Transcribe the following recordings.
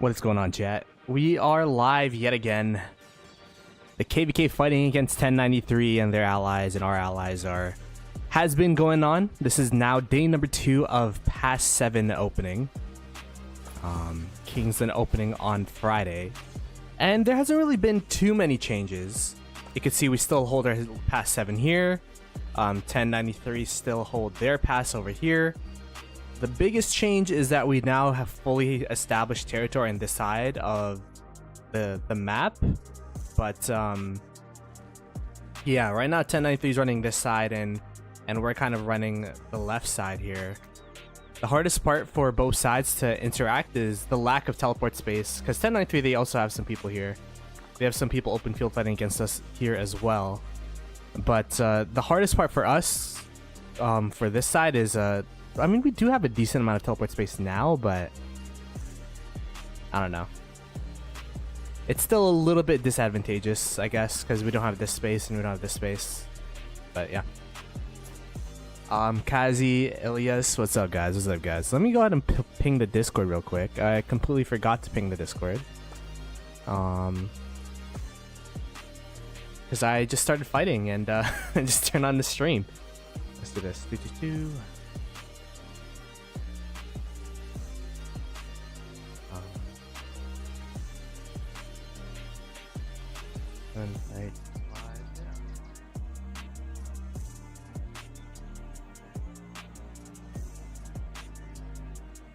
What is going on, chat? We are live yet again. The KVK fighting against 1093 and their allies and our allies has been going on. This is now day number 2 of Pass 7 opening. Kingsland opening on Friday. And there hasn't really been too many changes. You can see we still hold our Pass 7 here. 1093 still hold their pass over here. The biggest change is that we now have fully established territory on this side of the map. But yeah, right now 1093 is running this side and we're kind of running the left side here. The hardest part for both sides to interact is the lack of teleport space, because 1093 they also have some people here. They have some people open field fighting against us here as well. But the hardest part for us for this side is I mean, we do have a decent amount of teleport space now, but I don't know. It's still a little bit disadvantageous, I guess, because we don't have this space and we don't have this space. But yeah. Kazi, Elias, what's up, guys? What's up, guys? Let me go ahead and ping the Discord real quick. I completely forgot to ping the Discord. Because I just started fighting and I just turned on the stream. Let's do this. 322.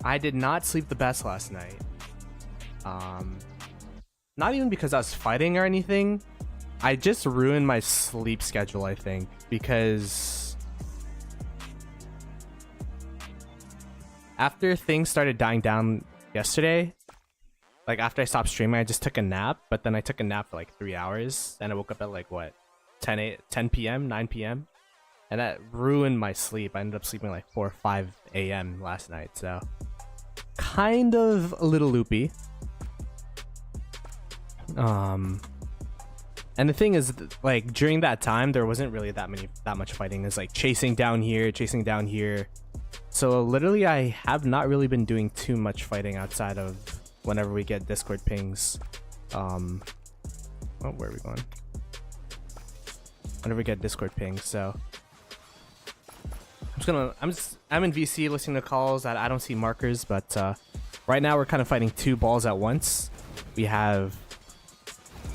I did not sleep the best last night. Not even because I was fighting or anything. I just ruined my sleep schedule, I think, because after things started dying down yesterday, like after I stopped streaming, I just took a nap, but then I took a nap for like 3 hours and I woke up at like what, 10 p.m, 9 p.m, and that ruined my sleep. I ended up sleeping like 4 or 5 a.m. last night, so kind of a little loopy. And the thing is, like, during that time there wasn't really that much fighting. It's like chasing down here, so literally I have not really been doing too much fighting outside of whenever we get Discord pings. Oh, where are we going? Whenever we get Discord pings, so I'm in VC listening to calls that I don't see markers, but right now we're kind of fighting 2 balls at once. We have,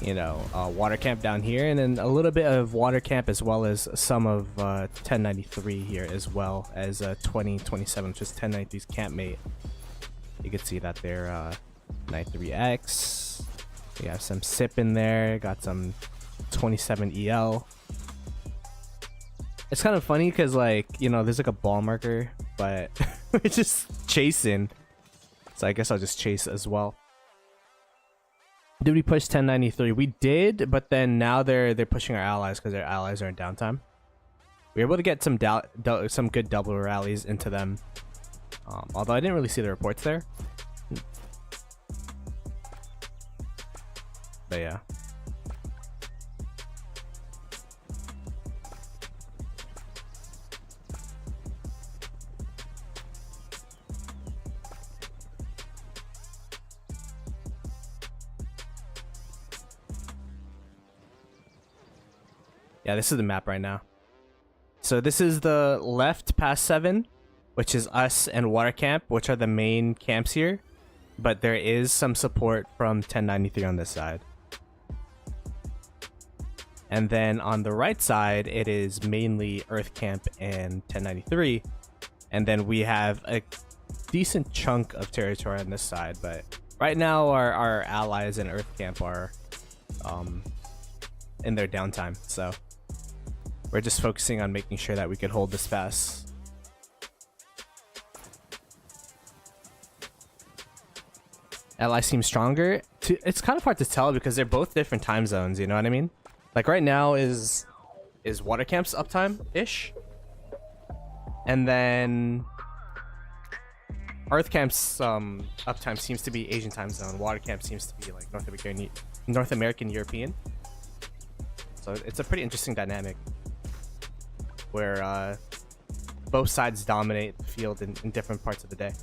you know, water camp down here, and then a little bit of water camp as well as some of 1093 here, as well as 2027, which is 1093's campmate. You can see that they're 93X. We have some SIP in there, got some 27 EL. It's kind of funny because, like, you know, there's like a ball marker, but we're just chasing. So I guess I'll just chase as well. Did we push 1093? We did, but then now they're pushing our allies because their allies are in downtime. We were able to get some good double rallies into them. Although I didn't really see the reports there. But yeah. Yeah, this is the map right now. So this is the left past 7, which is us and water camp, which are the main camps here. But there is some support from 1093 on this side. And then on the right side, it is mainly Earth Camp and 1093. And then we have a decent chunk of territory on this side. But right now, our allies in Earth Camp are in their downtime. So we're just focusing on making sure that we could hold this pass. LI seems stronger. It's kind of hard to tell because they're both different time zones, you know what I mean? Like right now is water camp's uptime ish, and then Earth camp's uptime seems to be Asian time zone. Water camp seems to be like North American European. So it's a pretty interesting dynamic where both sides dominate the field in different parts of the day.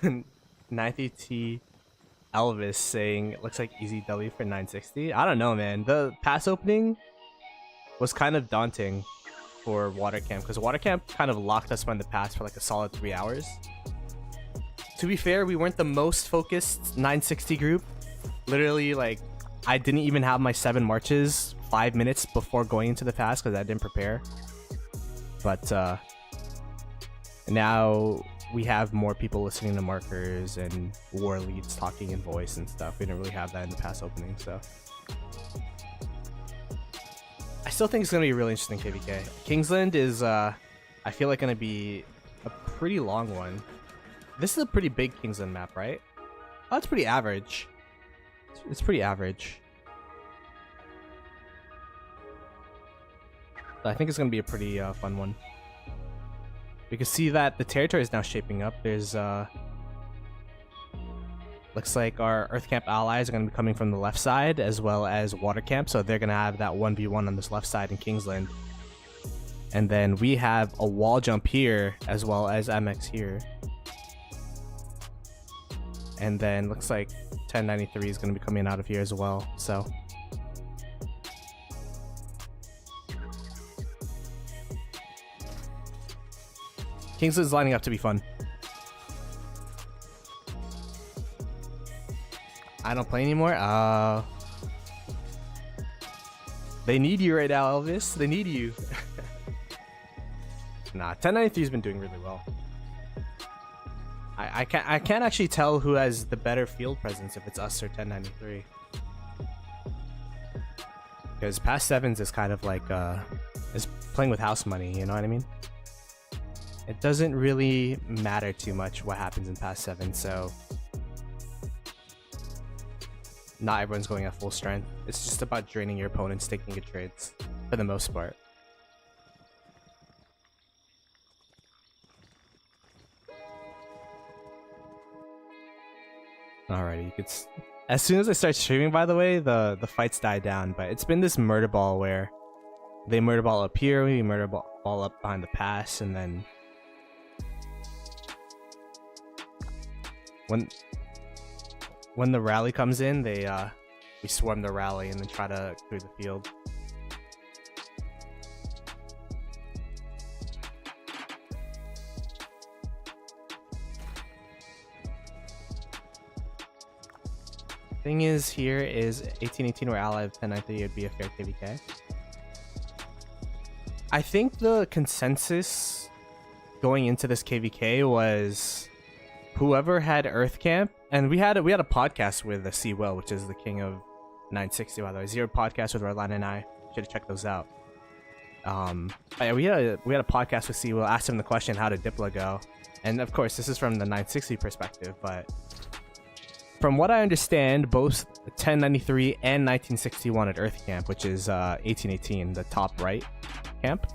90T Elvis saying it looks like easy W for 960. I don't know, man. The pass opening was kind of daunting for water camp because water camp kind of locked us behind the pass for like a solid 3 hours. To be fair, we weren't the most focused 960 group. Literally, like, I didn't even have my 7 marches 5 minutes before going into the pass because I didn't prepare. But now we have more people listening to markers and war leads talking in voice and stuff. We didn't really have that in the pass opening, so I still think it's gonna be a really interesting KVK. Kingsland is I feel like gonna be a pretty long one. This is a pretty big Kingsland map, right? Oh, it's pretty average. It's pretty average. I think it's gonna be a pretty fun one. We can see that the territory is now shaping up. There's looks like our Earth Camp allies are going to be coming from the left side as well as Water Camp, so they're going to have that 1v1 on this left side in Kingsland. And then we have a wall jump here as well as MX here. And then looks like 1093 is going to be coming out of here as well. So Kingsland's lining up to be fun. I don't play anymore? They need you right now, Elvis. They need you. Nah, 1093's been doing really well. I can't actually tell who has the better field presence, if it's us or 1093. Because past sevens is kind of like is playing with house money, you know what I mean? It doesn't really matter too much what happens in past 7, so not everyone's going at full strength. It's just about draining your opponents, taking good trades, for the most part. Alrighty, you could as soon as I start streaming, by the way, the fights die down, but it's been this murder ball where they murder ball up here, we murder ball up behind the pass, and then when the rally comes in, we swarm the rally and then try to clear the field. Thing is, here is 1818 or ally of 1093 would be a fair KVK. I think the consensus going into this KVK was whoever had Earth Camp, and we had a podcast with the C Will, which is the king of 960, by the way. Zero podcast with Rolanda and I. Should have checked those out. But yeah, we had a podcast with C Will, asked him the question, how did Diplo go? And of course, this is from the 960 perspective, but from what I understand, both 1093 and 1961 at Earth Camp, which is 1818, the top right camp.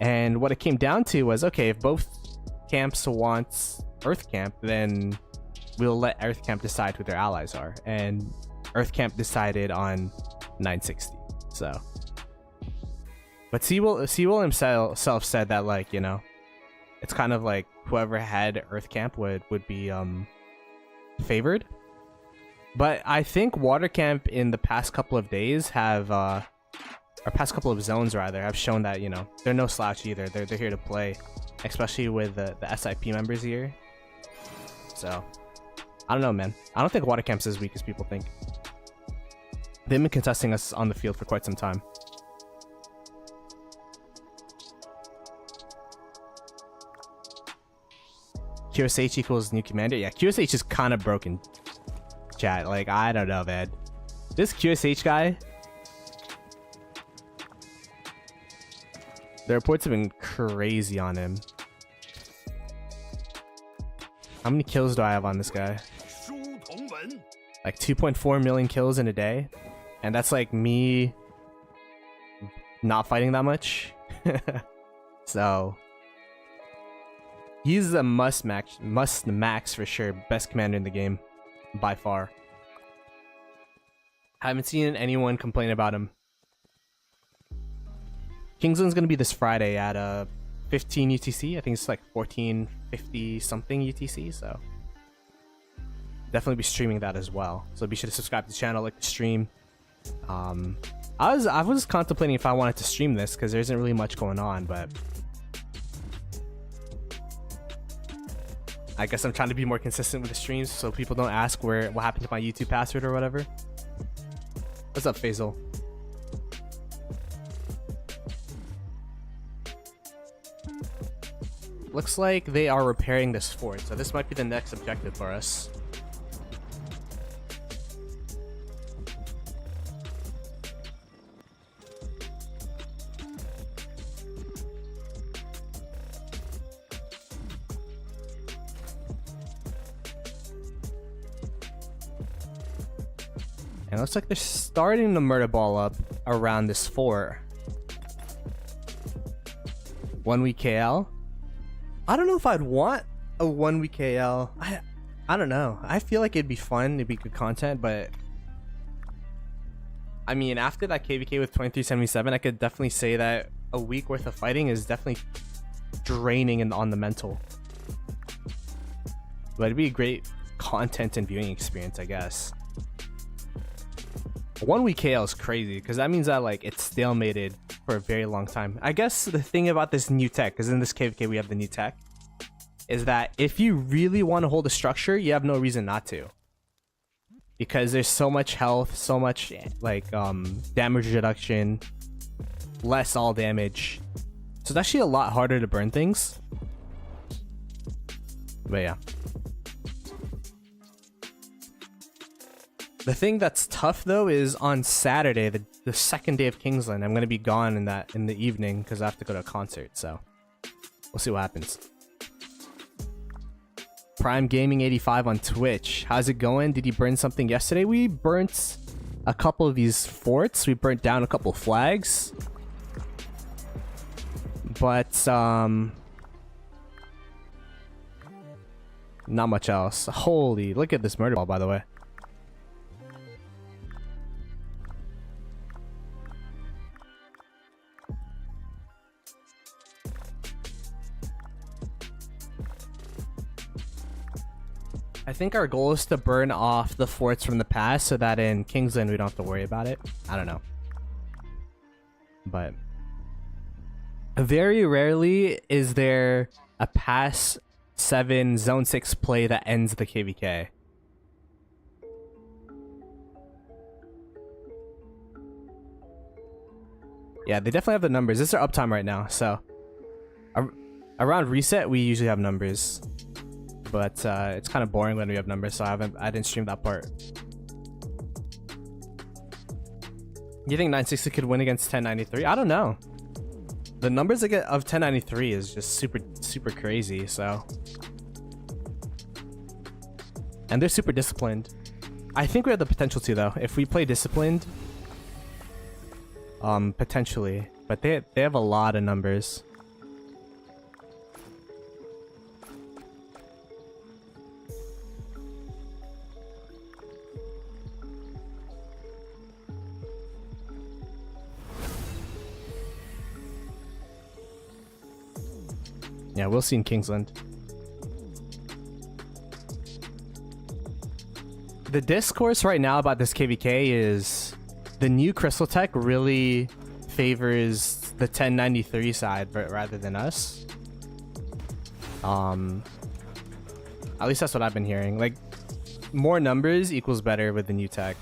And what it came down to was, okay, if both camps want Earth Camp, then we'll let Earth Camp decide who their allies are. And Earth Camp decided on 960. So, but C Will himself said that, like, you know, it's kind of like whoever had Earth Camp would be favored. But I think Water Camp in the past couple of days have or past couple of zones rather have shown that, you know, they're no slouch either. They're here to play, especially with the SIP members here. So I don't know, man. I don't think Water Camp's as weak as people think. They've been contesting us on the field for quite some time. QSH equals new commander. Yeah, QSH is kind of broken, chat. Like, I don't know, man. This QSH guy, the reports have been crazy on him. How many kills do I have on this guy? Like 2.4 million kills in a day. And that's like me not fighting that much. So he's a must max for sure. Best commander in the game by far. Haven't seen anyone complain about him. Kingsland's gonna be this Friday at 15 UTC. I think it's like 1450 something UTC. So definitely be streaming that as well. So be sure to subscribe to the channel, like the stream. I was contemplating if I wanted to stream this because there isn't really much going on, but I guess I'm trying to be more consistent with the streams so people don't ask what happened to my YouTube password or whatever. What's up, Faisal? Looks like they are repairing this fort, so this might be the next objective for us. And it looks like they're starting to murder ball up around this fort. 1 week KL. I don't know if I'd want a 1 week KL. I don't know. I feel like it'd be fun. It'd be good content, but I mean, after that KVK with 2377, I could definitely say that a week worth of fighting is definitely draining on the mental. But it'd be a great content and viewing experience, I guess. 1 week KL is crazy because that means that like it's stalemated for a very long time. I guess the thing about this new tech, because in this KVK we have the new tech, is that if you really want to hold a structure, you have no reason not to. Because there's so much health, so much like damage reduction, less all damage. So it's actually a lot harder to burn things. But yeah. The thing that's tough though is on Saturday, the second day of Kingsland, I'm gonna be gone in the evening because I have to go to a concert. So we'll see what happens. Prime Gaming 85 on Twitch. How's it going? Did you burn something yesterday? We burnt a couple of these forts. We burnt down a couple flags. But not much else. Holy, look at this murder ball, by the way. I think our goal is to burn off the forts from the past so that in Kingsland we don't have to worry about it. I don't know. But very rarely is there a pass 7 zone 6 play that ends the KVK. Yeah, they definitely have the numbers. This is our uptime right now, so around reset we usually have numbers. But it's kind of boring when we have numbers, so I didn't stream that part. You think 960 could win against 1093? I don't know. The numbers of 1093 is just super crazy, so. And they're super disciplined. I think we have the potential to though. If we play disciplined, potentially. But they have a lot of numbers. Yeah, we'll see in Kingsland. The discourse right now about this KVK is the new crystal tech really favors the 1093 side rather than us. At least that's what I've been hearing. Like, more numbers equals better with the new tech.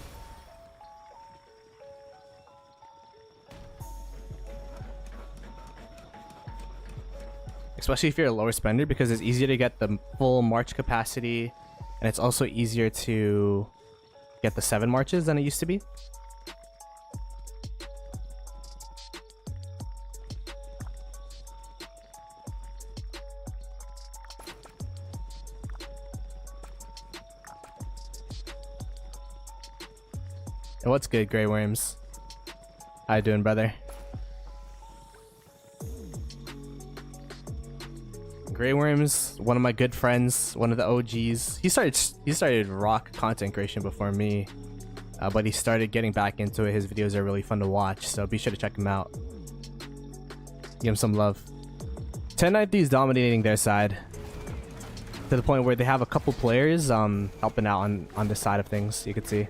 Especially if you're a lower spender, because it's easier to get the full march capacity, and it's also easier to get the 7 marches than it used to be. And what's good, Grey Worms? How you doing, brother? Grey Worms, one of my good friends, one of the OGs. He started rock content creation before me, but he started getting back into it. His videos are really fun to watch, so be sure to check him out. Give him some love. 1093 is dominating their side. to the point where they have a couple players helping out on this side of things. You could see.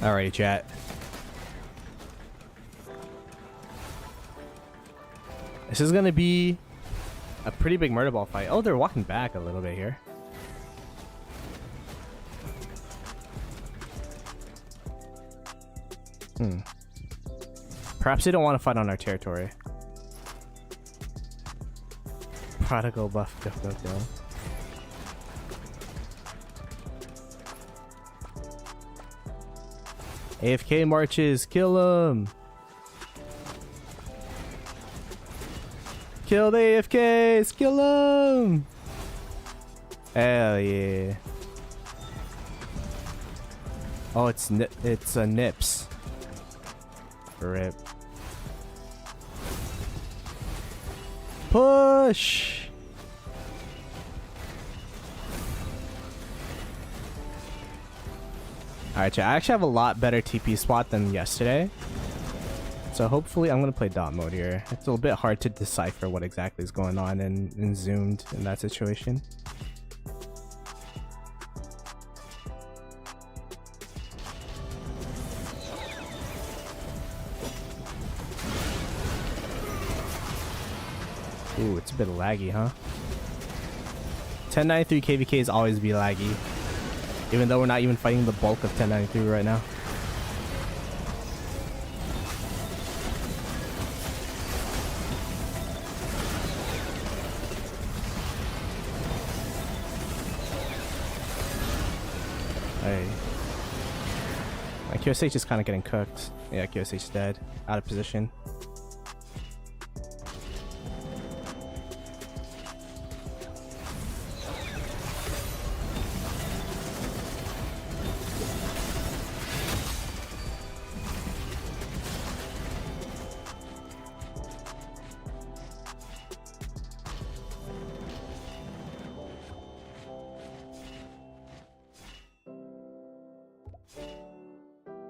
Alrighty, chat. This is gonna be a pretty big murder ball fight. Oh, they're walking back a little bit here. Perhaps they don't want to fight on our territory. Prodigal buff, go, go, go. AFK marches, kill him! Kill the AFKs, kill them! Hell yeah! Oh, it's a Nips. Rip. Push! Alright, chat. I actually have a lot better TP spot than yesterday. So hopefully I'm going to play dot mode here. It's a little bit hard to decipher what exactly is going on in zoomed in that situation. Ooh, it's a bit laggy, huh? 1093 KVKs always be laggy. Even though we're not even fighting the bulk of 1093 right now. Hey. My QSH is kind of getting cooked. Yeah, QSH is dead. Out of position.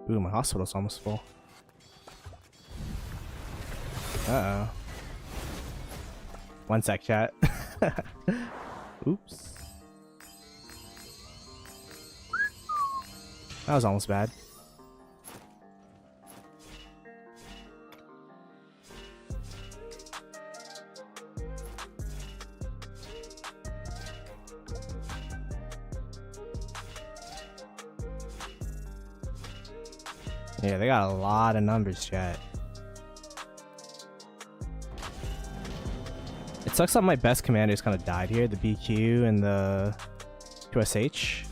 Ooh, my hospital's almost full. Uh-oh. One sec, chat. Oops. That was almost bad. Yeah, they got a lot of numbers, chat. It sucks that my best commanders kind of died here, the BQ and the QSH.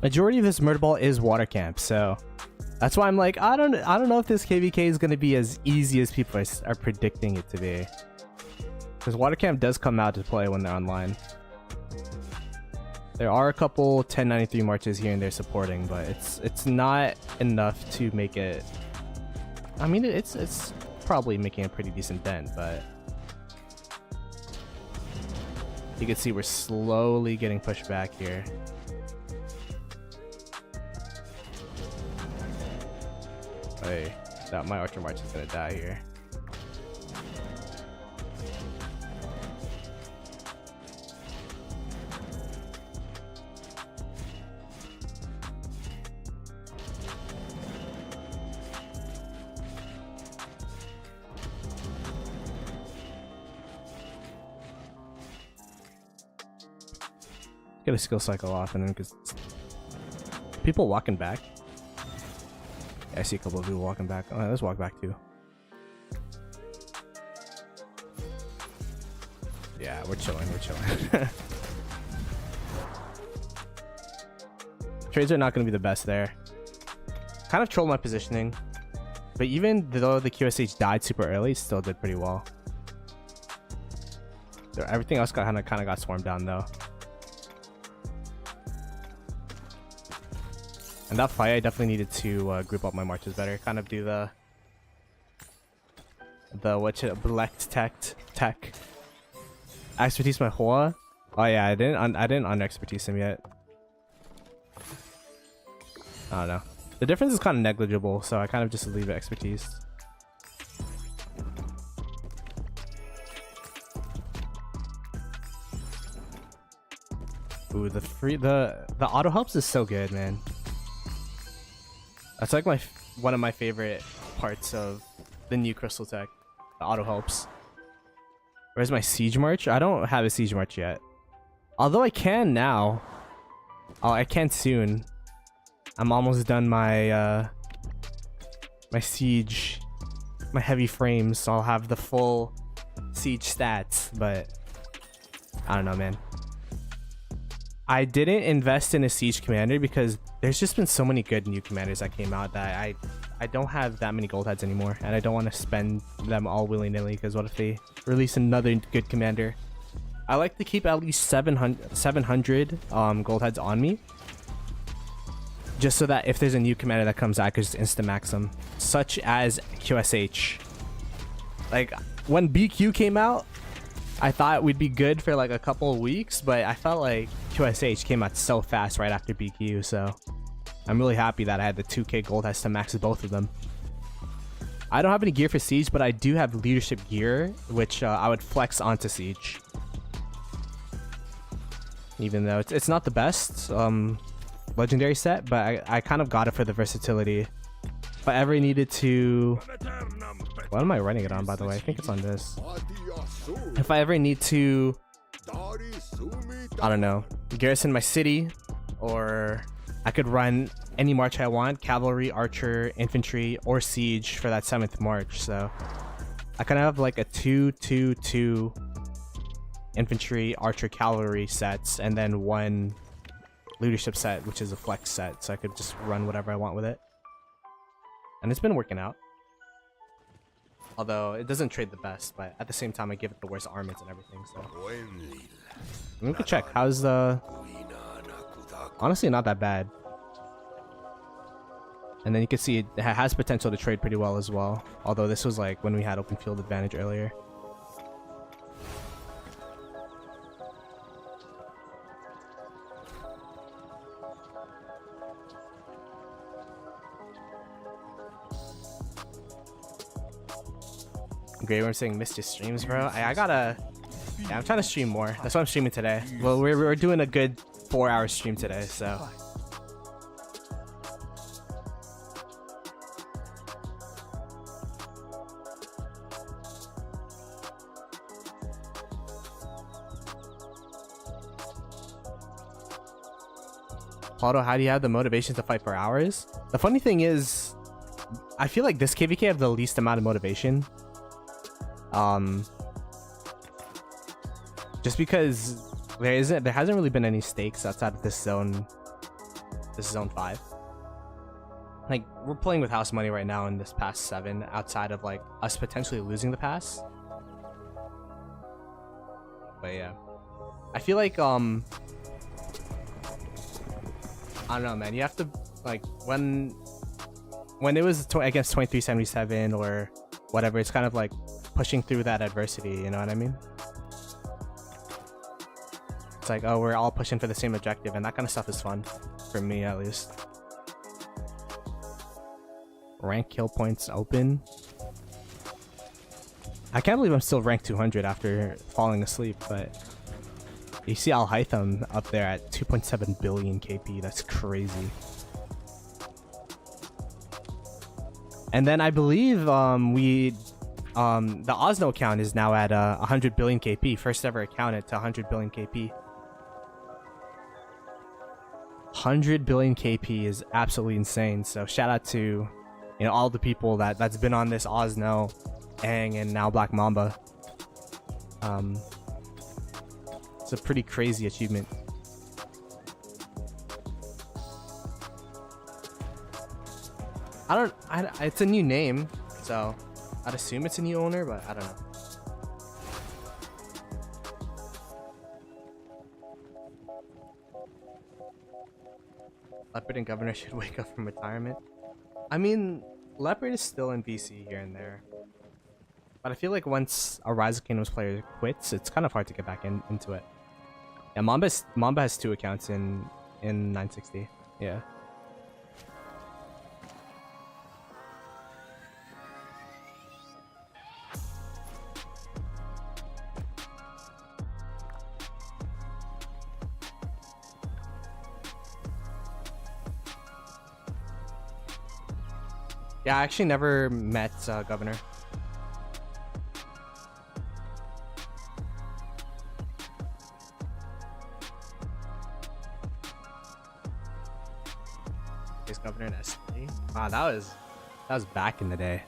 Majority of this murder ball is water camp, so that's why I'm like, I don't know if this KVK is going to be as easy as people are predicting it to be, because water camp does come out to play when they're online. There are a couple 1093 marches here and there supporting, but it's not enough to make it. I mean, it's probably making a pretty decent dent, but you can see we're slowly getting pushed back here. Hey, that my Archer March is gonna die here. Get a skill cycle off and then people walking back? Yeah, I see a couple of people walking back. Oh, let's walk back too. Yeah, we're chilling. We're chilling. Trades are not going to be the best there. Kind of trolled my positioning. But even though the QSH died super early, it still did pretty well. So everything else kind of got swarmed down though. And that fight, I definitely needed to group up my marches better. Kind of do the Belect tech. Expertise my Hoa. Oh yeah, I didn't un-expertise him yet. I don't know. The difference is kind of negligible, so I kind of just leave it expertise. Ooh, the auto helps is so good, man. That's like one of my favorite parts of the new crystal tech. The auto helps. Where's my siege march? I don't have a siege march yet. Although I can now. Oh, I can soon. I'm almost done my my siege, my heavy frames, so I'll have the full siege stats, but I don't know, man. I didn't invest in a siege commander because there's just been so many good new commanders that came out that I don't have that many gold heads anymore, and I don't want to spend them all willy-nilly because what if they release another good commander? I like to keep at least 700 gold heads on me, just so that if there's a new commander that comes out, I could just insta-max them, such as QSH. Like, when BQ came out, I thought we'd be good for like a couple of weeks, but I felt like QSH came out so fast right after BQ, so I'm really happy that I had the 2k gold heads to max both of them. I don't have any gear for Siege, but I do have leadership gear, which I would flex onto Siege. Even though it's not the best legendary set, but I kind of got it for the versatility. If I ever needed to... What am I running it on, by the way? I think it's on this. If I ever need to... I don't know. Garrison my city, or I could run any march I want. Cavalry, archer, infantry, or siege for that 7th march. So I kind of have like a 2-2-2 infantry, archer, cavalry sets, and then one leadership set, which is a flex set, so I could just run whatever I want with it. And it's been working out. Although it doesn't trade the best, but at the same time I give it the worst armaments and everything, so we could check. How's the... Honestly, not that bad. And then you can see it has potential to trade pretty well as well, although this was like when we had open field advantage earlier. Great, we're saying missed your streams, bro. I gotta... Yeah, I'm trying to stream more. That's why I'm streaming today. Well, we're doing a good 4-hour stream today, so... Ploto, how do you have the motivation to fight for hours? The funny thing is, I feel like this KVK have the least amount of motivation. Just because there hasn't really been any stakes outside of this zone 5. Like, we're playing with house money right now in this past 7, outside of like us potentially losing the pass. But yeah, I feel like I don't know, man. You have to, like, when it was against 2377 or whatever, it's kind of like pushing through that adversity, you know what I mean? It's like, oh, we're all pushing for the same objective, and that kind of stuff is fun for me, at least. Rank kill points open. I can't believe I'm still ranked 200 after falling asleep, but you see Al Haytham up there at 2.7 billion KP. That's crazy. And then I believe the Osno account is now at 100 billion KP. First ever account at 100 billion KP. 100 billion KP is absolutely insane. So shout out to all the people that's been on this Osno, Aang, and now Black Mamba. It's a pretty crazy achievement. It's a new name, so I'd assume it's a new owner, but I don't know. Leopard and Governor should wake up from retirement. I mean, Leopard is still in BC here and there, but I feel like once a Rise of Kingdoms player quits, it's kind of hard to get back into it. Yeah, Mamba has 2 accounts in 960. Yeah. Yeah, I actually never met Governor. Is Governor in SD? Wow, that was back in the day.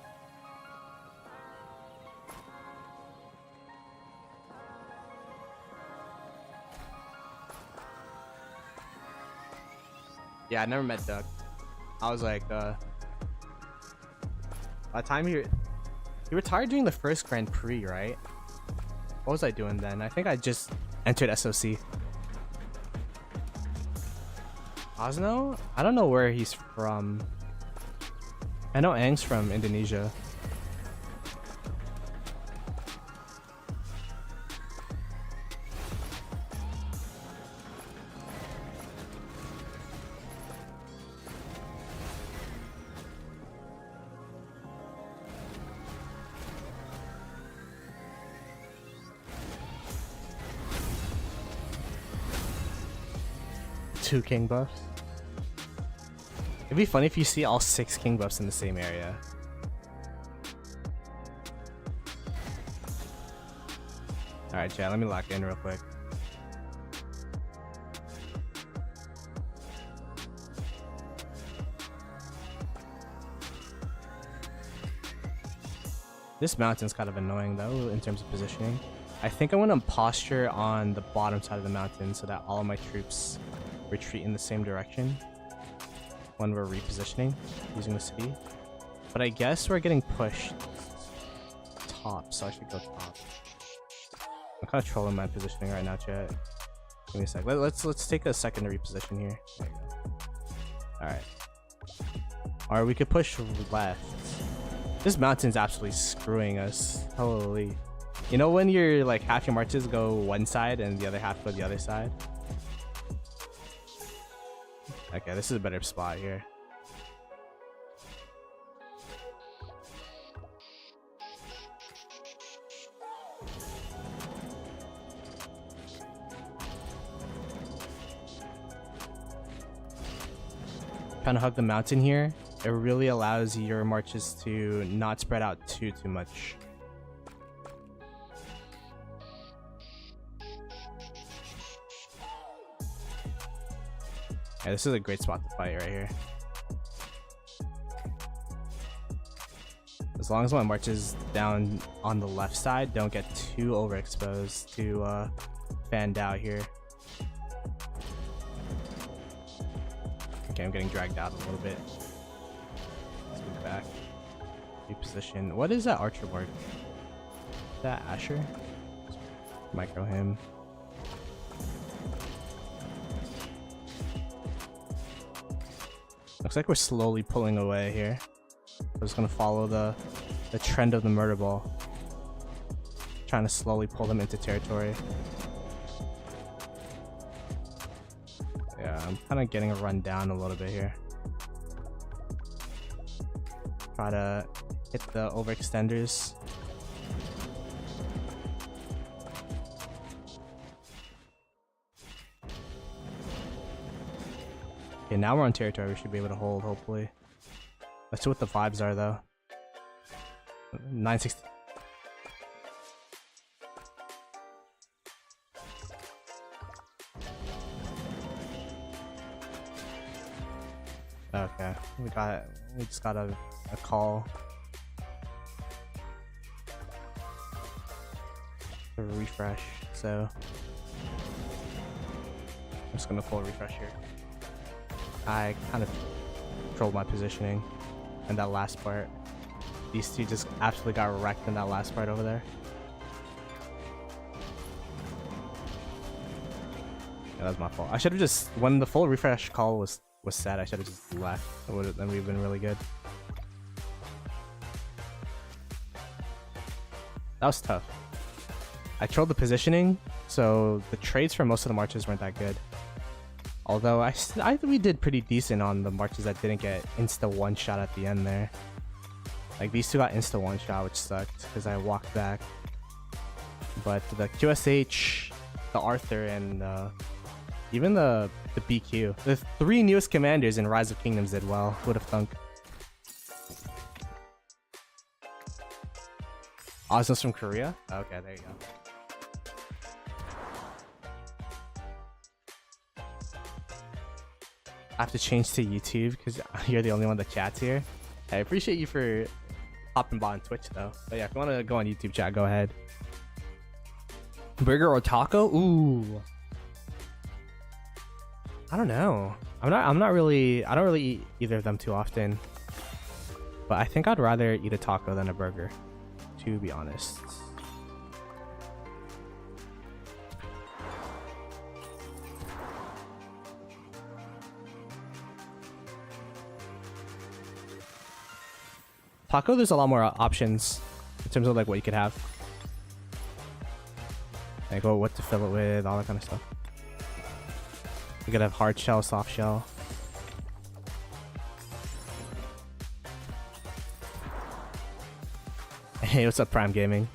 Yeah, I never met Doug. I was like, by the time he retired during the first Grand Prix, right? What was I doing then? I think I just entered SOC. Osno? I don't know where he's from. I know Aang's from Indonesia. Two king buffs. It'd be funny if you see all 6 king buffs in the same area. Alright, chat, let me lock in real quick. This mountain's kind of annoying though in terms of positioning. I think I'm gonna posture on the bottom side of the mountain so that all of my troops retreat in the same direction when we're repositioning using the city. But I guess we're getting pushed top, so I should go top. I'm kind of trolling my positioning right now, chat. Give me a sec. Let's take a second to reposition here. There you go. Alright. Or we could push left. This mountain's absolutely screwing us. Holy. You know when you're like half your marches go one side and the other half go the other side? Okay, this is a better spot here. Trying to hug the mountain here, it really allows your marches to not spread out too much. Yeah, this is a great spot to fight right here. As long as my marches down on the left side don't get too overexposed to fanned out here. Okay, I'm getting dragged out a little bit. Let's move back. Reposition. What is that archer mark? Is that Asher? Micro him. Looks like we're slowly pulling away here. We're just gonna follow the trend of the murder ball. Trying to slowly pull them into territory. Yeah, I'm kind of getting a run down a little bit here. Try to hit the overextenders. Okay, now we're on territory. We should be able to hold, hopefully. Let's see what the vibes are, though. 960. Okay, we just got a call. A refresh, so I'm just gonna full refresh here. I kind of controlled my positioning in that last part. These two just absolutely got wrecked in that last part over there. Yeah, that was my fault. I should have just, when the full refresh call was set, I should have just left. Then we've been really good. That was tough. I trolled the positioning, so the trades for most of the marches weren't that good. Although we did pretty decent on the marches that didn't get insta one shot at the end there. Like these two got insta one shot, which sucked because I walked back. But the QSH, the Arthur, and even the BQ, the three newest commanders in Rise of Kingdoms did well. Would have thunk. Osmos from Korea? Okay, there you go. I have to change to YouTube because you're the only one that chats here. I appreciate you for hopping by on Twitch though. But yeah, if you want to go on YouTube chat, go ahead. Burger or taco? Ooh. I don't know. I don't really eat either of them too often. But I think I'd rather eat a taco than a burger, to be honest. Taco, there's a lot more options in terms of like what you could have. Like what to fill it with, all that kind of stuff. You could have hard shell, soft shell. Hey, what's up, Prime Gaming?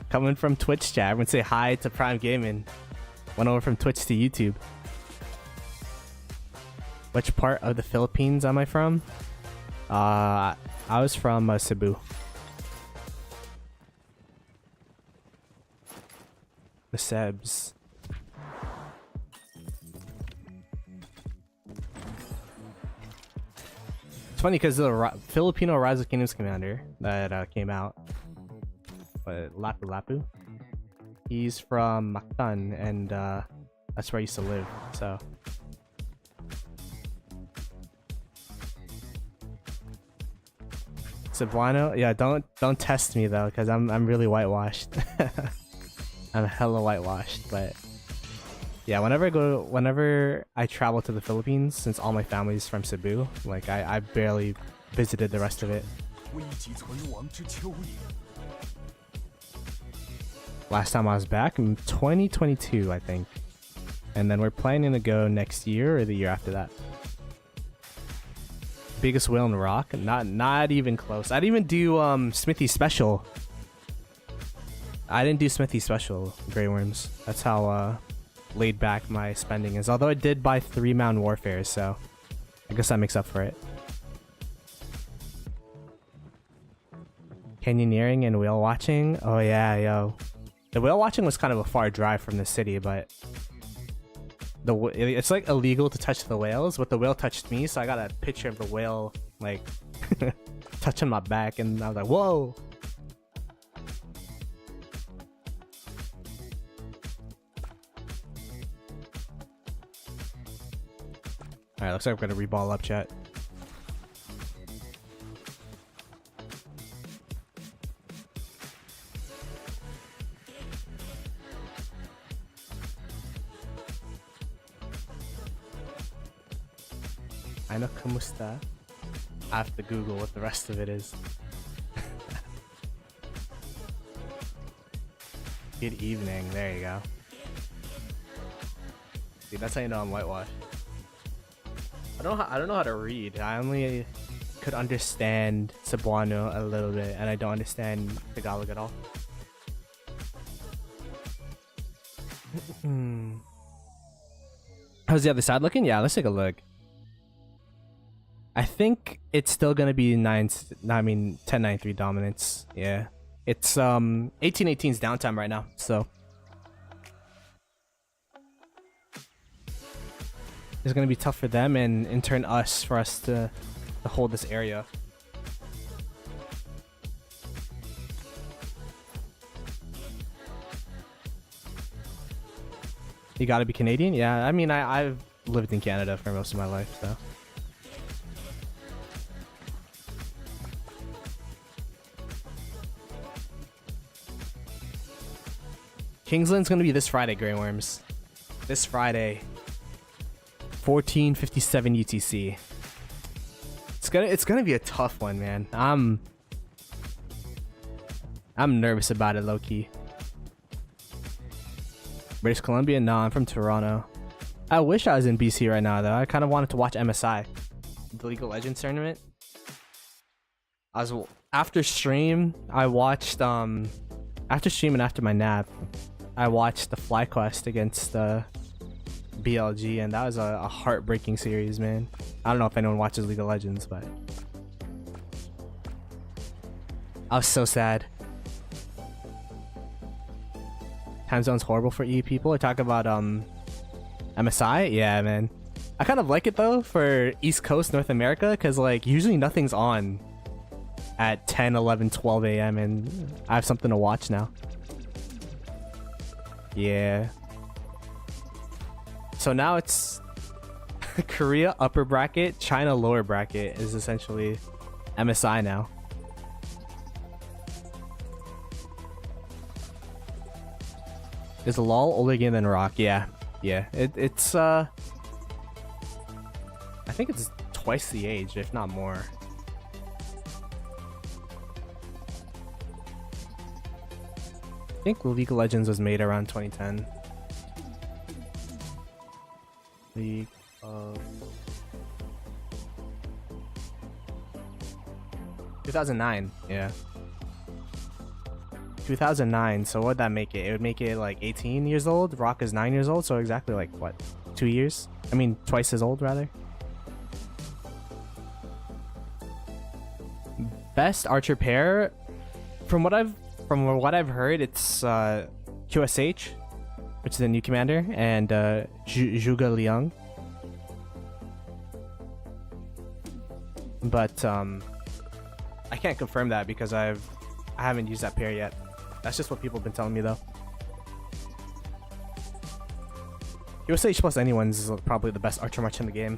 Coming from Twitch chat. Everyone say hi to Prime Gaming. Went over from Twitch to YouTube. Which part of the Philippines am I from? I was from Cebu. The Sebs. It's funny because the Filipino Rise of Kingdoms commander that came out, Lapu Lapu, he's from Mactan, and that's where I used to live. So. Cebuano? Yeah, don't test me though, because I'm really whitewashed. I'm hella whitewashed, but yeah, whenever I travel to the Philippines, since all my family's from Cebu, like I barely visited the rest of it. Last time I was back in 2022, I think. And then we're planning to go next year or the year after that. Biggest whale in the rock? Not even close. I didn't even do Smithy Special. I didn't do Smithy Special Grey Worms. That's how laid back my spending is. Although I did buy 3 Mountain Warfares, so I guess that makes up for it. Canyoneering and whale watching? Oh yeah, yo. The whale watching was kind of a far drive from the city, but it's like illegal to touch the whales, but the whale touched me, so I got a picture of the whale like touching my back, and I was like, whoa. Alright, looks like we're gonna reball up, chat. I know kamusta. I have to Google what the rest of it is. Good evening. There you go. See, that's how you know I'm whitewashed. I don't know how to read. I only could understand Cebuano a little bit, and I don't understand Tagalog at all. How's the other side looking? Yeah, let's take a look. I think it's still gonna be 10-9-3 dominance. Yeah, it's 18-18's downtime right now. So is going to be tough for them, and in turn us, for us to hold this area. You gotta be Canadian? Yeah, I mean, I've lived in Canada for most of my life, so. Kingsland's gonna be this Friday, Grey Worms. This Friday. 14:57 UTC. It's gonna be a tough one, man. I'm nervous about it, low-key. British Columbia? No, I'm from Toronto. I wish I was in BC right now, though. I kind of wanted to watch MSI, the League of Legends tournament. After stream, I watched after stream and after my nap, I watched the FlyQuest against BLG, and that was a heartbreaking series, man. I don't know if anyone watches League of Legends, but I was so sad. Time zone's horrible for EU people. I talk about MSI. Yeah, man. I kind of like it though for East Coast North America, because like usually nothing's on at 10, 11, 12 a.m. and I have something to watch now. Yeah. So now it's Korea upper bracket, China lower bracket is essentially MSI now. Is LoL older game than Rock? Yeah. Yeah. It's I think it's twice the age, if not more. I think League of Legends was made around 2010. League of 2009, yeah. 2009, so what'd that make it? It would make it like 18 years old. Rock is 9 years old, so exactly like what? 2 years? I mean, twice as old, rather. Best Archer pair, from what I've heard, it's QSH, which is the new commander, and Zhuge Liang. But I can't confirm that because I haven't used that pair yet. That's just what people have been telling me though. QSH plus anyone's is probably the best Archer match in the game.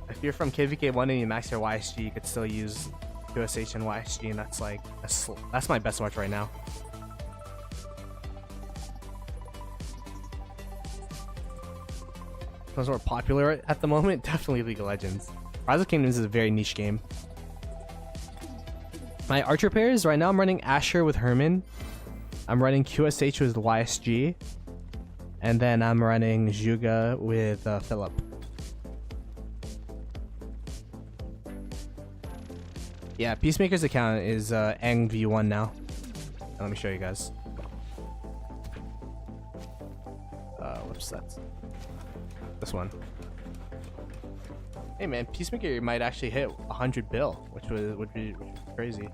If you're from KVK1 and you max your YSG, you could still use QSH and YSG, and that's like that's my best watch right now. Those are popular at the moment. Definitely League of Legends. Rise of Kingdoms is a very niche game. My Archer pairs right now, I'm running Asher with Herman. I'm running QSH with YSG, and then I'm running Zhuge with Philip. Yeah, Peacemaker's account is Ang V1 now. Let me show you guys. What's that? This one. Hey man, Peacemaker might actually hit 100 bill, which would be crazy.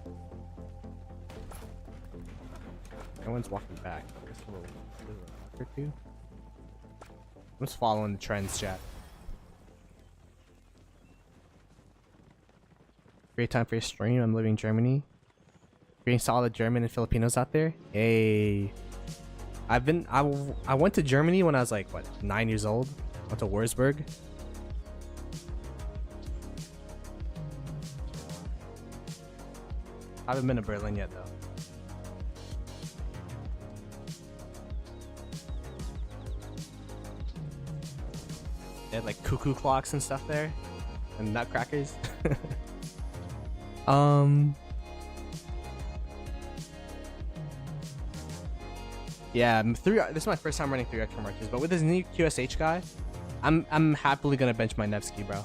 No one's walking back. There's a little or two. I'm just following the trends, chat. Great time for your stream. I'm living in Germany. Getting solid German and Filipinos out there. Hey, I went to Germany when I was like what, 9 years old. Went to Wurzburg. I haven't been to Berlin yet though. They had like cuckoo clocks and stuff there, and nutcrackers. Yeah, this is my first time running 3 extra marches, but with this new QSH guy, I'm happily gonna bench my Nevsky, bro.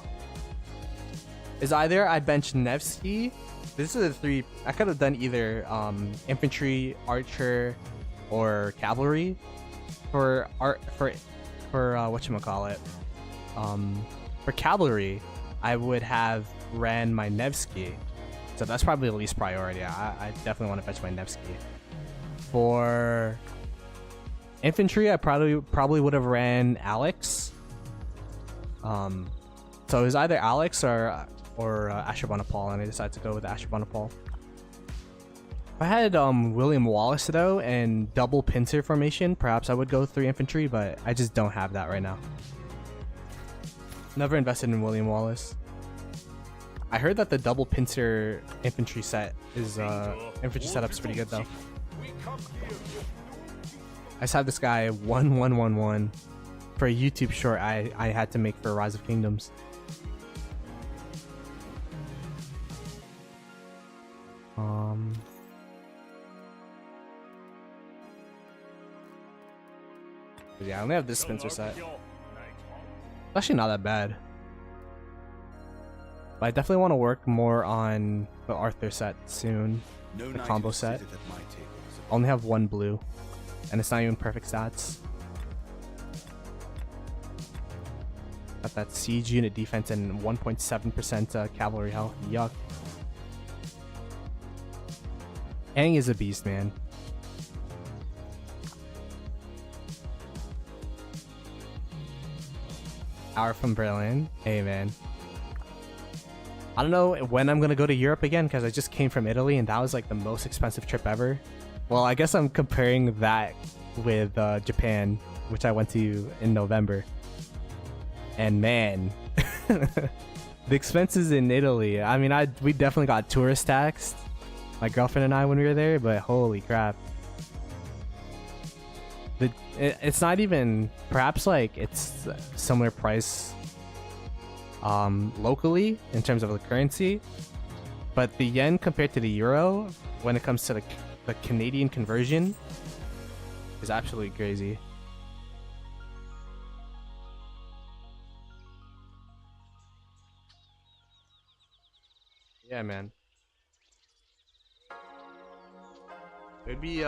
Is either I bench Nevsky. This is the 3. I could have done either infantry, archer, or cavalry. For whatchamacallit. For cavalry, I would have ran my Nevsky. So that's probably the least priority. I definitely want to fetch my Nevsky. For infantry, I probably would have ran Alex. So it was either Alex or Ashurbanipal, and I decided to go with Ashurbanipal. If I had William Wallace though and double pincer formation, perhaps I would go 3 infantry, but I just don't have that right now. Never invested in William Wallace. I heard that the double pincer infantry set is infantry setup's pretty good though. I just have this guy 1111 for a YouTube short I had to make for Rise of Kingdoms. Yeah, I only have this Spencer set. Actually not that bad. But I definitely want to work more on the Arthur set soon. The combo set. I only have 1 blue. And it's not even perfect stats. Got that siege unit defense and 1.7% cavalry health. Yuck. Aang is a beast, man. Hour from Berlin. Hey, man. I don't know when I'm gonna go to Europe again because I just came from Italy and that was like the most expensive trip ever. Well, I guess I'm comparing that with Japan, which I went to in November. And man, the expenses in Italy. I mean, we definitely got tourist taxed, my girlfriend and I, when we were there, but holy crap. It's not even, perhaps like it's similar price locally in terms of the currency, but the yen compared to the euro when it comes to the Canadian conversion is absolutely crazy. Yeah, man. It'd be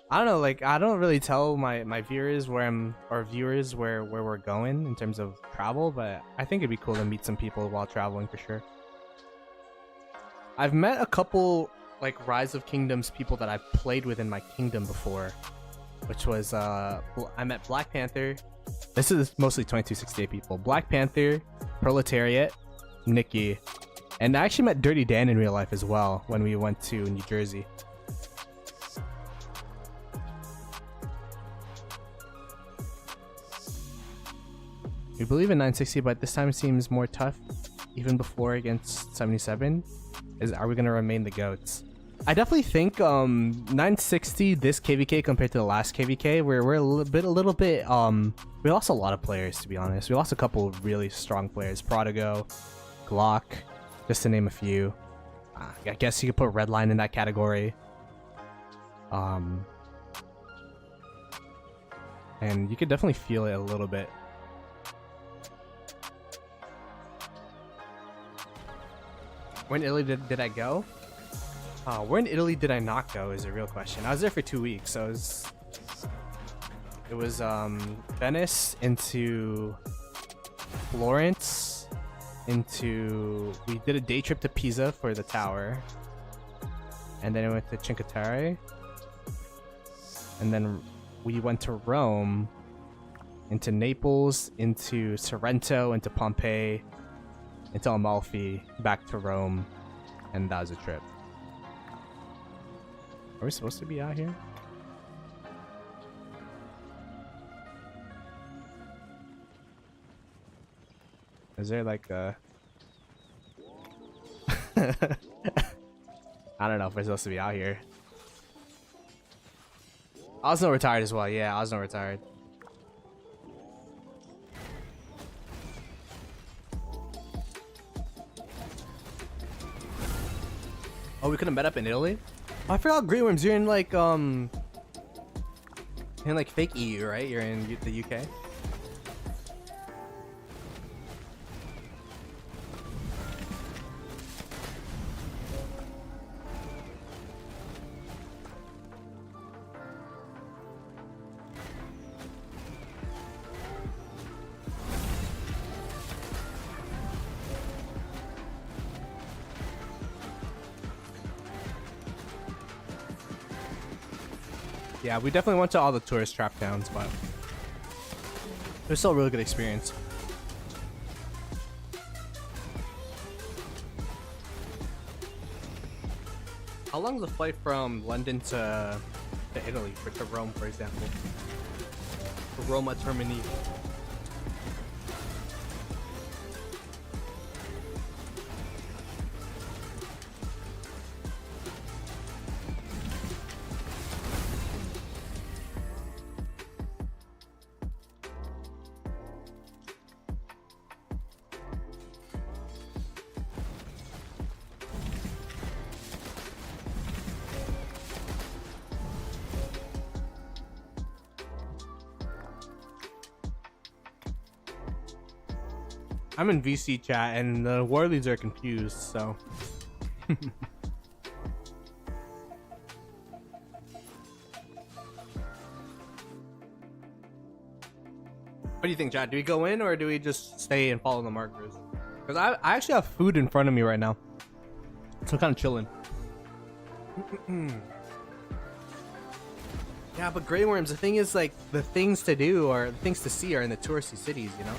I don't know, like I don't really tell my viewers where we're going in terms of travel, but I think it'd be cool to meet some people while traveling for sure. I've met a couple like Rise of Kingdoms people that I've played with in my kingdom before, which was I met Black Panther. This is mostly 2268 people. Black Panther, Proletariat, Nikki, and I actually met Dirty Dan in real life as well when we went to New Jersey. We believe in 960, but this time it seems more tough, even before against 77. Are we gonna remain the goats? I definitely think 960 this KVK compared to the last KVK, we're a little bit we lost a lot of players, to be honest. We lost a couple of really strong players, Prodigo, Glock, just to name a few. I guess you could put Redline in that category. And you could definitely feel it a little bit. Where in Italy did I go? Where in Italy did I not go is a real question. I was there for 2 weeks, so it was Venice into Florence we did a day trip to Pisa for the tower, and then we went to Cinque Terre, and then we went to Rome, into Naples, into Sorrento, into Pompeii, into Amalfi, back to Rome, and that was a trip. Are we supposed to be out here? Is there like a... I don't know if we're supposed to be out here. Osno retired as well. Yeah, Osno retired. Oh, we could have met up in Italy? Oh, I forgot Greenworms. You're in like fake EU, right? You're in the UK. Yeah, we definitely went to all the tourist trap towns, but It was still a really good experience. How long is the flight from London to Italy, to Rome, for example? Roma Termini. I'm in VC chat and the Warleys are confused, so. What do you think, chat? Do we go in or do we just stay and follow the markers? Because I actually have food in front of me right now. So I'm kind of chilling. Yeah, but Grey Worms, the thing is, like, the things to do or the things to see are in the touristy cities, you know?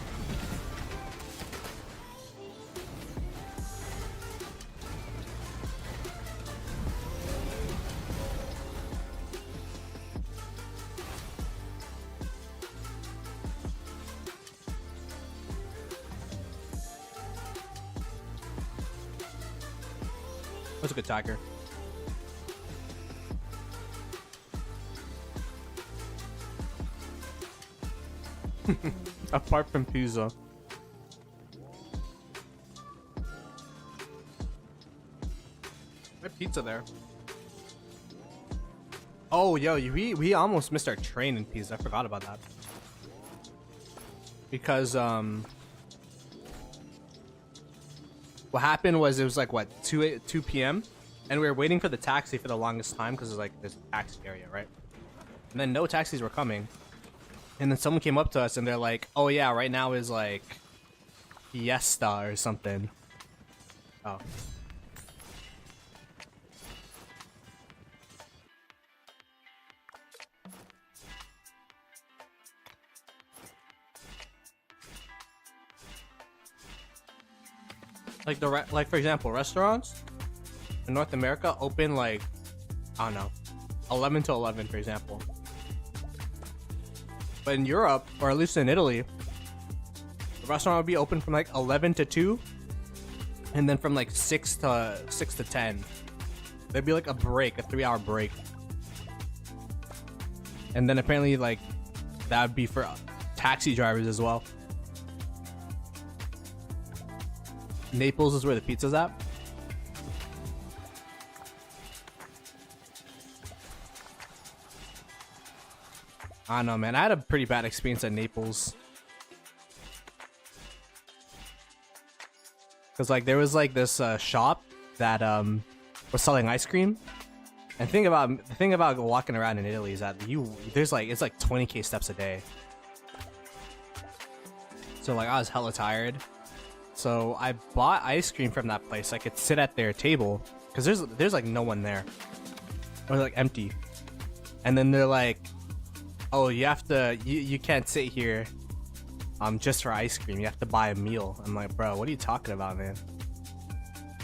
That's a good tiger. Apart from pizza. What pizza there? Oh, yo, we almost missed our train in Pisa. I forgot about that. Because what happened was it was like what 2 p.m. and we were waiting for the taxi for the longest time because it's like this taxi area, right? And then no taxis were coming, and then someone came up to us and they're like, "Oh yeah, right now is like fiesta or something." Oh. Like like for example, restaurants in North America open like, I don't know, 11 to 11, for example. But in Europe, or at least in Italy, the restaurant would be open from like 11 to 2, and then from like 6 to 10, there'd be like a break, a 3-hour break. And then apparently like that would be for taxi drivers as well. Naples is where the pizza's at. I don't know, man. I had a pretty bad experience at Naples. Cause like there was like this shop that was selling ice cream. And the thing about walking around in Italy is that it's like 20k steps a day. So like I was hella tired. So I bought ice cream from that place. I could sit at their table because there's like no one there, or like empty. And then they're like, "Oh, you can't sit here, just for ice cream. You have to buy a meal." I'm like, "Bro, what are you talking about, man?"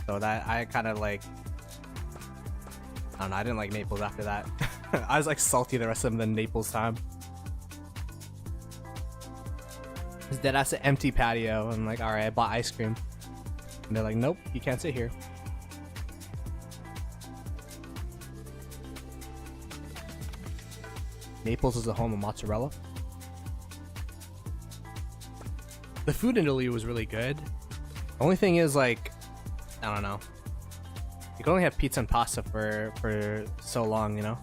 So that I kind of like, I don't know. I didn't like Naples after that. I was like salty the rest of the Naples time. Dead ass an empty patio. I'm like, all right, I bought ice cream, and they're like, nope, you can't sit here. Naples is the home of mozzarella. The food in Italy was really good. The only thing is, like, I don't know, you can only have pizza and pasta for so long, you know.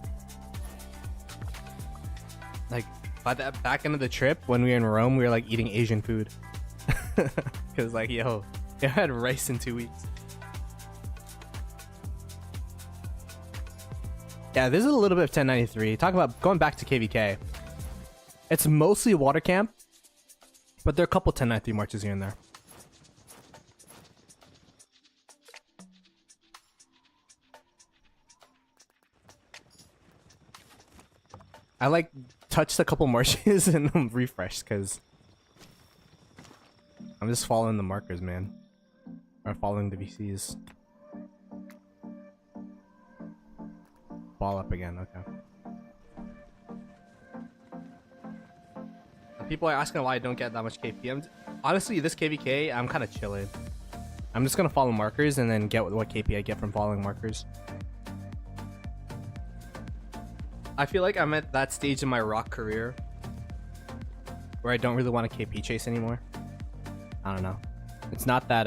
Like, by the back end of the trip, when we were in Rome, we were like eating Asian food. Cause like, yo, I had rice in 2 weeks. Yeah, this is a little bit of 1093. Talk about going back to KVK. It's mostly water camp, but there are a couple 1093 marches here and there. I like touched a couple marches and refreshed because I'm just following the markers, man. Or following the VCs. Ball up again, okay. People are asking why I don't get that much KP. Honestly, this KVK, I'm kind of chilling. I'm just gonna follow markers and then get what KP I get from following markers. I feel like I'm at that stage in my rock career where I don't really want to KP chase anymore. I don't know. It's not that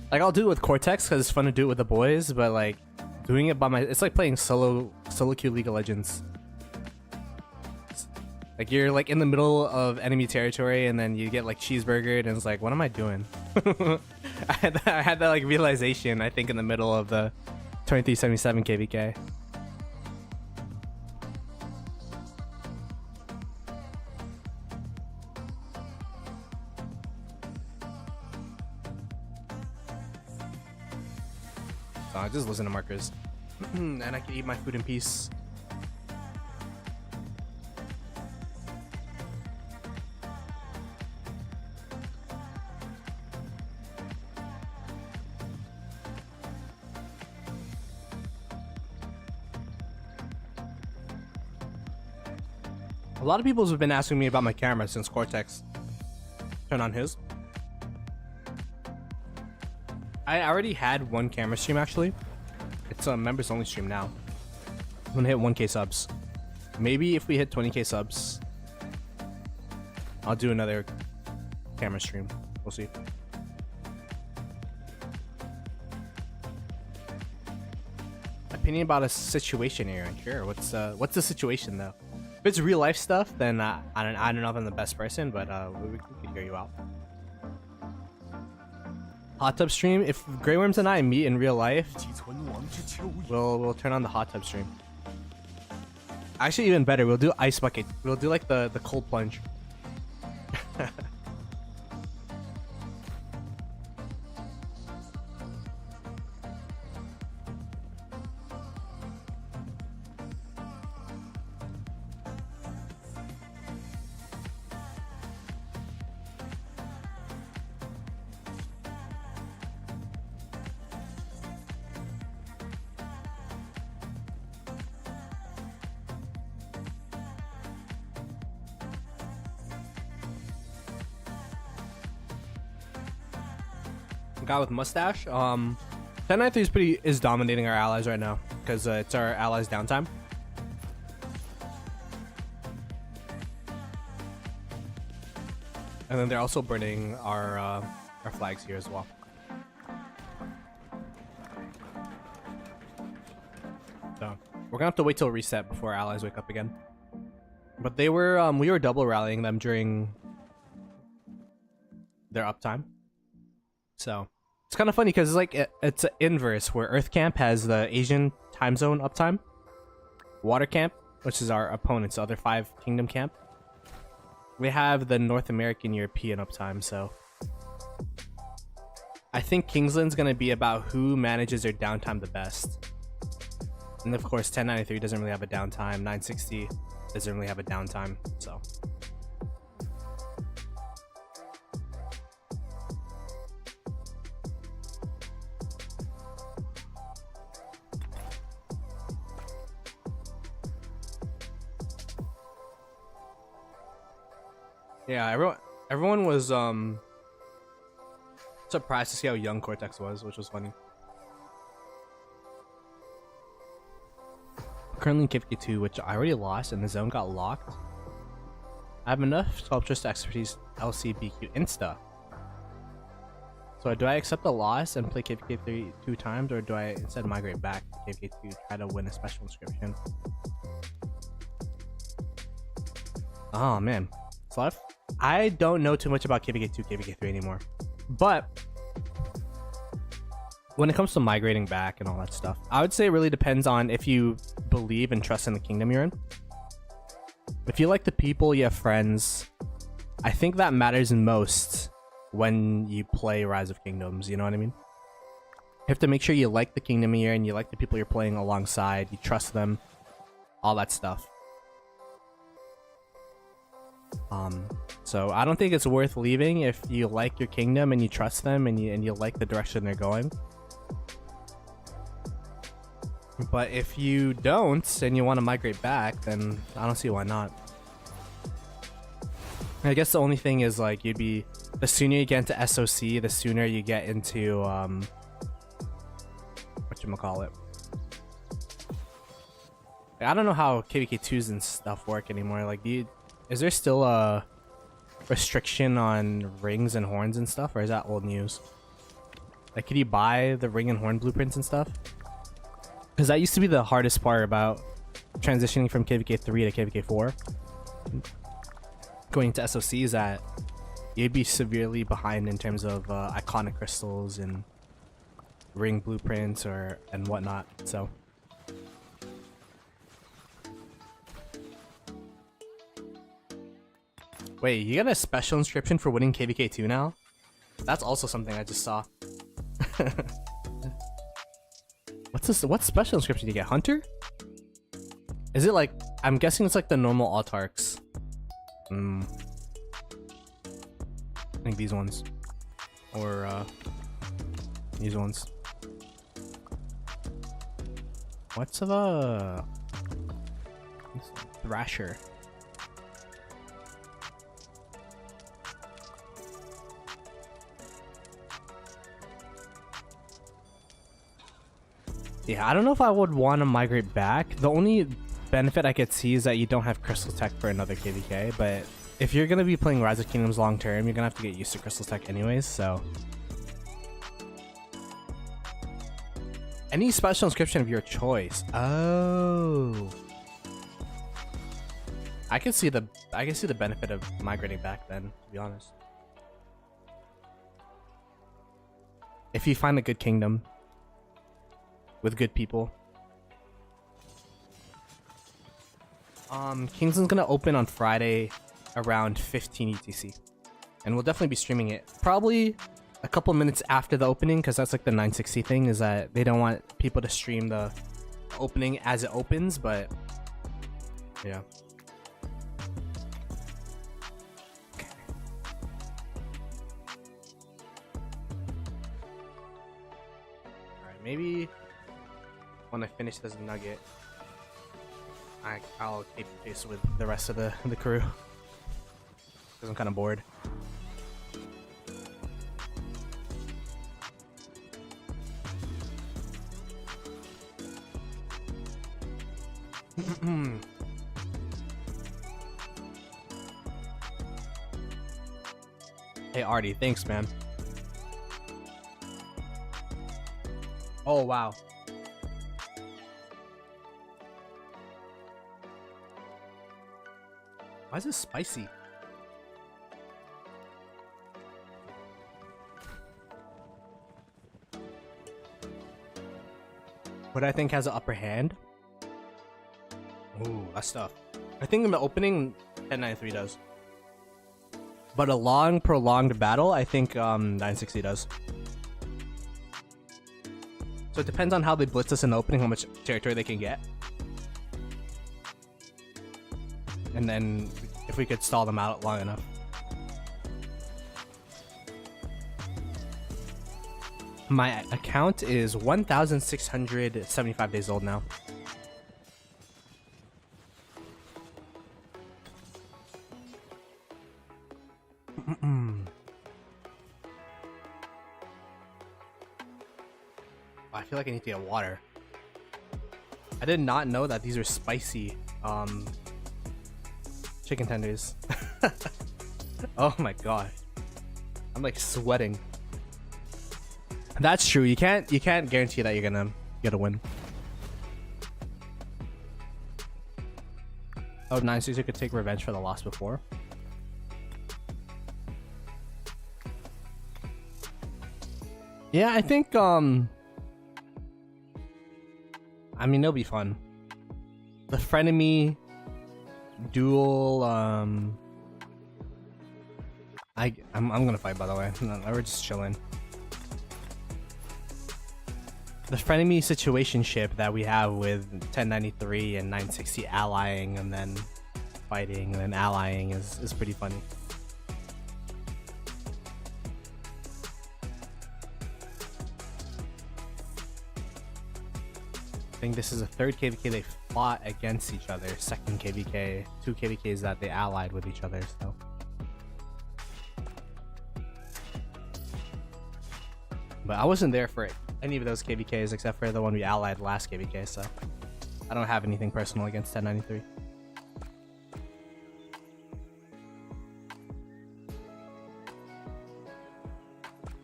like I'll do it with Cortex because it's fun to do it with the boys, but like doing it by it's like playing solo queue League of Legends. Like you're like in the middle of enemy territory and then you get like cheeseburgered and it's like, what am I doing? I had that like realization, I think, in the middle of the 2377 KVK. So I just listen to markers. And I can eat my food in peace. A lot of people have been asking me about my camera since Cortex turned on his. I already had one camera stream actually. It's a members only stream now. I'm gonna hit 1k subs. Maybe if we hit 20k subs, I'll do another camera stream. We'll see. Opinion about a situation here. Sure. What's the situation though? If it's real life stuff, then I don't know if I'm the best person, but we can hear you out. Hot tub stream. If Grey Worms and I meet in real life, we'll turn on the hot tub stream. Actually, even better, we'll do ice bucket. We'll do like the cold plunge. Guy with mustache. 1093 is dominating our allies right now because it's our allies' downtime. And then they're also burning our flags here as well. So we're gonna have to wait till reset before our allies wake up again. But they were we were double rallying them during their uptime. So it's kind of funny because it's like it's an inverse where Earth Camp has the Asian time zone uptime, Water Camp, which is our opponent's other 5 Kingdom Camp, we have the North American European uptime. So I think Kingsland's gonna be about who manages their downtime the best. And of course 1093 doesn't really have a downtime, 960 doesn't really have a downtime, so yeah, everyone was surprised to see how young Cortex was, which was funny. Currently in KVK2, which I already lost and the zone got locked. I have enough sculptures to expertise LCBQ Insta. So do I accept the loss and play KVK3 2 times, or do I instead migrate back to KVK2 try to win a special inscription? Oh man, so I don't know too much about KVK2, KVK3 anymore. But when it comes to migrating back and all that stuff, I would say it really depends on if you believe and trust in the kingdom you're in. If you like the people, you have friends, I think that matters most when you play Rise of Kingdoms, you know what I mean? You have to make sure you like the kingdom you're in, you like the people you're playing alongside, you trust them, all that stuff. So I don't think it's worth leaving if you like your kingdom and you trust them and you like the direction they're going. But if you don't and you want to migrate back, then I don't see why not. I guess the only thing is like the sooner you get into SOC, the sooner you get into whatchamacallit. I don't know how KVK2s and stuff work anymore. Like, is there still a restriction on rings and horns and stuff, or is that old news? Like, could you buy the ring and horn blueprints and stuff? Because that used to be the hardest part about transitioning from KVK3 to KVK4. Going to SOC is that you'd be severely behind in terms of iconic crystals and ring blueprints and whatnot. So. Wait, you got a special inscription for winning KVK2 now? That's also something I just saw. What's this? What special inscription do you get? Hunter? Is it like... I'm guessing it's like the normal autarchs. I think these ones. Or, these ones. What's the... Thrasher? Yeah, I don't know if I would want to migrate back. The only benefit I could see is that you don't have Crystal Tech for another KVK, but if you're going to be playing Rise of Kingdoms long term, you're going to have to get used to Crystal Tech anyways, so... Any special inscription of your choice. Oh. I can see the benefit of migrating back then, to be honest. If you find a good kingdom with good people. Kingsland's gonna open on Friday around 15 UTC. And we'll definitely be streaming it. Probably a couple minutes after the opening, because that's like the 960 thing, is that they don't want people to stream the opening as it opens, but yeah. Alright, maybe when I finish this nugget, I'll keep pace with the rest of the crew. Because I'm kind of bored. Hey Artie, thanks man. Oh wow. Why is this spicy? What I think has an upper hand? Ooh, that's tough. I think in the opening, 1093 does. But a long, prolonged battle, I think 960 does. So it depends on how they blitz us in the opening, how much territory they can get. And then if we could stall them out long enough. My account is 1,675 days old now. I feel like I need to get water. I did not know that these are spicy chicken tenders. Oh my god, I'm like sweating. That's true. You can't guarantee that you're gonna get a win. Oh, 960 could take revenge for the loss before. Yeah, I think I mean, it'll be fun. The frenemy duel. I'm gonna fight, by the way. No, we're just chilling. The frenemy situationship that we have with 1093 and 960 allying, and then fighting and then allying is pretty funny. I think this is the third KVK they fought against each other. Second KVK, 2 KVKs that they allied with each other. So. But I wasn't there for any of those KVKs except for the one we allied last KVK, so I don't have anything personal against 1093.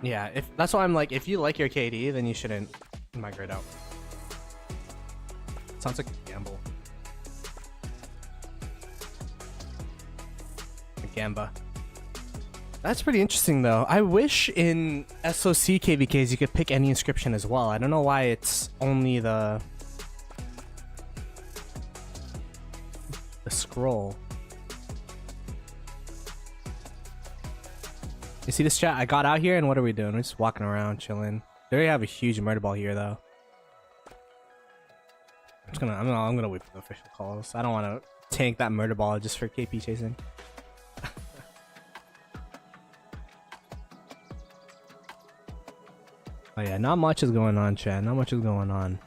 Yeah, if that's why I'm like, if you like your KD, then you shouldn't migrate out. Sounds like a gamble. A gamba. That's pretty interesting though. I wish in SOC KVKs you could pick any inscription as well. I don't know why it's only the scroll. You see this chat? I got out here and what are we doing? We're just walking around chilling. They already have a huge murder ball here though. I'm gonna wait for the official calls. I don't want to tank that murder ball just for KP chasing. Oh yeah, not much is going on, chat. Not much is going on.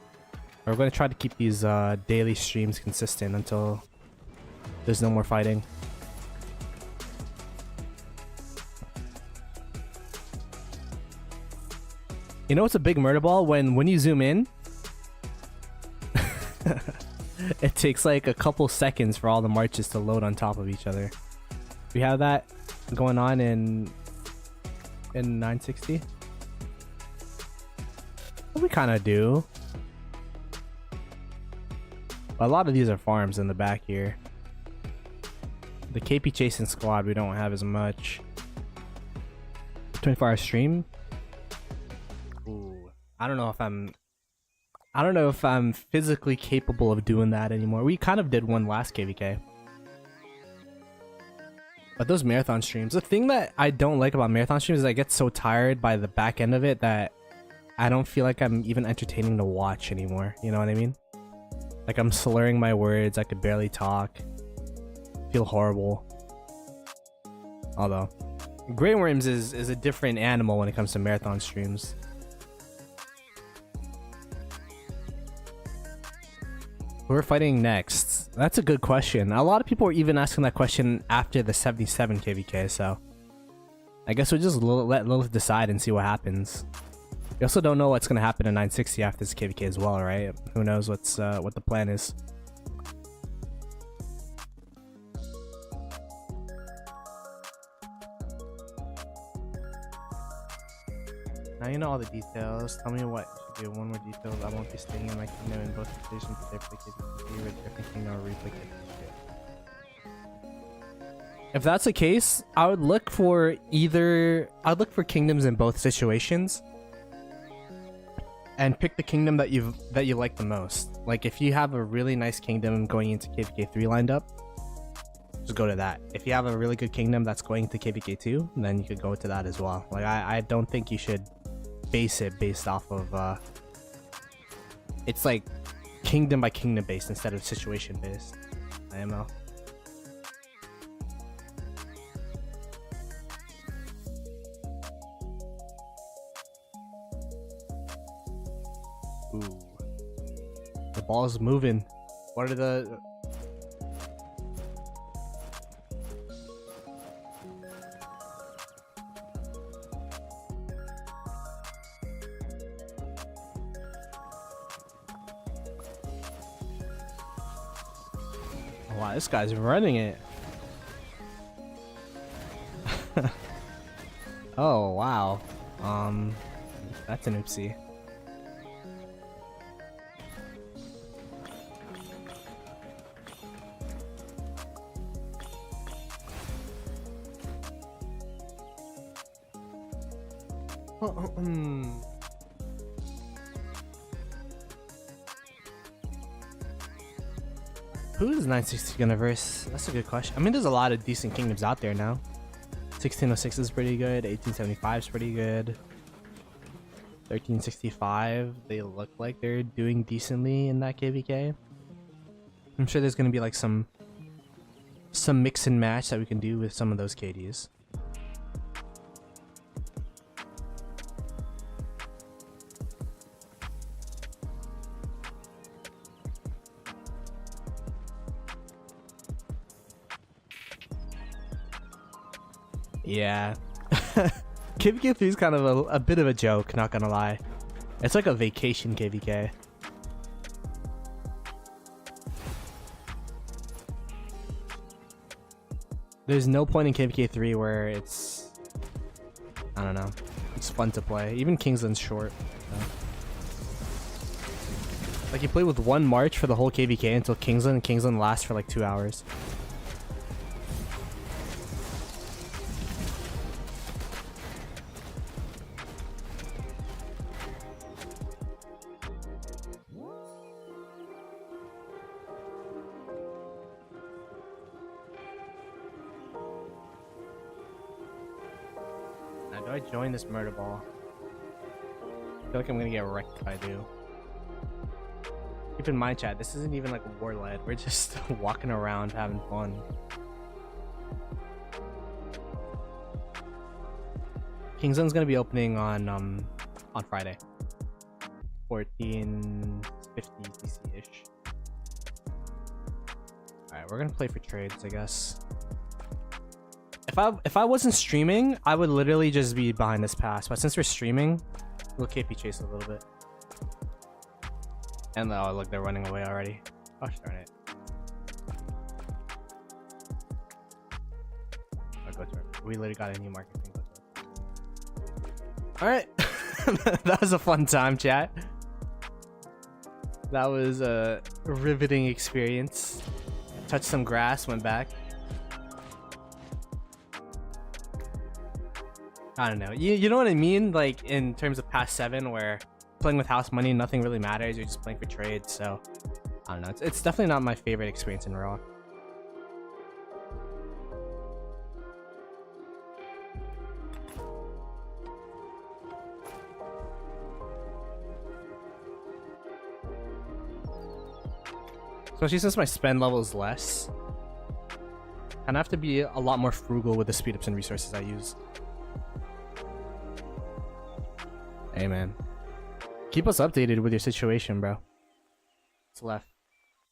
We're gonna try to keep these daily streams consistent until there's no more fighting. You know what's a big murder ball? When you zoom in, it takes like a couple seconds for all the marches to load on top of each other. We have that going on in 960. We kind of do. A lot of these are farms in the back here. The KP chasing squad we don't have as much. 24-hour stream. Ooh, I don't know if I'm physically capable of doing that anymore. We kind of did one last KVK. But those marathon streams, the thing that I don't like about marathon streams is I get so tired by the back end of it that I don't feel like I'm even entertaining to watch anymore. You know what I mean? Like I'm slurring my words. I could barely talk. Feel horrible. Although, Grey Worms is a different animal when it comes to marathon streams. Who are fighting next? That's a good question. A lot of people are even asking that question after the 77 KVK, so I guess we'll just let Lilith decide and see what happens. We also don't know what's gonna happen in 960 after this KVK as well, right? Who knows what the plan is. Now you know all the details. Tell me what you should do. One more detail. I won't be staying in my kingdom in both positions. With different kingdom or replicate shit. If that's the case, I would look for kingdoms in both situations. And pick the kingdom that you like the most. Like if you have a really nice kingdom going into KVK3 lined up, just go to that. If you have a really good kingdom that's going to KVK2, then you could go to that as well. Like I don't think you should base it based off of it's like kingdom by kingdom based instead of situation based. IMO. Ooh. The ball's moving. What are the... Wow, this guy's running it. Oh, wow. That's an oopsie. Who is 960 gonna verse? That's a good question. I mean, there's a lot of decent kingdoms out there now. 1606 is pretty good. 1875 is pretty good. 1365, they look like they're doing decently in that KVK. I'm sure there's gonna be like some some mix and match that we can do with some of those KDs. Yeah. KVK3 is kind of a bit of a joke, not gonna lie. It's like a vacation KVK. There's no point in KVK3 where it's, I don't know, it's fun to play. Even Kingsland's short. So. Like you play with one march for the whole KVK until Kingsland, and Kingsland lasts for like 2 hours. Now, do I join this murder ball? I feel like I'm gonna get wrecked if I do. Keep in mind, chat, this isn't even like war led. We're just walking around having fun. Kingsland's gonna be opening on Friday. 14:50 CC-ish. Alright, we're gonna play for trades, I guess. If I wasn't streaming, I would literally just be behind this pass. But since we're streaming, we'll KP chase a little bit. And oh look, they're running away already. Gosh darn it. I'll go to it. We literally got a new market thing. Alright. That was a fun time, chat. That was a riveting experience. Touched some grass, went back. I don't know. You know what I mean? Like in terms of past 7 where playing with house money, nothing really matters. You're just playing for trades. So I don't know. It's definitely not my favorite experience in Raw. Especially since my spend level is less. And I have to be a lot more frugal with the speed ups and resources I use. Hey man, keep us updated with your situation, bro. It's left.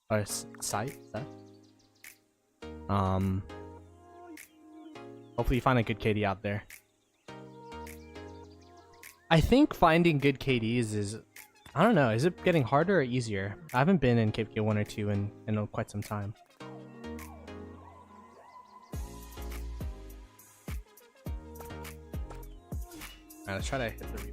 Or site? Hopefully you find a good KD out there. I think finding good KDs is, I don't know, is it getting harder or easier? I haven't been in KPK 1 or 2 in quite some time. Alright, let's try to hit the rebound.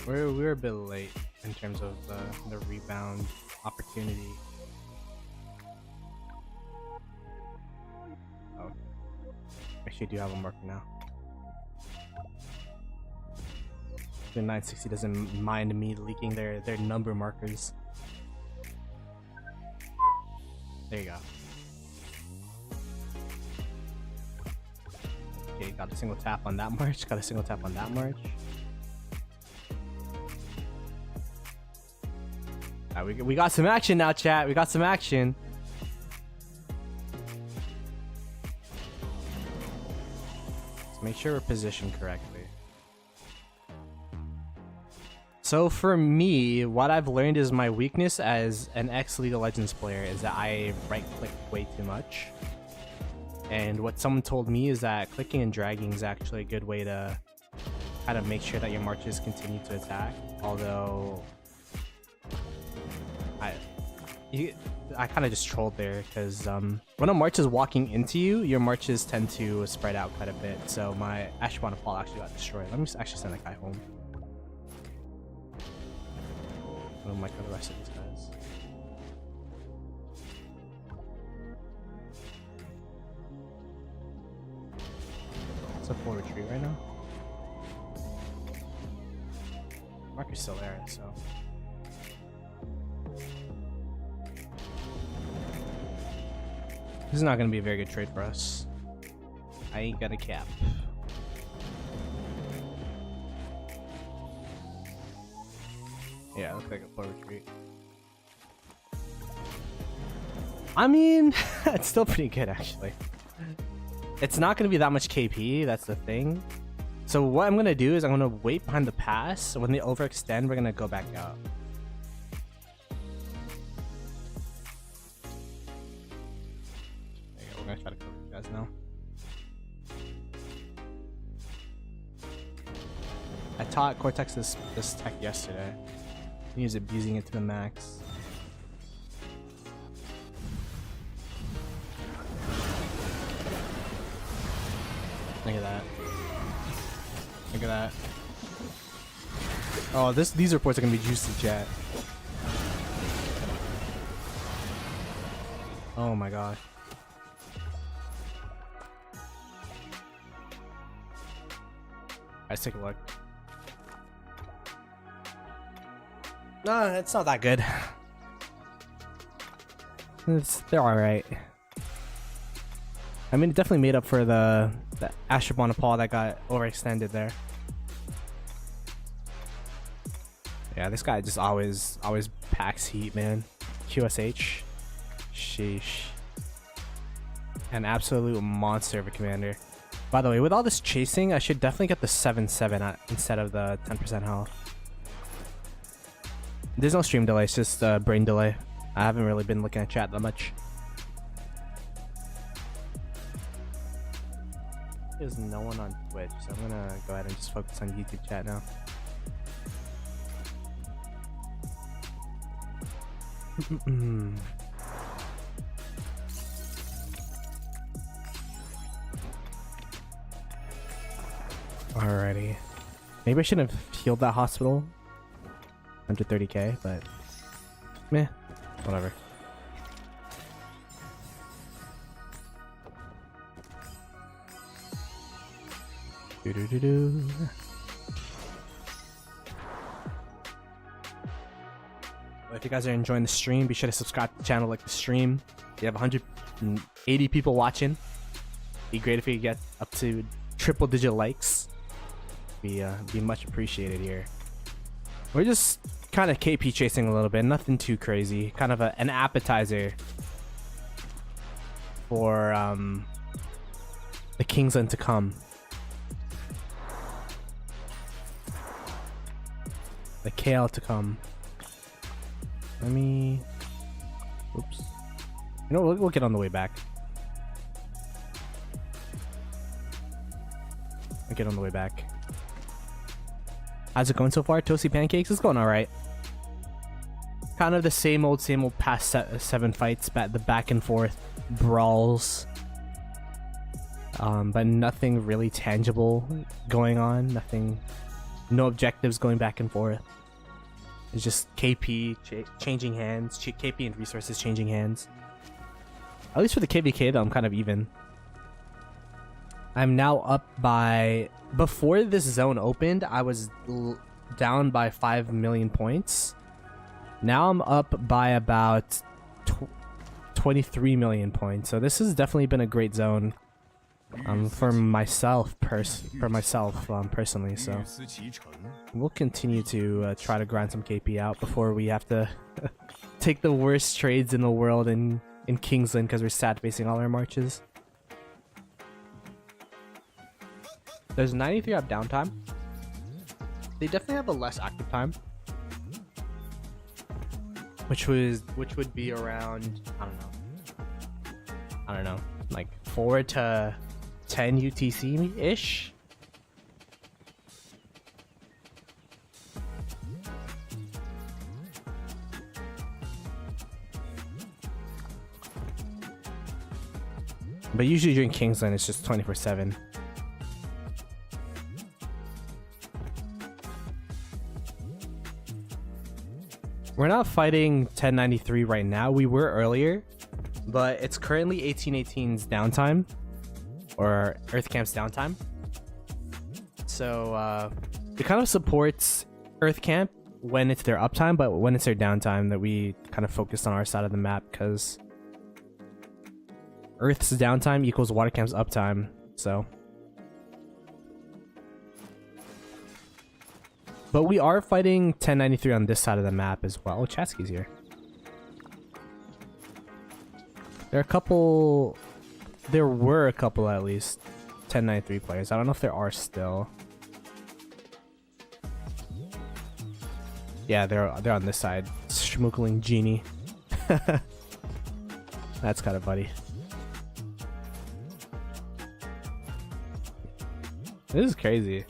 We're a bit late in terms of the rebound opportunity. Oh, actually, do have a marker now. The 960 doesn't mind me leaking their number markers. There you go. Okay, got a single tap on that march. Got a single tap on that march. Alright, we got some action now, chat. We got some action. Let's make sure we're positioned correctly. So for me, what I've learned is my weakness as an ex-League of Legends player is that I right-click way too much. And what someone told me is that clicking and dragging is actually a good way to kind of make sure that your marches continue to attack. Although I kind of just trolled there because when a march is walking into you, your marches tend to spread out quite a bit. So my Ashwana Fall actually got destroyed. Let me just actually send that guy home. I don't like the rest of these guys. It's a full retreat right now. Marker's still there, so. This is not going to be a very good trade for us. I ain't got a cap. Yeah, looks like a full retreat. I mean, it's still pretty good actually. It's not gonna be that much KP, that's the thing. So what I'm gonna do is I'm gonna wait behind the pass. So when they overextend, we're gonna go back out. There you go, we're gonna try to cover you guys now. I taught Cortex this tech yesterday. He was abusing it to the max. Look at that. Look at that. Oh, these reports are gonna be juicy, chat. Oh my god. Let's take a look. No, it's not that good. They're alright. I mean, it definitely made up for the Ashraban Nepal that got overextended there. Yeah, this guy just always packs heat, man. QSH. Sheesh. An absolute monster of a commander. By the way, with all this chasing, I should definitely get the 7/7 instead of the 10% health. There's no stream delay, it's just brain delay. I haven't really been looking at chat that much. There's no one on Twitch, so I'm gonna go ahead and just focus on YouTube chat now. Alrighty. Maybe I shouldn't have healed that hospital. 130k, but meh, whatever. Do-do-do-do. Well, if you guys are enjoying the stream, be sure to subscribe to the channel, like the stream. We have 180 people watching. Be great if we get up to triple-digit likes. Be much appreciated here. We're just kind of KP chasing a little bit, nothing too crazy. Kind of an appetizer for the Kingsland to come. The KL to come. Let me... Oops. You know, we'll get on the way back. We'll get on the way back. How's it going so far? Toasty Pancakes? It's going alright. Kind of the same old past 7 fights, the back and forth brawls. But nothing really tangible going on. Nothing... No objectives going back and forth. It's just KP changing hands. KP and resources changing hands. At least for the KVK though, I'm kind of even. I'm now up by... Before this zone opened, I was down by 5 million points. Now I'm up by about 23 million points. So this has definitely been a great zone for myself personally. So we'll continue to try to grind some KP out before we have to take the worst trades in the world in Kingsland because we're sad facing all our marches. There's 93 up downtime. They definitely have a less active time, which would be around I don't know, like 4 to 10 UTC ish. But usually during Kingsland it's just 24/7. We're not fighting 1093 right now. We were earlier, but it's currently 1818's downtime, or Earth Camp's downtime. So it kind of supports Earth Camp when it's their uptime, but when it's their downtime, that we kind of focus on our side of the map because Earth's downtime equals Water Camp's uptime. So, But we are fighting 1093 on this side of the map as well. Oh, Chatsky's here. There were a couple at least 1093 players. I don't know if there are still. Yeah, they're on this side. Schmookling Genie. That's kind of funny. This is crazy.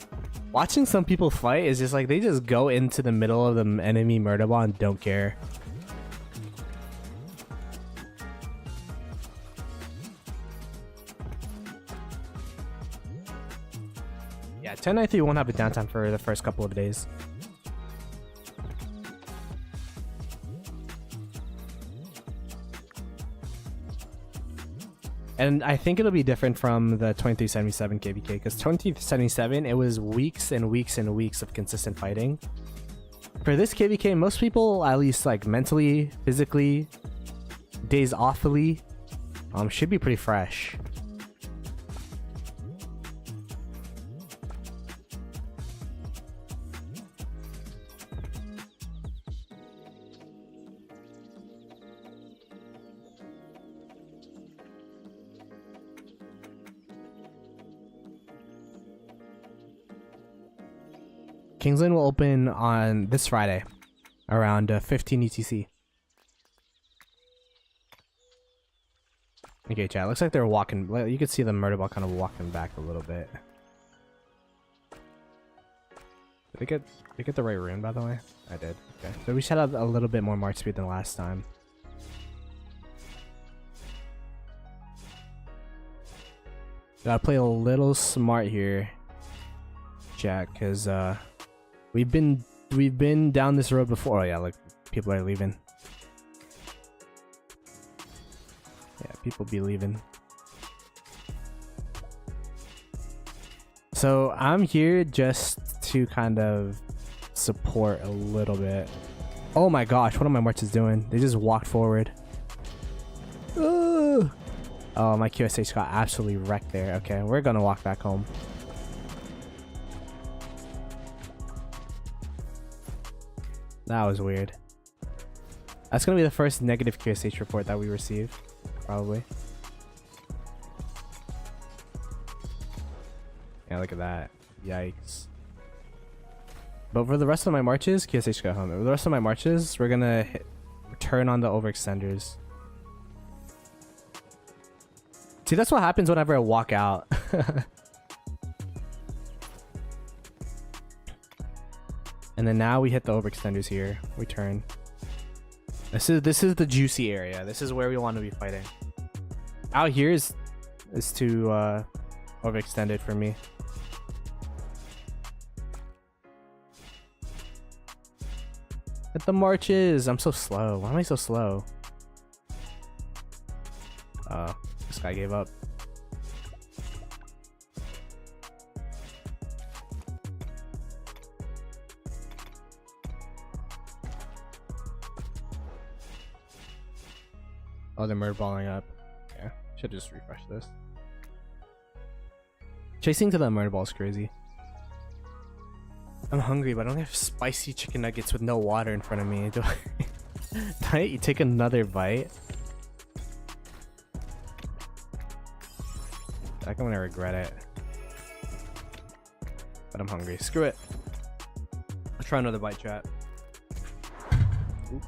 Watching some people fight is just like they just go into the middle of the enemy murder ball and don't care. Yeah, 1093 won't have a downtime for the first couple of days. And I think it'll be different from the 2377 KVK, because 2377, it was weeks and weeks and weeks of consistent fighting. For this KVK, most people, at least like mentally, physically, days offly, should be pretty fresh. Kingsland will open on this Friday, around 15 UTC. Okay, chat. Looks like they're walking. You can see the murder ball kind of walking back a little bit. Did they get the right rune, by the way? I did. Okay, so we should have a little bit more march speed than last time. Gotta play a little smart here, chat, because we've been down this road before. Oh yeah, like people are leaving. Yeah, people be leaving. So I'm here just to kind of support a little bit. Oh my gosh, what are my marches doing? They just walked forward. Oh, my QSH got absolutely wrecked there. Okay, we're gonna walk back home. That was weird. That's gonna be the first negative QSH report that we receive, probably. Yeah, look at that. Yikes. But for the rest of my marches, QSH got home. For the rest of my marches, we're gonna turn on the overextenders. See, that's what happens whenever I walk out. And then now we hit the overextenders here. We turn. This is the juicy area. This is where we want to be fighting. Out here is too overextended for me. Hit the marches. I'm so slow. Why am I so slow? Oh, this guy gave up. Oh, they're murder balling up. Yeah, should just refresh this. Chasing to that murder ball is crazy. I'm hungry, but I don't have spicy chicken nuggets with no water in front of me. Do I take another bite? I think I'm gonna regret it. But I'm hungry. Screw it. I'll try another bite, chat. Oop.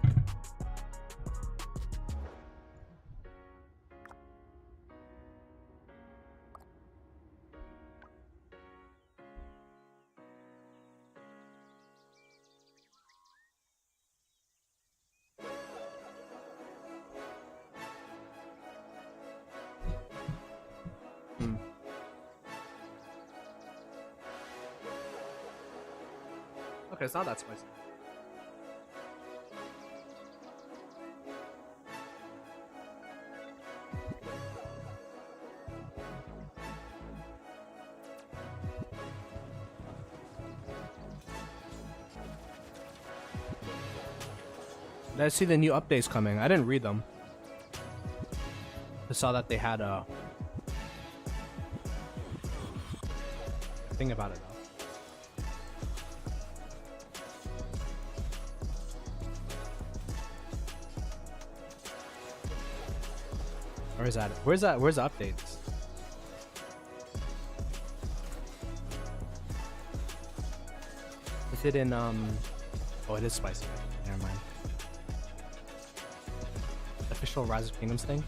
Okay, it's not that spicy. Let's see the new updates coming. I didn't read them. I saw that they had a thing about it though. Or is that? Where's that? Where's the updates? Is it in Oh, it is spicy. Never mind. Official Rise of Kingdoms thing.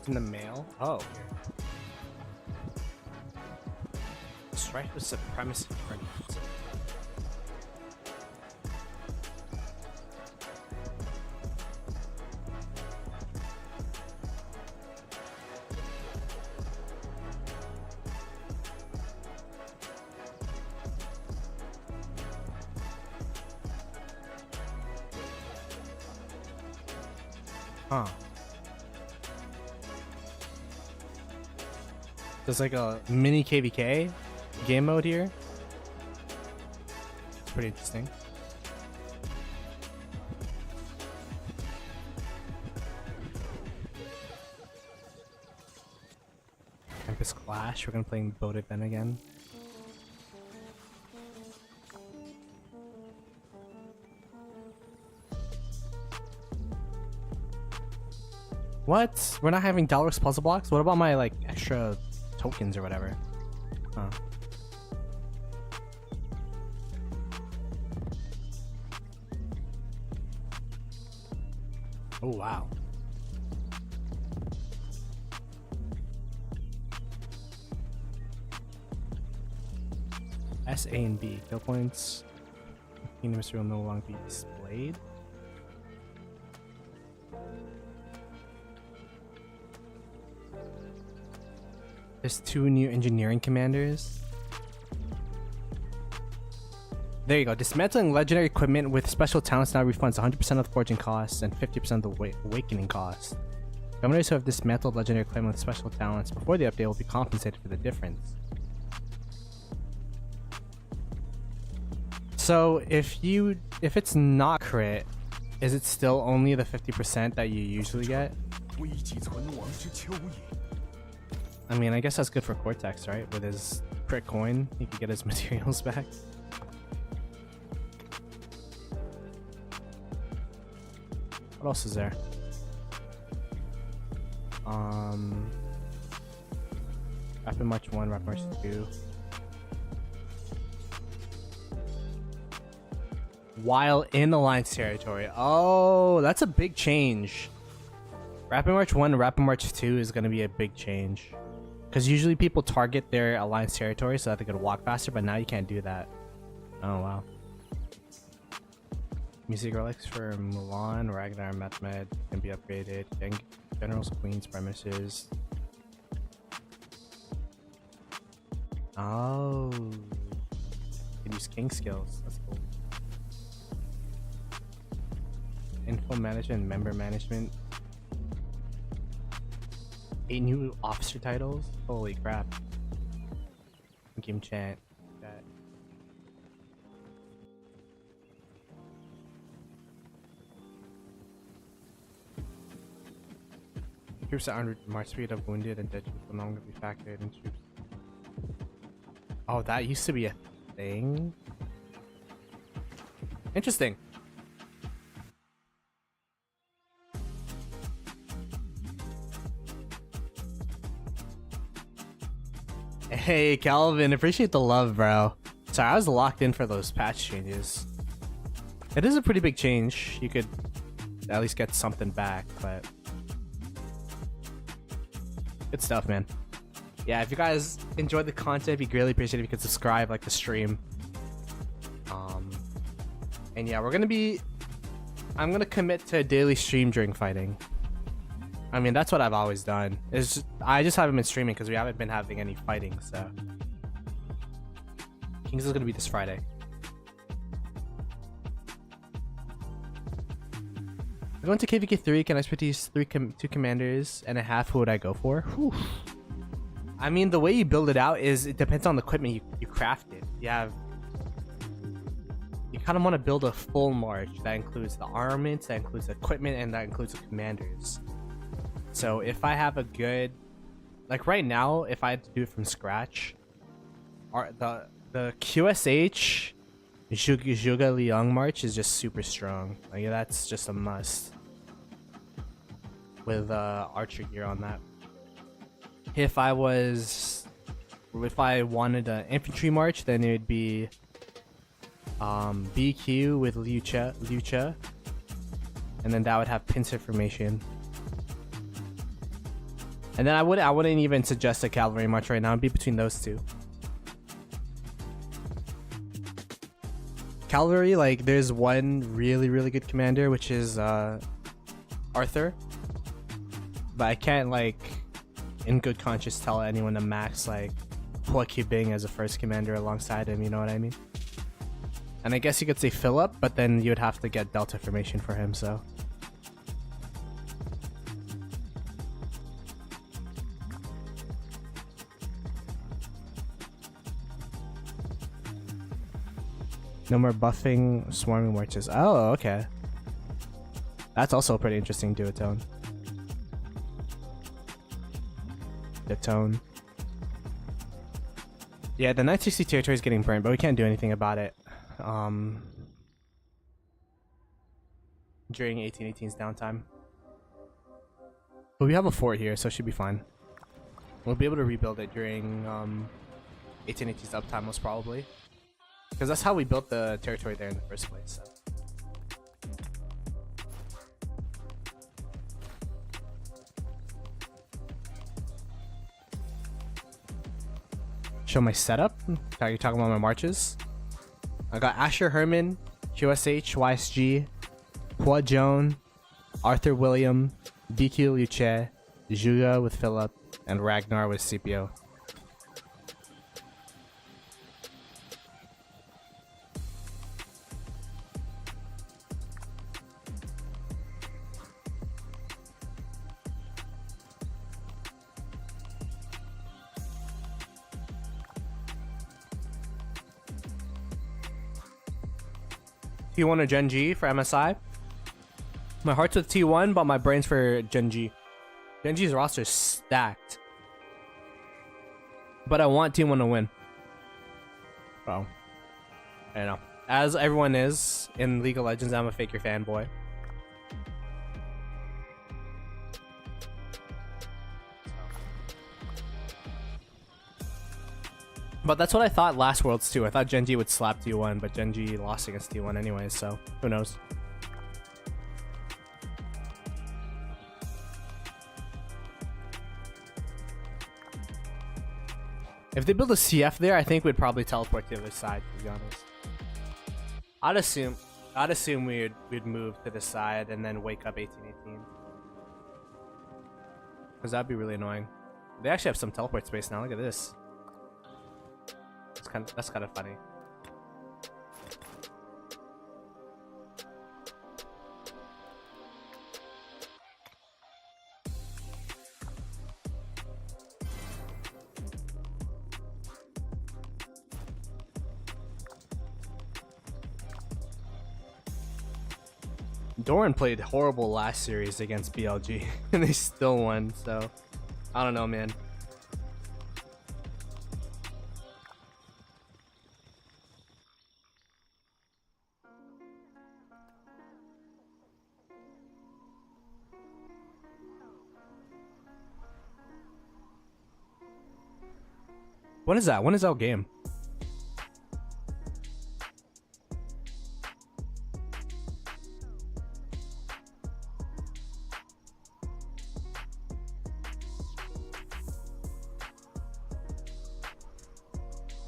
In the mail? Oh, here. Strife with supremacy tournament. Huh. There's like a mini KVK game mode here. It's pretty interesting. Campus Clash. We're gonna play Boat Event again. What? We're not having Dalrix puzzle blocks? What about my like extra tokens or whatever? Huh. Oh wow. S, A, and B. Kill points. Kingdoms will no longer be displayed. There's 2 new engineering commanders. There you go. Dismantling legendary equipment with special talents now refunds 100% of the forging costs and 50% of the awakening costs. Commanders who have dismantled legendary equipment with special talents before the update will be compensated for the difference. So if it's not crit, is it still only the 50% that you usually get? I mean, I guess that's good for Cortex, right? With his crit coin, he could get his materials back. What else is there? Rapid March 1, Rapid March 2. While in Alliance territory. Oh, that's a big change. Rapid March 1 and Rapid March 2 is going to be a big change. Because usually people target their Alliance territory so that they could walk faster, but now you can't do that. Oh, wow. Music relics for Mulan, Ragnar, Mehmed can be upgraded. Generals, Queens, Premises. Oh. You can use King skills. That's cool. Info management, member management. 8 new officer titles? Holy crap. Game chat. Troops that aren't march speed of wounded and dead troops will no longer be factored in troops. Oh, that used to be a thing? Interesting. Hey Calvin, appreciate the love, bro. Sorry, I was locked in for those patch changes. It is a pretty big change. You could at least get something back, but good stuff, man. Yeah, if you guys enjoyed the content, it'd be greatly appreciated if you could subscribe, like the stream. And yeah, I'm gonna commit to a daily stream during fighting. I mean, that's what I've always done. I just haven't been streaming because we haven't been having any fighting, so. Kings is gonna be this Friday. We're going to KVK 3. Can I split these two commanders and a half? Who would I go for? Whew. I mean, the way you build it out is it depends on the equipment you crafted. You kind of want to build a full march that includes the armaments, that includes the equipment, and that includes the commanders. So if I have a good, like right now, if I had to do it from scratch, the QSH Zhuge Liang march is just super strong. Like that's just a must with archer gear on that. If I wanted an infantry march, then it would be BQ with Lucha, and then that would have pincer formation. And then I wouldn't even suggest a cavalry march right now. It'd be between those two. Cavalry, like there's one really good commander, which is Arthur, but I can't like in good conscience tell anyone to max like Hua Qibing as a first commander alongside him, you know what I mean? And I guess you could say Philip, but then you would have to get Delta formation for him, so. No more buffing swarming marches. Oh, okay. That's also a pretty interesting duotone. Yeah, the 960 territory is getting burnt, but we can't do anything about it. During 1818's downtime. But we have a fort here, so it should be fine. We'll be able to rebuild it during 1818's uptime, most probably. Because that's how we built the territory there in the first place. So. Show my setup. Are you talking about my marches? I got Asher Herman, QSH, YSG, Hua Joan, Arthur William, BQ Luce, Zhuge with Philip, and Ragnar with Scipio. T1 or Gen G for MSI. My heart's with T1, but my brain's for Gen G. Gen G's roster is stacked. But I want T1 to win. Well, I don't know. As everyone is in League of Legends, I'm a Faker fanboy. But that's what I thought last Worlds too. I thought Gen G would slap T1, but Gen G lost against T1 anyways, so who knows. If they build a CF there, I think we'd probably teleport to the other side, to be honest. I'd assume we'd move to the side and then wake up 1818. Because that'd be really annoying. They actually have some teleport space now, look at this. That's kind of funny. Doran played horrible last series against BLG and they still won, so I don't know, man. When is that? When is our game?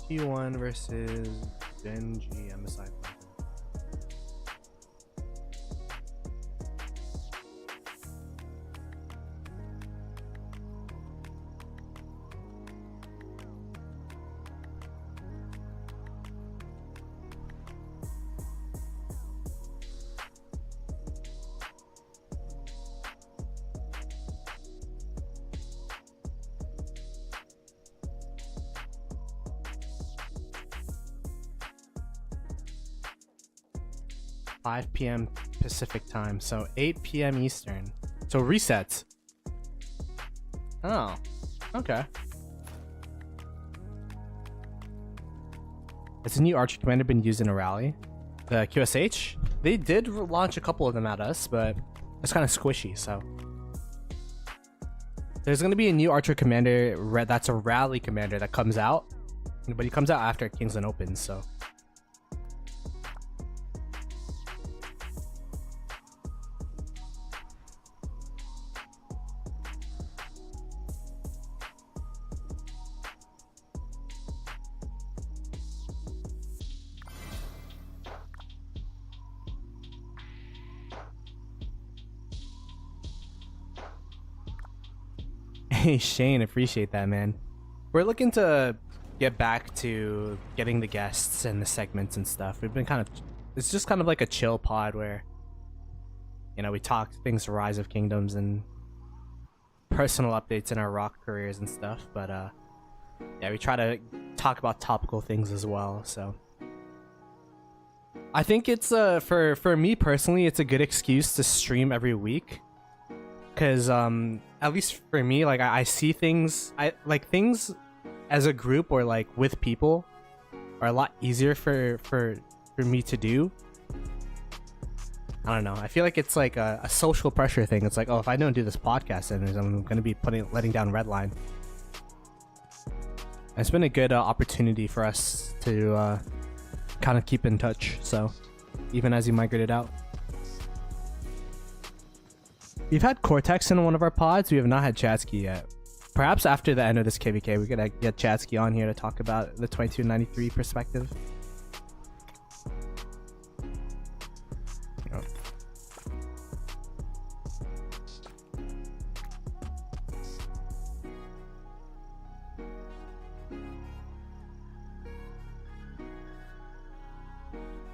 T1 versus Gen G MSI. 5 p.m. Pacific time, so 8 p.m. Eastern. So resets. Oh, okay. Has a new archer commander been used in a rally? The QSH? They did launch a couple of them at us, but it's kind of squishy, so. There's going to be a new archer commander that's a rally commander that comes out, but he comes out after Kingsland opens, so. Hey Shane, appreciate that, man. We're looking to get back to getting the guests and the segments and stuff. We've been it's just kind of like a chill pod where, you know, we talk things Rise of Kingdoms and personal updates in our rock careers and stuff. But yeah, we try to talk about topical things as well. So I think it's for me personally, it's a good excuse to stream every week. Because at least for me, like I see things, I like things as a group or like with people are a lot easier for me to do. I don't know. I feel like it's like a social pressure thing. It's like, oh, if I don't do this podcast, then I'm gonna be letting down Redline. And it's been a good opportunity for us to kind of keep in touch. So even as you migrated out. We've had Cortex in one of our pods. We have not had Chatsky yet. Perhaps after the end of this KVK, we could get Chatsky on here to talk about the 2293 perspective. Oh.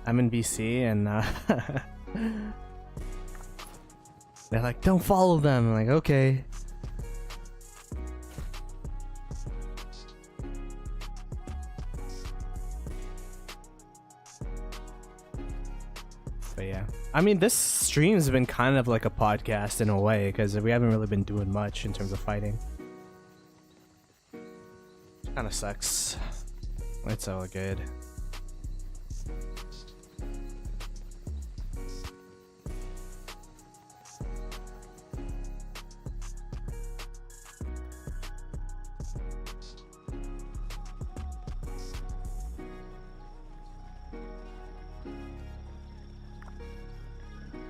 I'm in BC and they're like, don't follow them. I'm like, okay. But yeah, I mean, this stream's been kind of like a podcast in a way because we haven't really been doing much in terms of fighting. Kind of sucks. It's all good.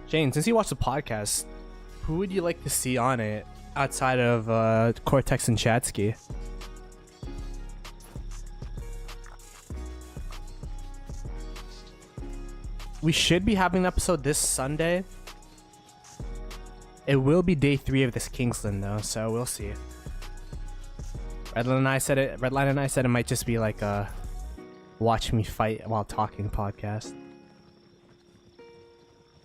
Jane, since you watched the podcast, who would you like to see on it outside of Cortex and Chatsky? We should be having an episode this Sunday. It will be day 3 of this Kingsland though, so we'll see. Redline and I said it might just be like a watch me fight while talking podcast.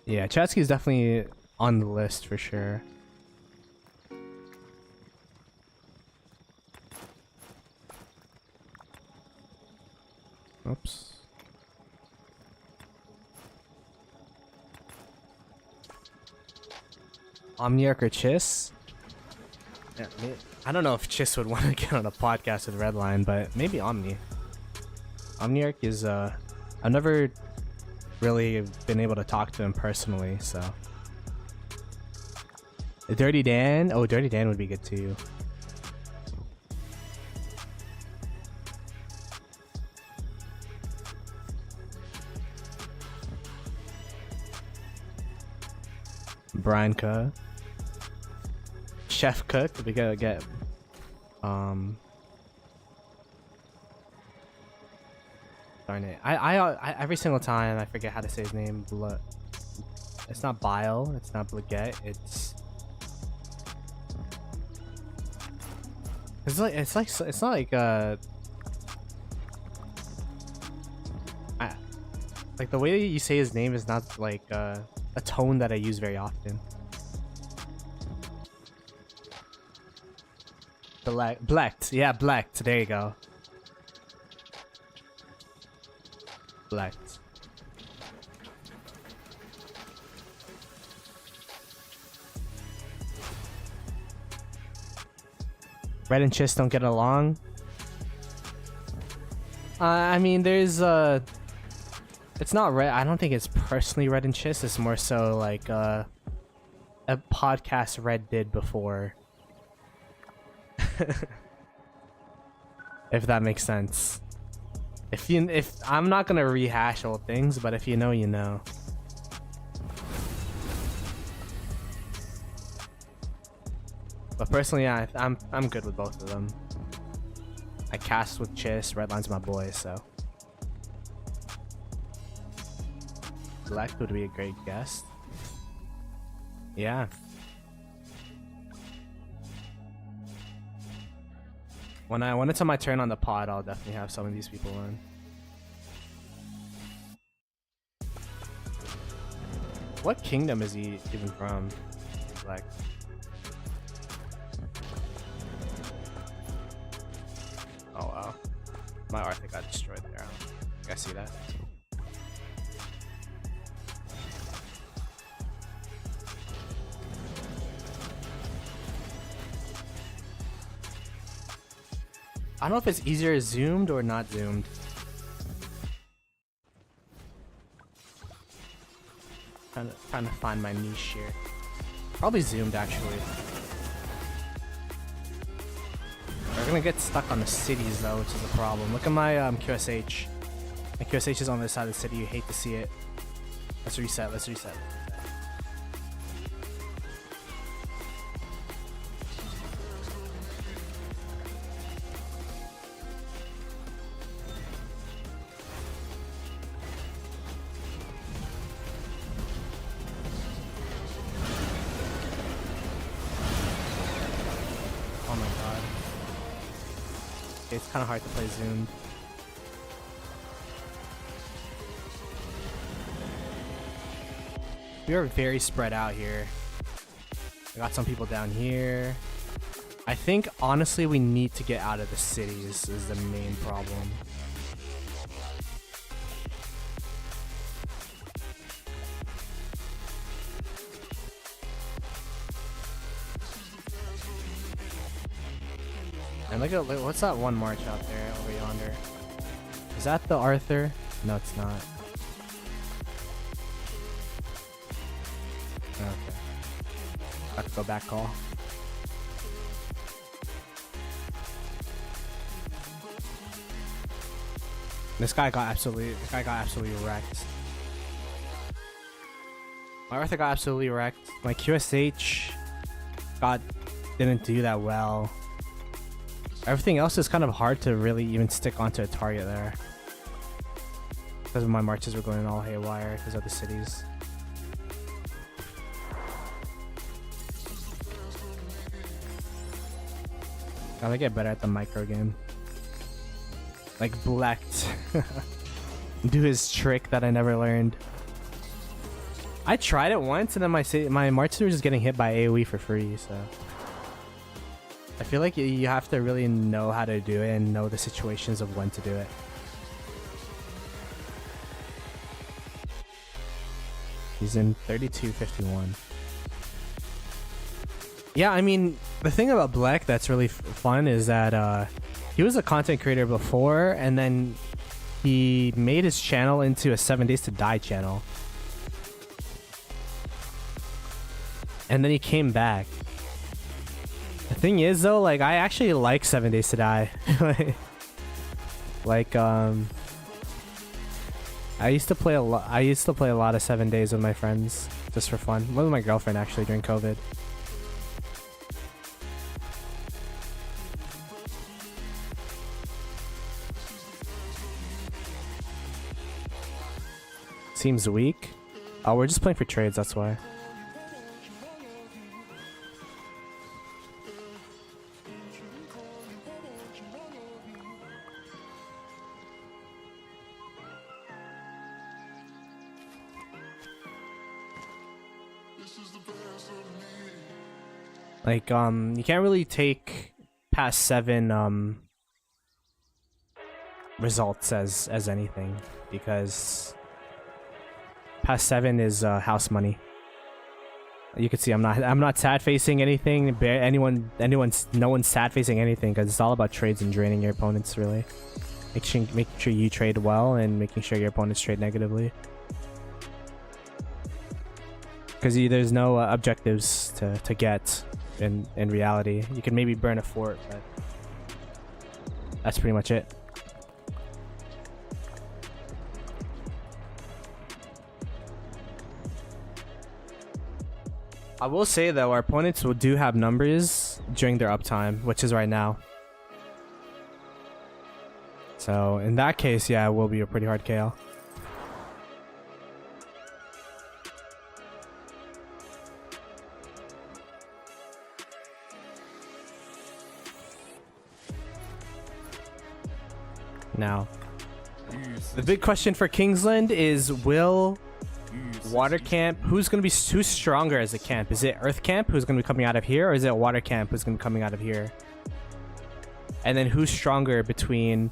Yeah, Chatsky's definitely on the list for sure. Oops. Omniarch or Chiss? Yeah, I don't know if Chiss would want to get on a podcast with Redline, but maybe Omni. Omniarch is I've never really been able to talk to him personally, so. Dirty Dan? Oh, Dirty Dan would be good too. Brian Cook. Chef Cook. We gotta get darn it. I every single time I forget how to say his name. It's not Bile, it's not Blaguette, it's not like like the way that you say his name is not like a tone that I use very often. Blecht, yeah, Blecht. There you go. Blecht. Red and Chiss don't get along. I mean, there's it's not red. I don't think it's personally Red and Chiss. It's more so like a podcast Red did before. If that makes sense. If I'm not gonna rehash old things, but if you know, you know. But personally, yeah, I'm good with both of them. I cast with Chiss. Redline's my boy, so. Black would be a great guest. Yeah. When it's on my turn on the pod, I'll definitely have some of these people in. What kingdom is he even from? Like, oh wow, my Arthur got destroyed there. You guys see that? I don't know if it's easier zoomed or not zoomed. Trying to find my niche here. Probably zoomed actually. We're gonna get stuck on the cities though, which is a problem. Look at my QSH. My QSH is on this side of the city. You hate to see it. Let's reset. Let's reset. Oh my god. Okay, it's kind of hard to play zoomed. We are very spread out here. I got some people down here. I think honestly we need to get out of the cities is the main problem. And look at what's that one march out there over yonder? Is that the Arthur? No, it's not. Okay. Have to go back call. This guy got absolutely wrecked. My Arthur got absolutely wrecked. My QSH didn't do that well. Everything else is kind of hard to really even stick onto a target there. Because my marches were going all haywire because of the cities. Gotta get better at the micro game. Like Blecht. Do his trick that I never learned. I tried it once and then my marches were just getting hit by AoE for free, so. I feel like you have to really know how to do it and know the situations of when to do it. He's in 3251. Yeah, I mean, the thing about Black that's really fun is that he was a content creator before, and then he made his channel into a 7 Days to Die channel. And then he came back. The thing is though, like, I actually like 7 Days to Die. I used to play a lot of 7 Days with my friends just for fun. With my girlfriend actually during COVID. Seems weak. Oh, we're just playing for trades, that's why. Like, you can't really take past 7 results as anything, because past 7 is house money. You can see I'm not sad facing anything. No one's sad facing anything because it's all about trades and draining your opponents really. Making sure you trade well and making sure your opponents trade negatively. Because there's no objectives to get in reality. You can maybe burn a fort, but that's pretty much it. I will say though, our opponents do have numbers during their uptime, which is right now. So in that case, yeah, it will be a pretty hard KO. Now, the big question for Kingsland is, will Water Camp, who's stronger as a camp? Is it Earth Camp, who's going to be coming out of here, or is it Water Camp, who's going to be coming out of here? And then who's stronger between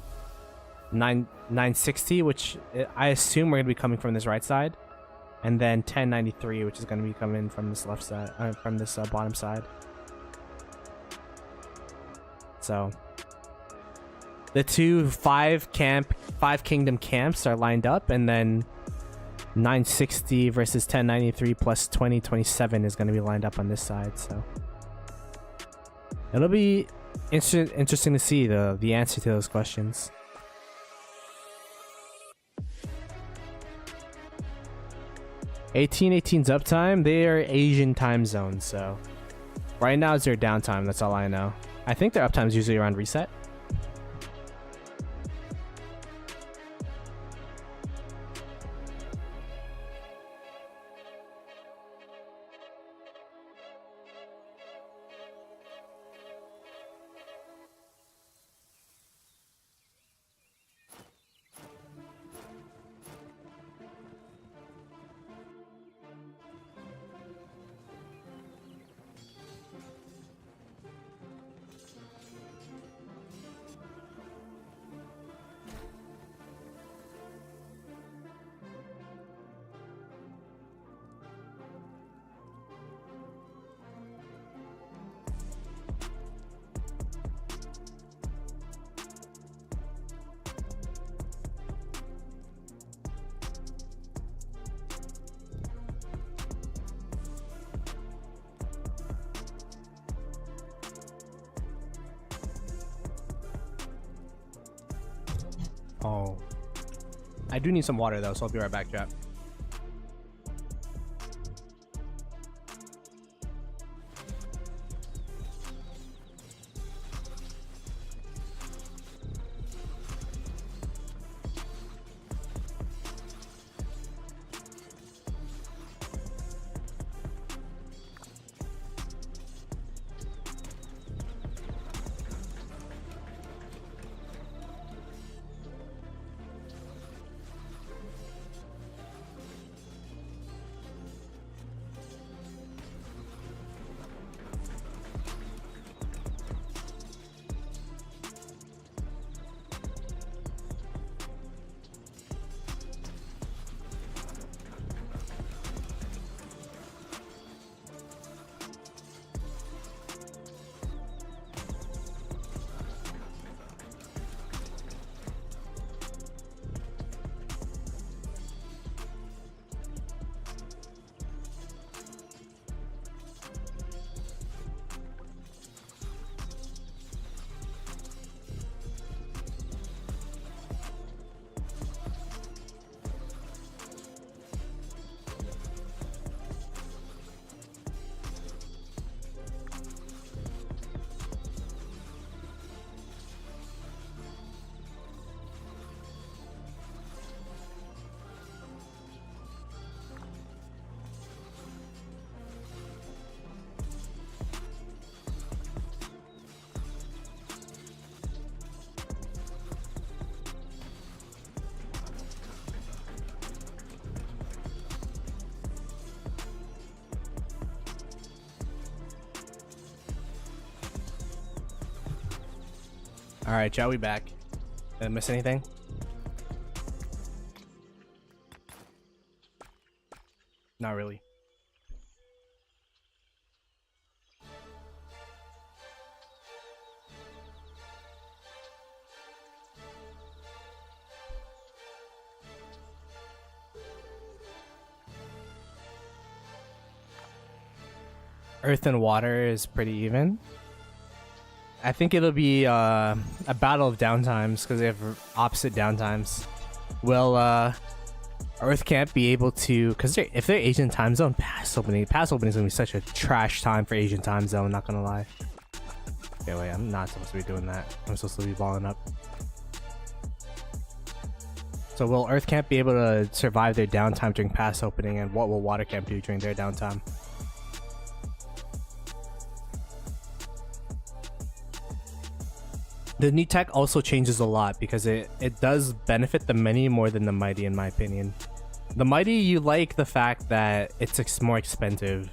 960, which I assume we're going to be coming from this right side, and then 1093, which is going to be coming from this left side, from this bottom side. So the two five kingdom camps are lined up, and then 960 versus 1093 plus 2027 is going to be lined up on this side. So it'll be interesting to see the answer to those questions. (1818's uptime. They are Asian time zone, so right now is their downtime. That's all I know. I think their uptime is usually around reset. Oh, I do need some water though, so I'll be right back, chat. All right, shall we back? Did I miss anything? Not really. Earth and water is pretty even. I think it'll be a battle of downtimes because they have opposite downtimes. Will Earth can't be able to, because if they're Asian time zone, pass opening is gonna be such a trash time for Asian time zone. Not gonna lie. Okay, wait, I'm not supposed to be doing that. I'm supposed to be balling up. So will Earth Camp be able to survive their downtime during pass opening, and what will Water Camp do during their downtime? The new tech also changes a lot because it does benefit the many more than the mighty, in my opinion. The mighty, you like the fact that it's more expensive,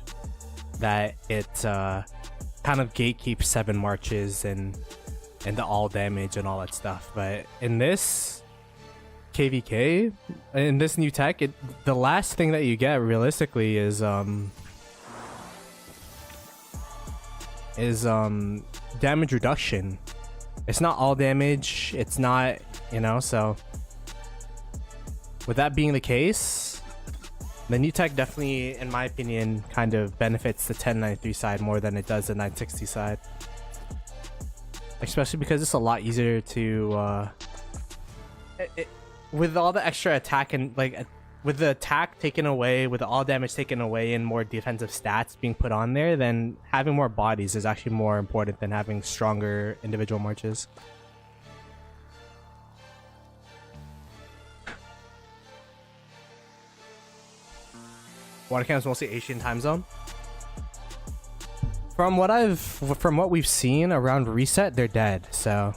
that it kind of gatekeeps 7 marches and the all damage and all that stuff. But in this KVK, in this new tech, the last thing that you get realistically is damage reduction. It's not all damage, it's not, you know, so with that being the case, the new tech definitely, in my opinion, kind of benefits the 1093 side more than it does the 960 side. Especially because it's a lot easier to, with all the extra attack and like, with the attack taken away, with the all damage taken away and more defensive stats being put on there, then having more bodies is actually more important than having stronger individual marches. Water Camp is mostly Asian time zone. From what we've seen around reset, they're dead, so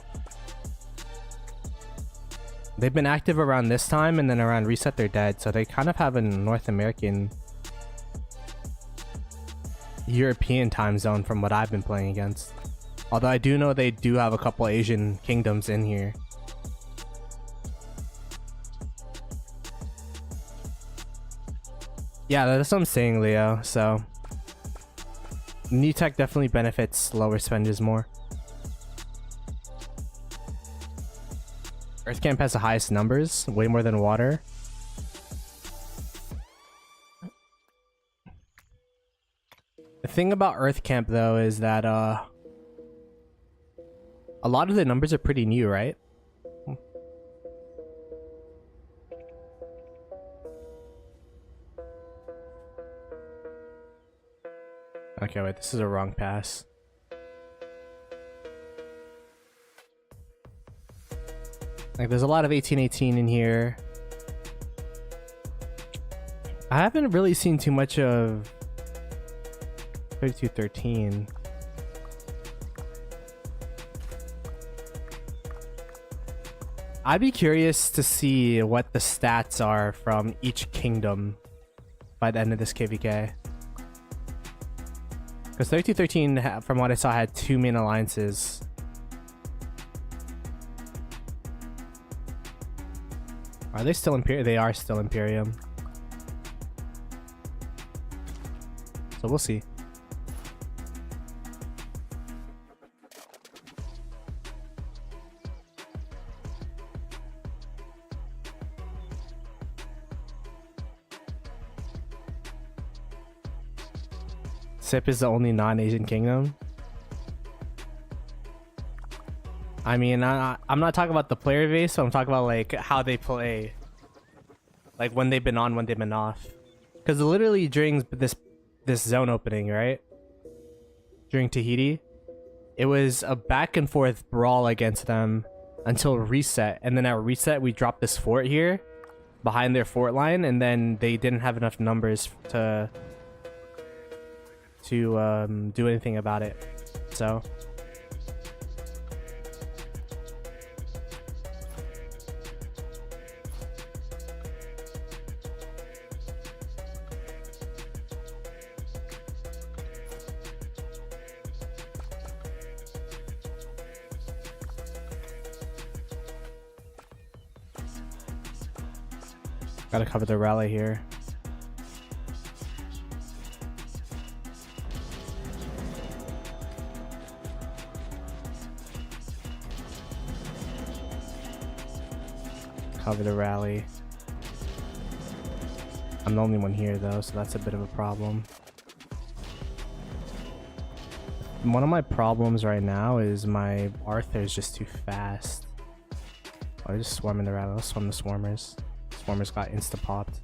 they've been active around this time, and then around reset they're dead, so they kind of have a North American European time zone from what I've been playing against. Although I do know they do have a couple Asian kingdoms in here. Yeah, that's what I'm saying, Leo. So new tech definitely benefits lower spenges more. Earth Camp has the highest numbers, way more than water. The thing about Earth Camp though is that a lot of the numbers are pretty new, right? Okay, wait, this is a wrong pass. Like, there's a lot of 1818 in here. I haven't really seen too much of 3213. I'd be curious to see what the stats are from each kingdom by the end of this KVK. Because 3213, from what I saw, had 2 main alliances. Are they still Imperium? They are still Imperium. So we'll see. SIP is the only non-Asian kingdom. I mean, I'm not talking about the player base, so I'm talking about like how they play, like when they've been on, when they've been off. Because literally during this zone opening, right, during Tahiti, it was a back and forth brawl against them until reset, and then at reset we dropped this fort here behind their fort line, and then they didn't have enough numbers to do anything about it. So gotta cover the rally here. Cover the rally. I'm the only one here though, so that's a bit of a problem. One of my problems right now is my Arthur is just too fast. Oh, they're just swarming the rally. Let's swarm the swarmers. Swarmers got insta-popped.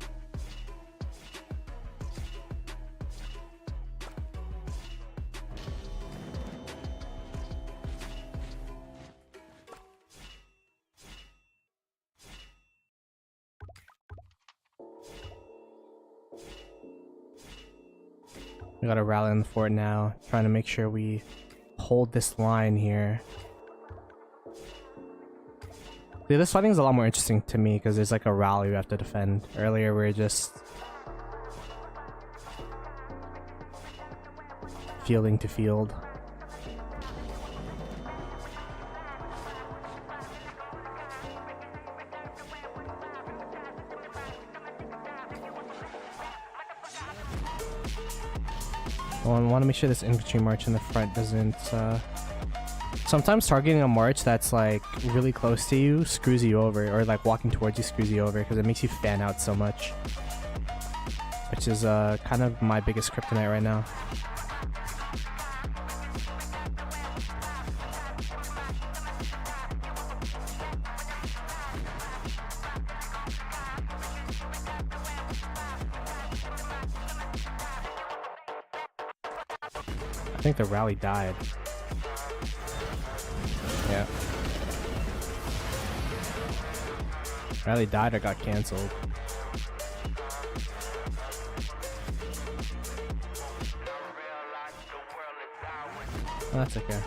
We gotta rally in the fort now, trying to make sure we hold this line here. Dude, this fighting is a lot more interesting to me because there's like a rally we have to defend. Earlier we were just fielding to field. I want to make sure this infantry march in the front doesn't sometimes targeting a march that's like really close to you screws you over, or like walking towards you screws you over because it makes you fan out so much, which is kind of my biggest kryptonite right now. I think the rally died. Yeah. Rally died or got cancelled. Oh, that's okay.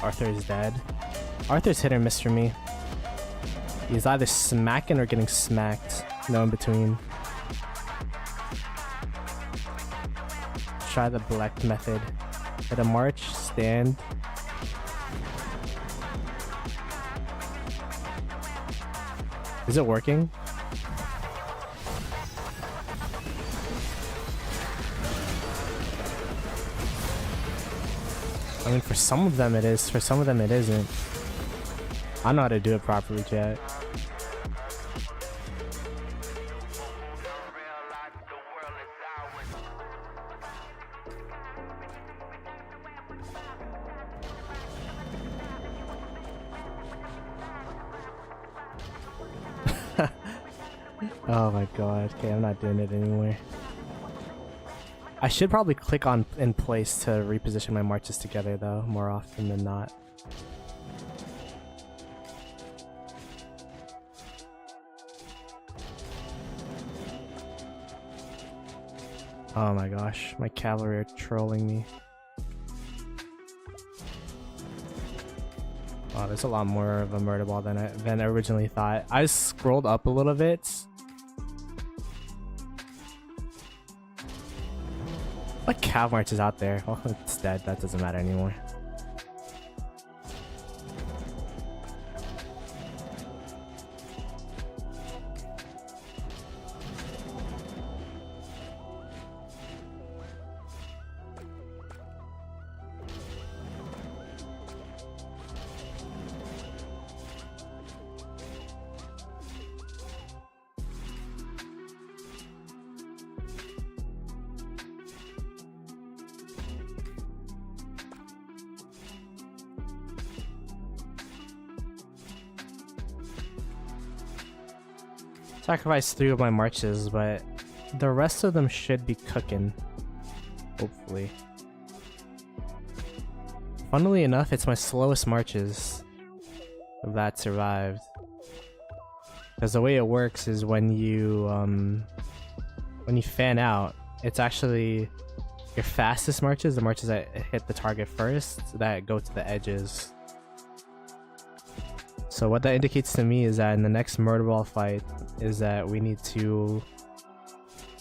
Arthur is dead. Arthur's hit or miss for me. He's either smacking or getting smacked. No in between. Try the Black method. Hit a march, stand. Is it working? I mean, for some of them it is, for some of them it isn't. I don't know how to do it properly, chat. Oh my god. Okay, I'm not doing it anymore. I should probably click on in place to reposition my marches together though, more often than not. Oh my gosh, my cavalry are trolling me. Wow, there's a lot more of a murder ball than I originally thought. I scrolled up a little bit. What cav march is out there? Oh, it's dead. That doesn't matter anymore. Sacrificed 3 of my marches, but the rest of them should be cooking. Hopefully. Funnily enough, it's my slowest marches that survived. Because the way it works is when you fan out, it's actually your fastest marches, the marches that hit the target first, that go to the edges. So what that indicates to me is that in the next murder ball fight is that we need to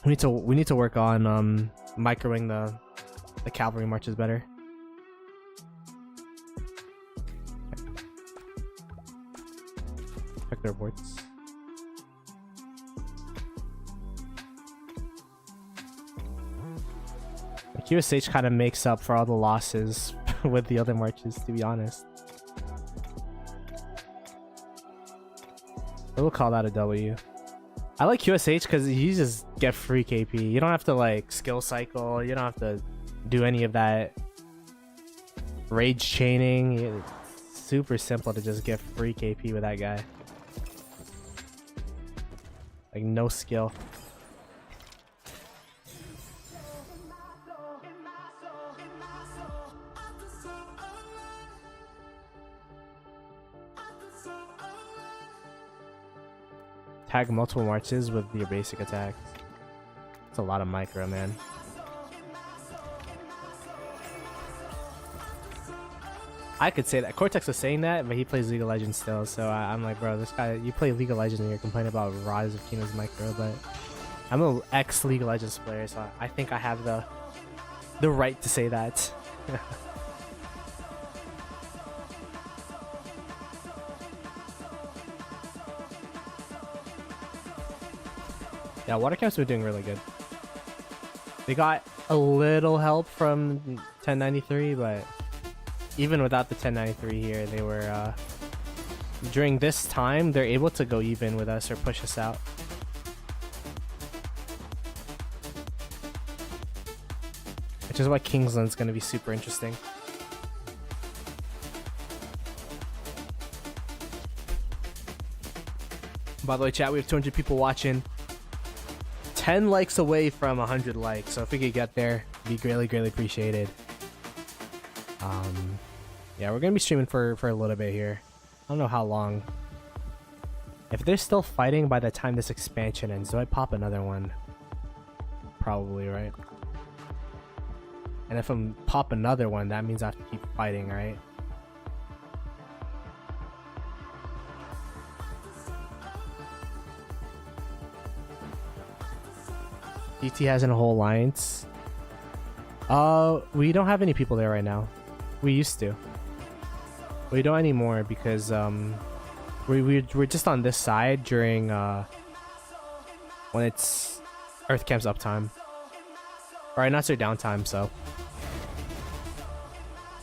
work on microing the cavalry marches better. Check their reports. The QSH kind of makes up for all the losses with the other marches, to be honest. We'll call that a W. I like QSH because you just get free KP. You don't have to like skill cycle. You don't have to do any of that rage chaining. It's super simple to just get free KP with that guy. Like no skill. Tag multiple marches with your basic attack. It's a lot of micro, man. I could say that. Cortex was saying that, but he plays League of Legends still, so I'm like, bro, this guy, you play League of Legends and you're complaining about Rise of Kingdoms micro, but I'm an ex-League of Legends player, so I think I have the right to say that. Yeah, water camps were doing really good. They got a little help from 1093, but even without the 1093 here, they were during this time they're able to go even with us or push us out. Which is why Kingsland's gonna be super interesting. By the way, chat, we have 200 people watching. 10 likes away from 100 likes, so if we could get there, it'd be greatly appreciated. Yeah, we're gonna be streaming for a little bit here. I don't know how long. If they're still fighting by the time this expansion ends, do I pop another one? Probably, right? And if I pop another one, that means I have to keep fighting, right? DT has a whole alliance. We don't have any people there right now. We used to. We don't anymore because we're just on this side during when it's Earth Camp's uptime. Alright, not so downtime, so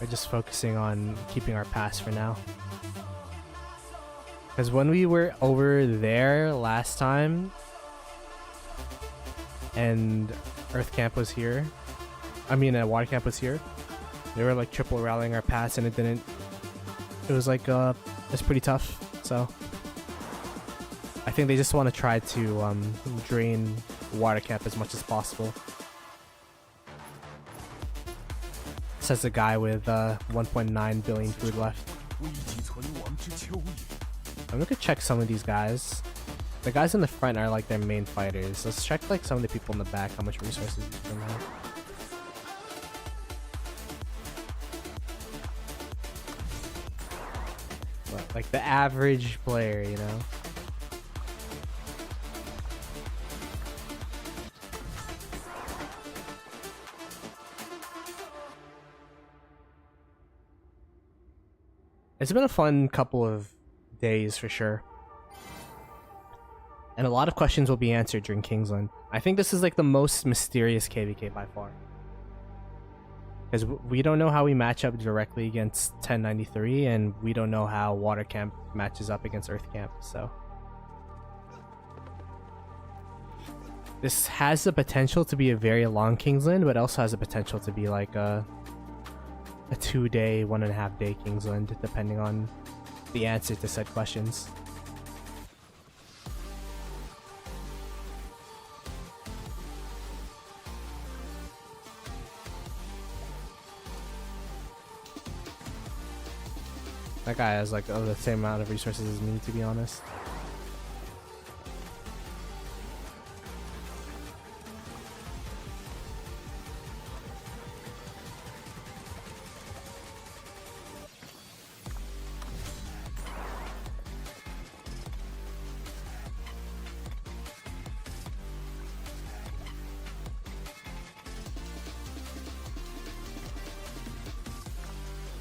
we're just focusing on keeping our pass for now. Because when we were over there last time and Earth Camp was here, I mean Water Camp was here, they were like triple rallying our pass and it didn't, it was like it's pretty tough. So I think they just want to try to drain Water Camp as much as possible. Says the guy with 1.9 billion food left. I'm gonna check some of these guys. The guys in the front are like their main fighters. Let's check like some of the people in the back, how much resources each of them have. But, like the average player, you know? It's been a fun couple of days for sure. And a lot of questions will be answered during Kingsland. I think this is like the most mysterious KVK by far. Because we don't know how we match up directly against 1093, and we don't know how Water Camp matches up against Earth Camp, so. This has the potential to be a very long Kingsland, but also has the potential to be like a 2-day, 1.5-day Kingsland, depending on the answer to said questions. That guy has like the same amount of resources as me, to be honest.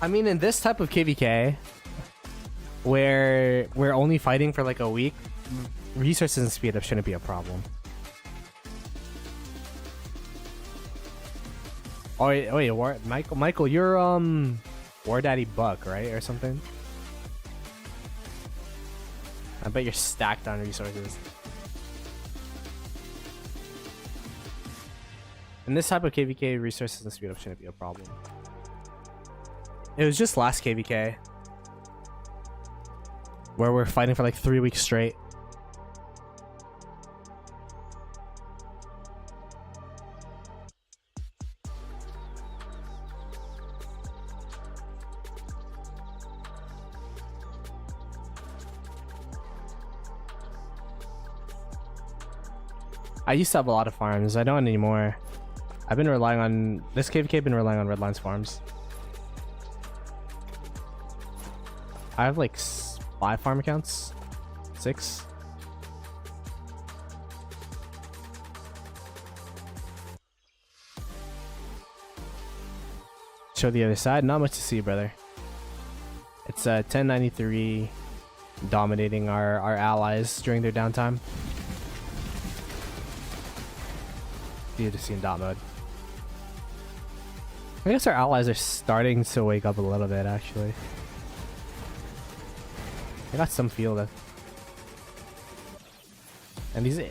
I mean, in this type of KVK, where we're only fighting for like a week, resources and speed up shouldn't be a problem. Oh wait, Michael, you're War Daddy Buck, right, or something? I bet you're stacked on resources. In this type of KVK, resources and speed up shouldn't be a problem. It was just last KVK where we're fighting for like 3 weeks straight. I used to have a lot of farms. I don't anymore. I've been relying on this KVK. Been relying on Redlines farms. I have like 5 farm accounts, 6. Show the other side. Not much to see, brother. It's 1093 dominating our allies during their downtime. You just see in dot mode. I guess our allies are starting to wake up a little bit, actually. I got some feel that. And these.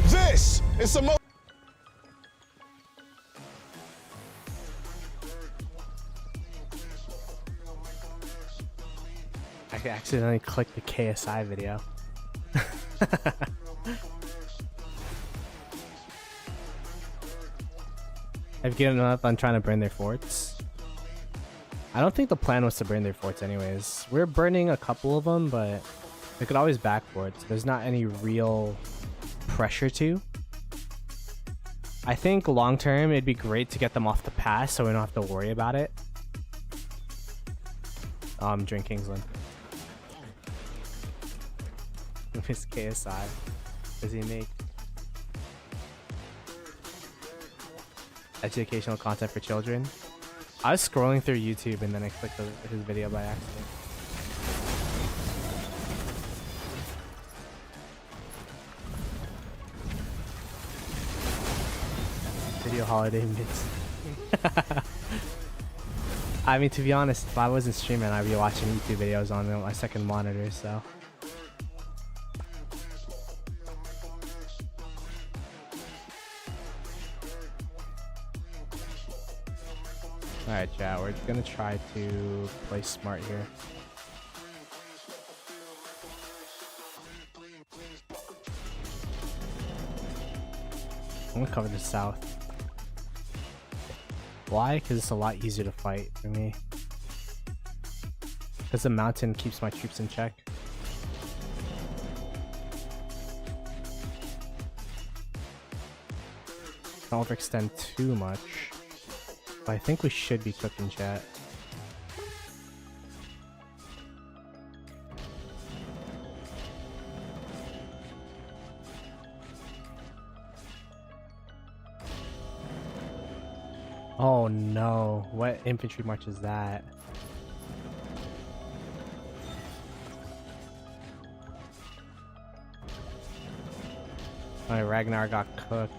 This is the most. I accidentally clicked the KSI video. I've given up on trying to burn their forts. I don't think the plan was to burn their forts anyways. We're burning a couple of them, but we could always back forts. There's not any real pressure to. I think long term it'd be great to get them off the pass so we don't have to worry about it. Drink Kingsland. Miss KSI. Does he make educational content for children? I was scrolling through YouTube and then I clicked his video by accident. Video holiday mix. I mean, to be honest, if I wasn't streaming, I'd be watching YouTube videos on my second monitor, so. Alright, chat, we're gonna try to play smart here. I'm gonna cover the south. Why? Because it's a lot easier to fight for me. Because the mountain keeps my troops in check. Don't overextend too much. But I think we should be cooking, chat. Oh no, what infantry march is that? Oh, Ragnar got cooked.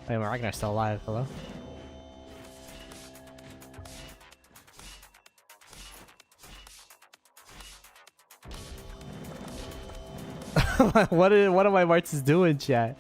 Wait, Ragnar's still alive, hello? What are my marches doing, chat?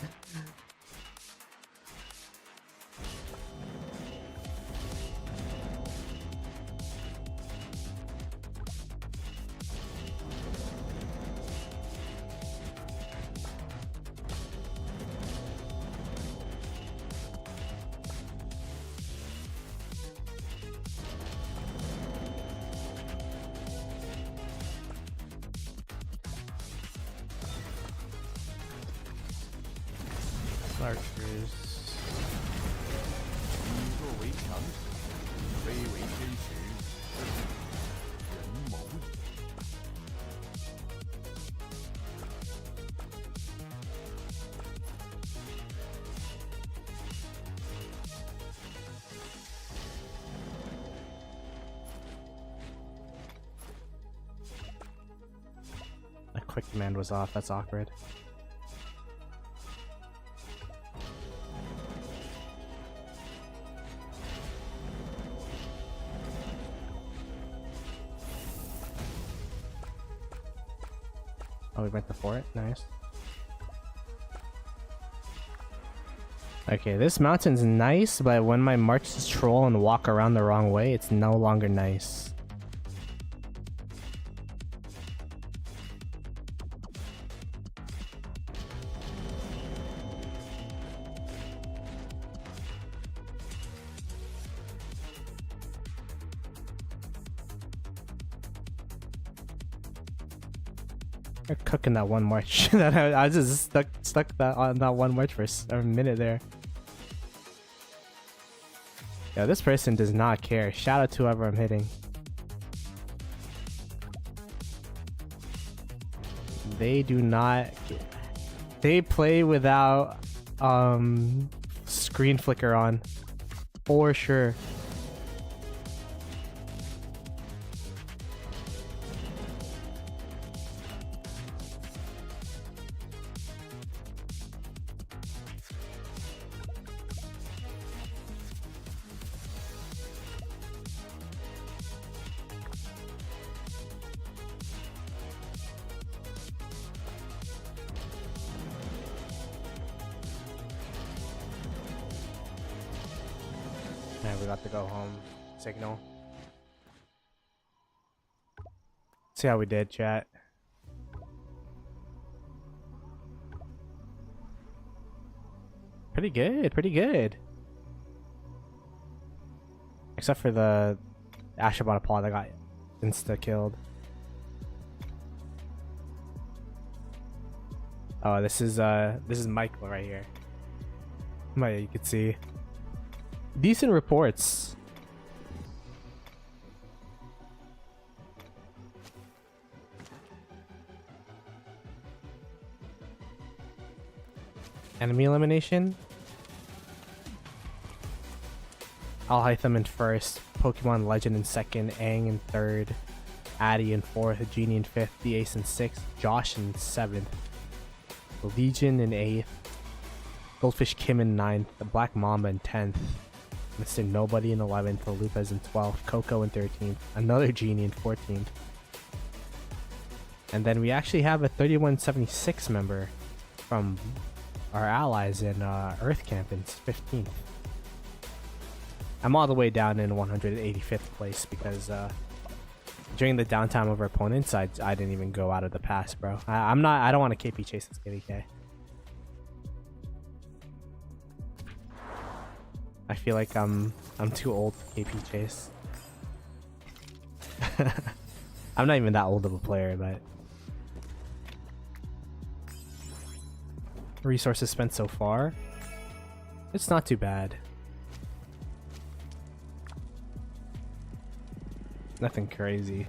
archers. 作为强者，非为天时，人谋也。 My quick command was off. That's awkward. Oh, we went to fort. Nice. Okay, this mountain's nice, but when my marches troll and walk around the wrong way, it's no longer nice. They're cooking that one march. That I just stuck that on that one march for a minute there. Yeah, this person does not care. Shout out to whoever I'm hitting. They do not. They play without screen flicker on, for sure. We got to go home signal. See how we did, chat. Pretty good, pretty good. Except for the Ashabana Paw that got insta killed. Oh, this is Michael right here. You can see. Decent reports. Enemy elimination. Alhaitham in first, Pokemon Legend in second, Aang in third, Addy in fourth, Genie in fifth, the Ace in sixth, Josh in seventh, Legion in eighth, Goldfish Kim in ninth, the Black Mamba in 10th, Mr. Nobody in 11th, Lupez in 12th, Coco in 13th, another Genie in 14th. And then we actually have a 3176 member from our allies in Earth Camp in 15th. I'm all the way down in 185th place because during the downtime of our opponents, I didn't even go out of the pass, bro. I don't want to KP chase this KVK. I feel like I'm too old to KP chase. I'm not even that old of a player, but resources spent so far, it's not too bad. Nothing crazy.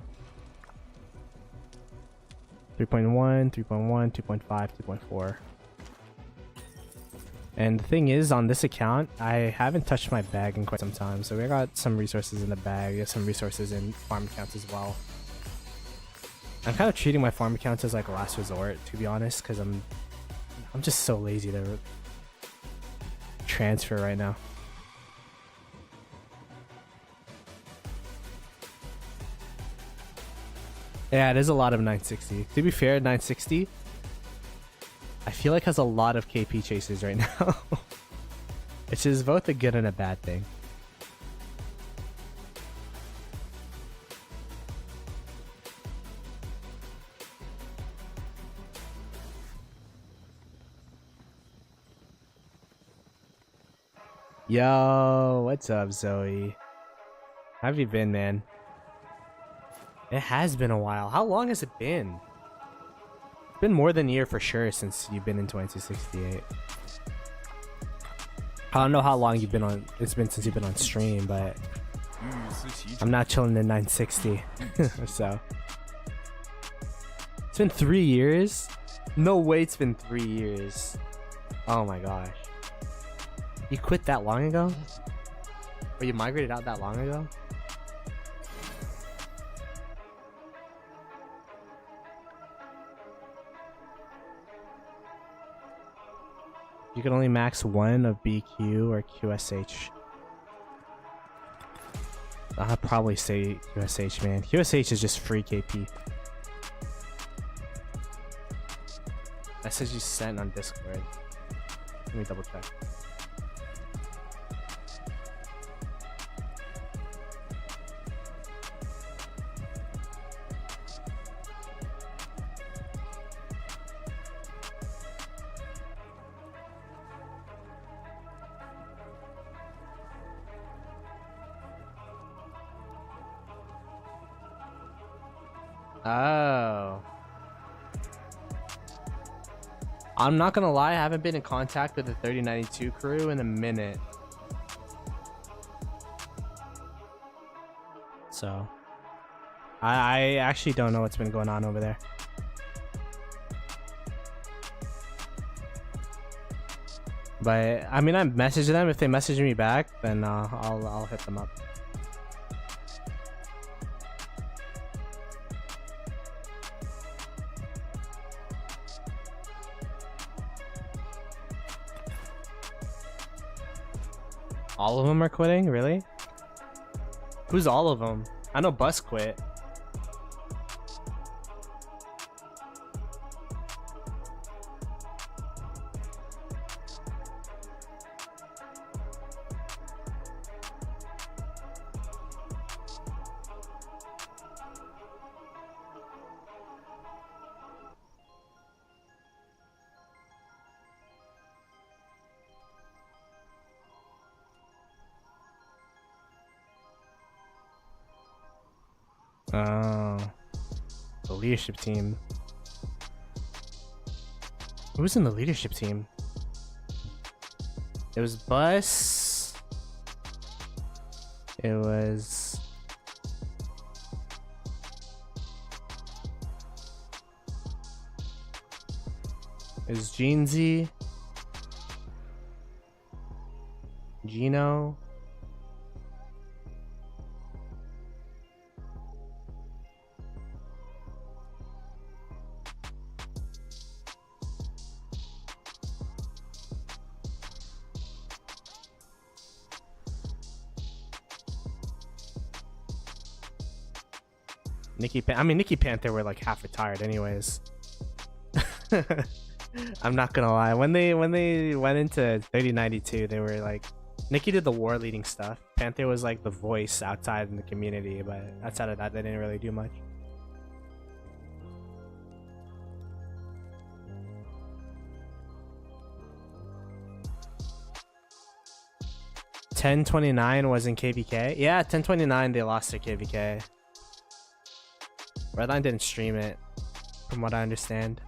3.1, 3.1, 2.5, 2.4. And the thing is, on this account, I haven't touched my bag in quite some time. So we got some resources in the bag. We have some resources in farm accounts as well. I'm kind of treating my farm accounts as like a last resort, to be honest, because I'm just so lazy to transfer right now. Yeah, it is a lot of 960. To be fair, 960, I feel like has a lot of KP chasers right now. Which is both a good and a bad thing. Yo, what's up, Zoe? How have you been, man? It has been a while. How long has it been? It's been more than a year for sure since you've been in 2268. I don't know how long you've been on. It's been since you've been on stream, but I'm not chilling in 960. So it's been 3 years. No way, it's been 3 years. Oh my gosh. You quit that long ago? Or you migrated out that long ago? You can only max one of BQ or QSH. I'll probably say QSH, man. QSH is just free KP. Message you sent on Discord. Let me double check. Oh. I'm not gonna lie, I haven't been in contact with the 3092 crew in a minute. So I actually don't know what's been going on over there. But I mean, I messaged them. If they message me back, then I'll hit them up. All of them are quitting? Really? Who's all of them? I know Bus quit. Oh, the leadership team. Who was in the leadership team? It was Bus. It was... It was Jeansy. Gino. Nikki Panther were like half retired anyways. I'm not gonna lie. When they went into 3092, they were like, Nikki did the war leading stuff. Panther was like the voice outside in the community, but outside of that, they didn't really do much. $10.29 was in KVK. Yeah, $10.29 they lost their KVK. Redline didn't stream it, from what I understand.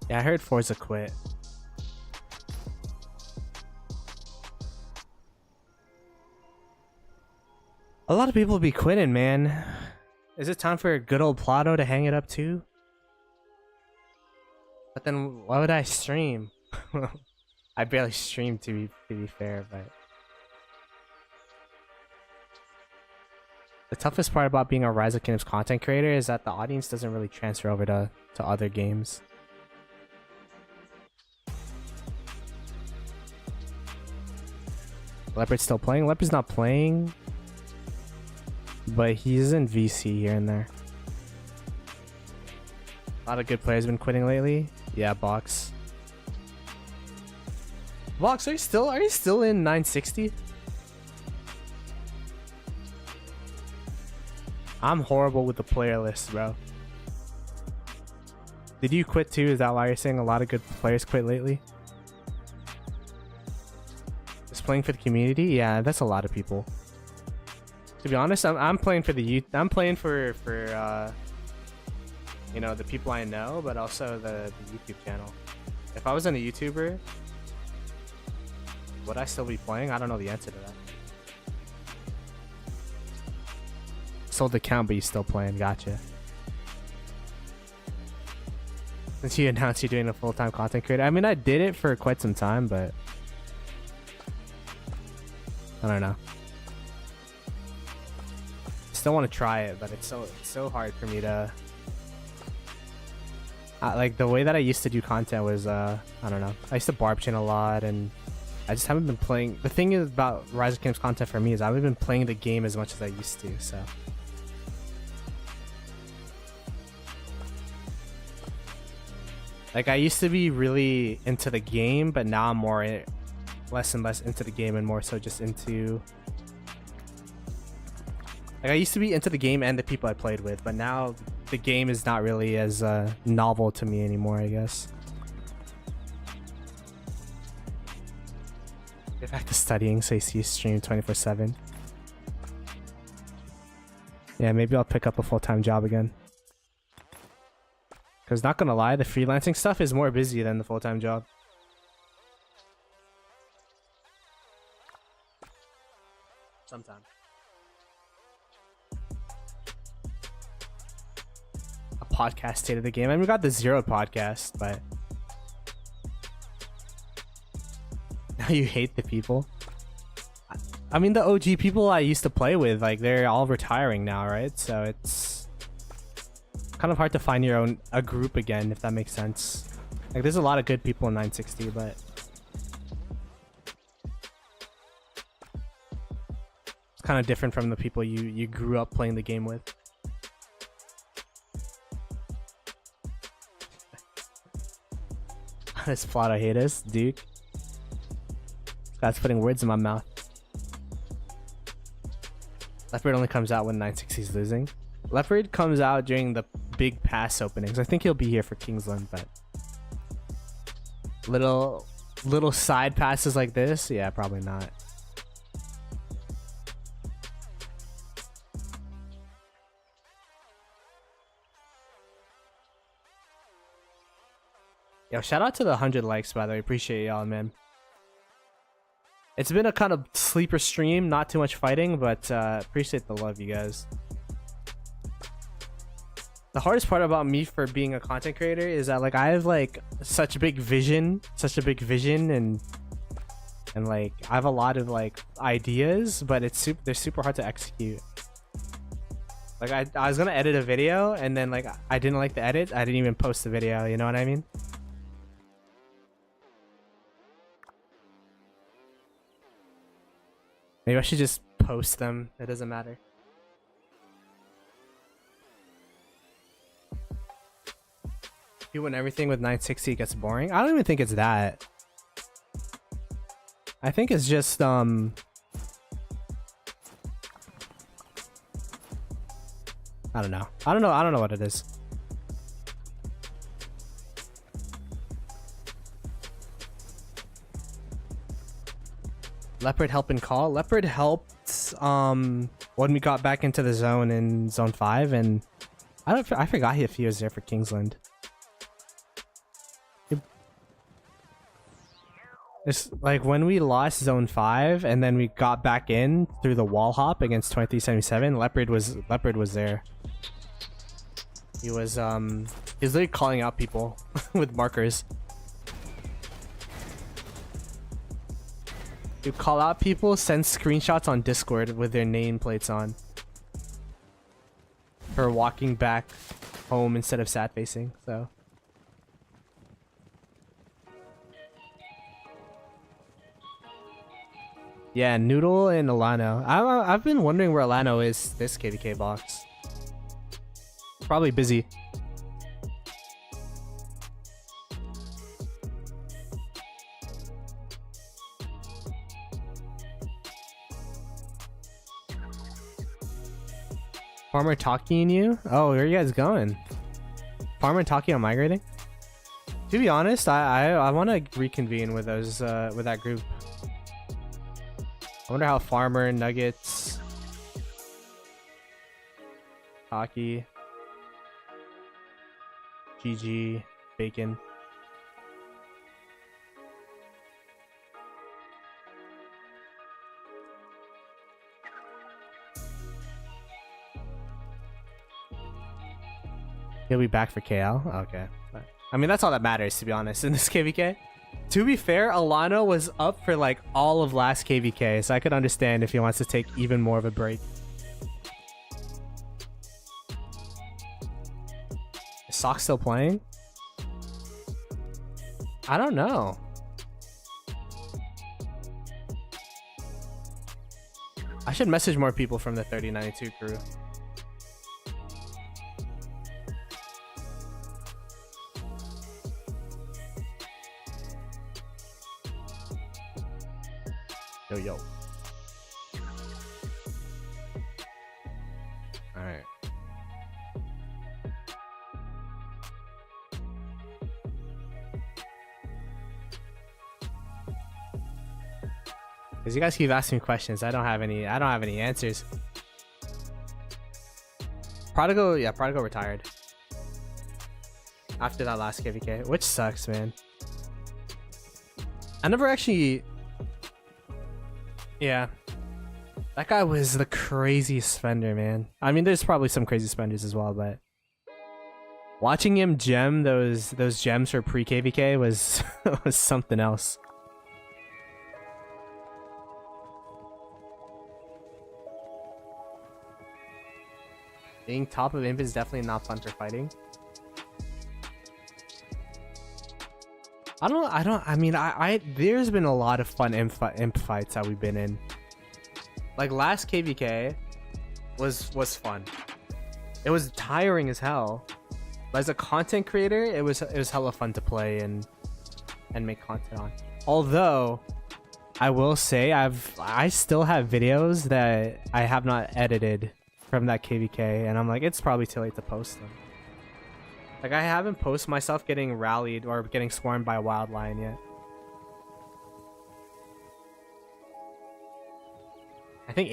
Yeah, I heard Forza quit. A lot of people be quitting, man. Is it time for a good old Ploto to hang it up too? But then why would I stream? I barely stream to be fair, but the toughest part about being a Rise of Kingdoms content creator is that the audience doesn't really transfer over to other games. Leopard's still playing? Leopard's not playing. but he's in VC here and there. A lot of good players been quitting lately. Yeah, Box. Box, are you still in 960? I'm horrible with the player list, bro. Did you quit too? Is that why you're saying a lot of good players quit lately? Just playing for the community? Yeah, that's a lot of people. To be honest, I'm playing for the youth. I'm playing for you know, the people I know, but also the YouTube channel. If I wasn't a YouTuber, would I still be playing? I don't know the answer to that. Sold the account, but you're still playing. Gotcha. Since you announced you're doing a full-time content creator, I mean, I did it for quite some time, but I don't know. Still want to try it, but it's so hard for me to. Like the way that I used to do content was I don't know. I used to barb chain a lot, and I just haven't been playing. The thing is about Rise of Kingdoms content for me is I haven't been playing the game as much as I used to. So. Like I used to be really into the game, but now I'm more less and less into the game and more so just into. Like I used to be into the game and the people I played with, but now the game is not really as novel to me anymore, I guess. Get back to studying, so you see stream 24/7. Yeah, maybe I'll pick up a full-time job again. Because not gonna lie, the freelancing stuff is more busy than the full-time job. Sometimes. A podcast state of the game. I mean, we got the Zero podcast, but now you hate the people. I mean, the OG people I used to play with, like, they're all retiring now, right? So it's kind of hard to find a group again, if that makes sense. Like, there's a lot of good people in 960, but it's kind of different from the people you grew up playing the game with. This Ploto hate us, dude. This guy's putting words in my mouth. Leopard only comes out when 960 is losing. Leopard comes out during the big pass openings. I think he'll be here for Kingsland, but little side passes like this, yeah, probably not. Yo, shout out to the 100 likes, by the way. Appreciate y'all, man. It's been a kind of sleeper stream, not too much fighting, but appreciate the love, you guys. The hardest part about me for being a content creator is that, like, I have like such a big vision, and like I have a lot of like ideas, but they're super hard to execute. Like I was gonna edit a video, and then like I didn't like the edit. I didn't even post the video. You know what I mean? Maybe I should just post them. It doesn't matter. Doing everything with 960 gets boring. I don't even think it's that. I think it's just I don't know. I don't know what it is. Leopard helping call. Leopard helped when we got back into the zone in zone 5, and I forgot if he was there for Kingsland. It's like when we lost zone 5 and then we got back in through the wall hop against 2377, Leopard was there. He was literally calling out people with markers. You call out people, send screenshots on Discord with their nameplates on for walking back home instead of sad facing. So Yeah, Noodle and Alano. I've been wondering where Alano is this KVK box. Probably busy. Farmer talking you? Oh, where are you guys going? Farmer talking on migrating? To be honest, I want to reconvene with those with that group. I wonder how Farmer, Nuggets, Hockey, GG, Bacon. He'll be back for KL? Okay. I mean, that's all that matters, to be honest, in this KVK. To be fair, Alano was up for like all of last KVK, so I could understand if he wants to take even more of a break. Is Sock still playing? I don't know. I should message more people from the 3092 crew. Yo. Alright. Because you guys keep asking me questions. I don't have any answers. Prodigal retired. After that last KVK. Which sucks, man. I never actually... Yeah, that guy was the craziest spender, man. I mean, there's probably some crazy spenders as well, but watching him gem those gems for pre-KVK was was something else. Being top of imp is definitely not fun for fighting. I mean, there's been a lot of fun imp fights that we've been in. Like last KVK was fun. It was tiring as hell. But as a content creator, it was hella fun to play and make content on. Although, I will say I still have videos that I have not edited from that KVK, and I'm like, it's probably too late to post them. Like, I haven't posted myself getting rallied or getting swarmed by a wild lion yet. I think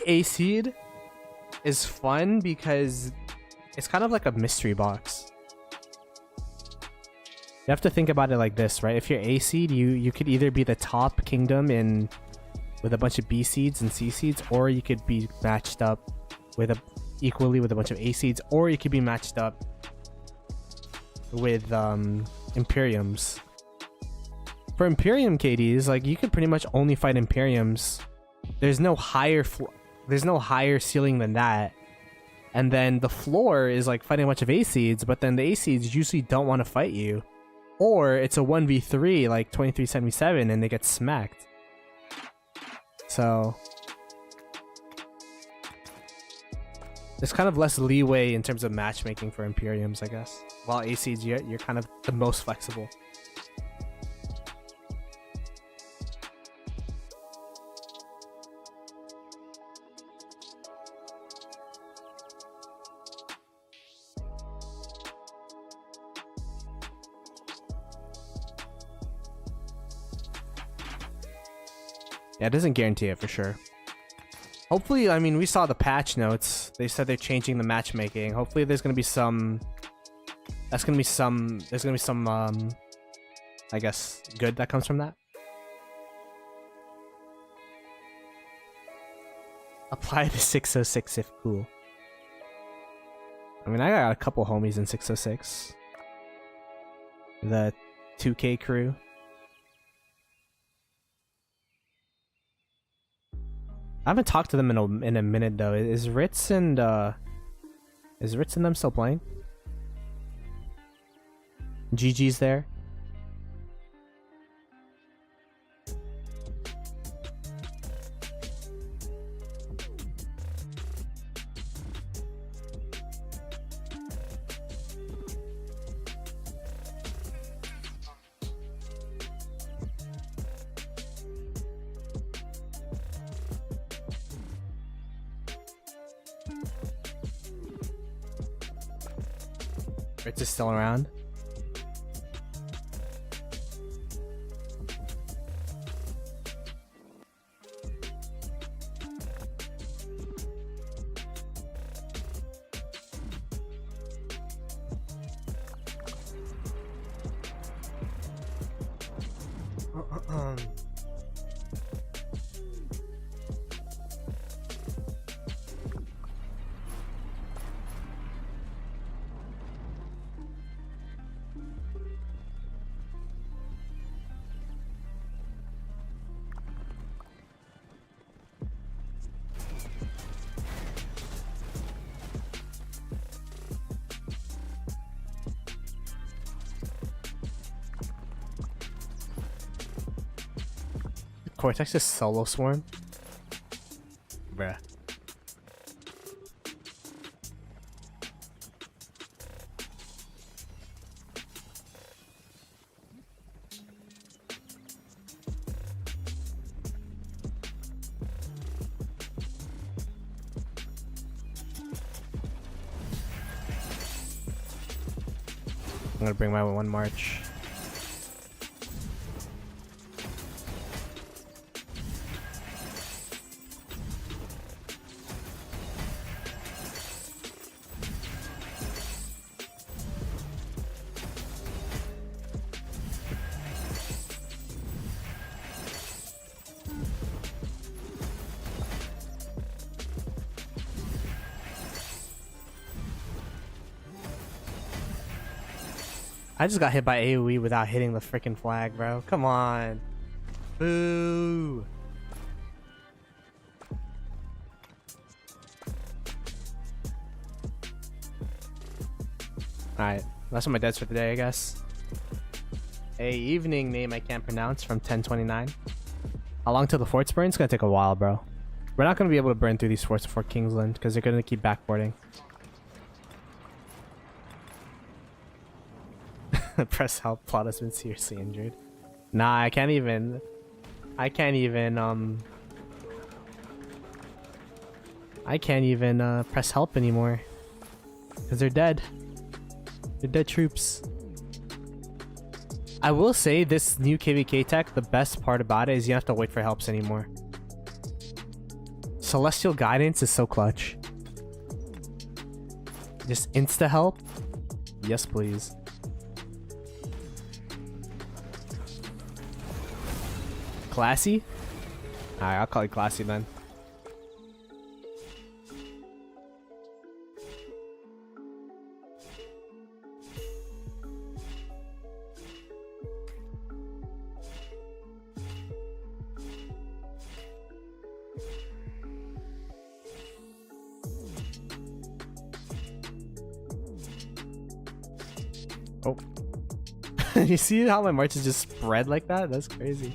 A-Seed is fun because it's kind of like a mystery box. You have to think about it like this, right? If you're A-Seed, you could either be the top kingdom with a bunch of B seeds and C seeds, or you could be matched up with equally with a bunch of A seeds, or you could be matched up with Imperiums. For Imperium KDs, like, you could pretty much only fight Imperiums. There's no higher ceiling than that. And then the floor is like fighting a bunch of A seeds, but then the A seeds usually don't want to fight you. Or it's a 1v3 like 2377 and they get smacked. So there's kind of less leeway in terms of matchmaking for Imperiums, I guess. While A seeds, you're kind of the most flexible. Yeah, it doesn't guarantee it for sure. Hopefully, I mean, we saw the patch notes. They said they're changing the matchmaking. Hopefully there's gonna be some... There's gonna be some, I guess, good that comes from that. Apply the 606 if cool. I mean, I got a couple homies in 606. The 2K crew. I haven't talked to them in a minute though. Is Ritz and them still playing? GG's there. Ritz is still around. Cortex is solo swarm? Bruh. I'm gonna bring my one march. I just got hit by AoE without hitting the freaking flag, bro. Come on. Boo. Alright, that's what my deads for today, I guess. A evening name I can't pronounce from 1029. How long till the forts burn? It's gonna take a while, bro. We're not gonna be able to burn through these forts before Kingsland because they're gonna keep backboarding. Press help. Ploto's been seriously injured. Nah, I can't even press help anymore because they're dead. They're dead troops. I will say this new KVK tech, the best part about it is you don't have to wait for helps anymore. Celestial Guidance is so clutch. Just insta help. Yes, please. Classy? Alright, I'll call you classy then. Oh. You see how my march is just spread like that? That's crazy.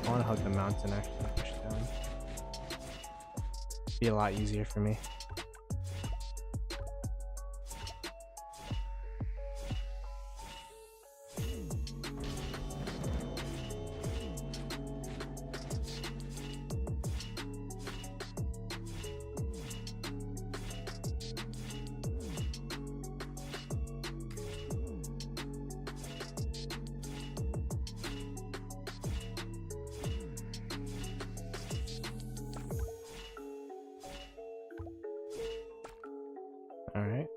I want to hug the mountain actually, push it down. Be a lot easier for me. All right.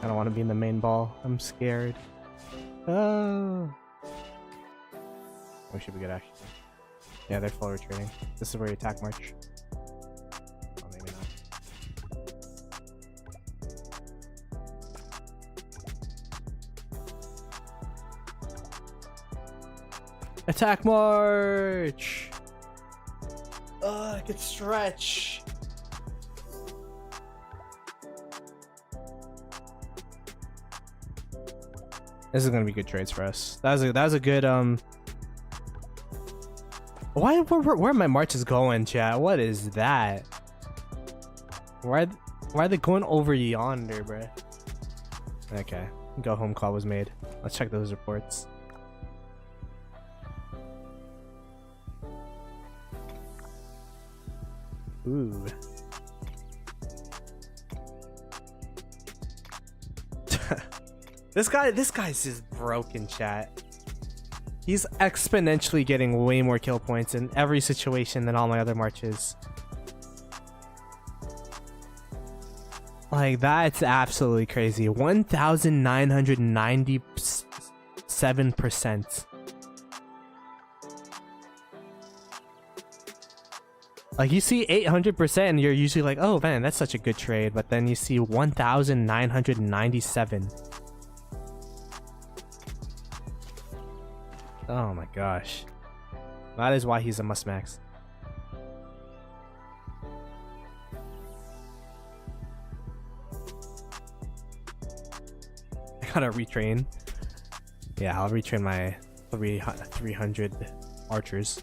I don't want to be in the main ball. I'm scared. Oh. We should be good actually. Yeah, they're full retreating. This is where you attack march. Oh, maybe not. Attack march! I could stretch. This is gonna be good trades for us. That was a good where my marches going, chat? What is that? Why are they going over yonder, bruh? Okay, go home call was made. Let's check those reports. Ooh. This guy's just broken, chat. He's exponentially getting way more kill points in every situation than all my other marches. Like, that's absolutely crazy. 1,997%. Like, you see 800% and you're usually like, oh man, that's such a good trade. But then you see 1,997. Oh my gosh. That is why he's a must max. I gotta retrain. Yeah, I'll retrain my 300 archers.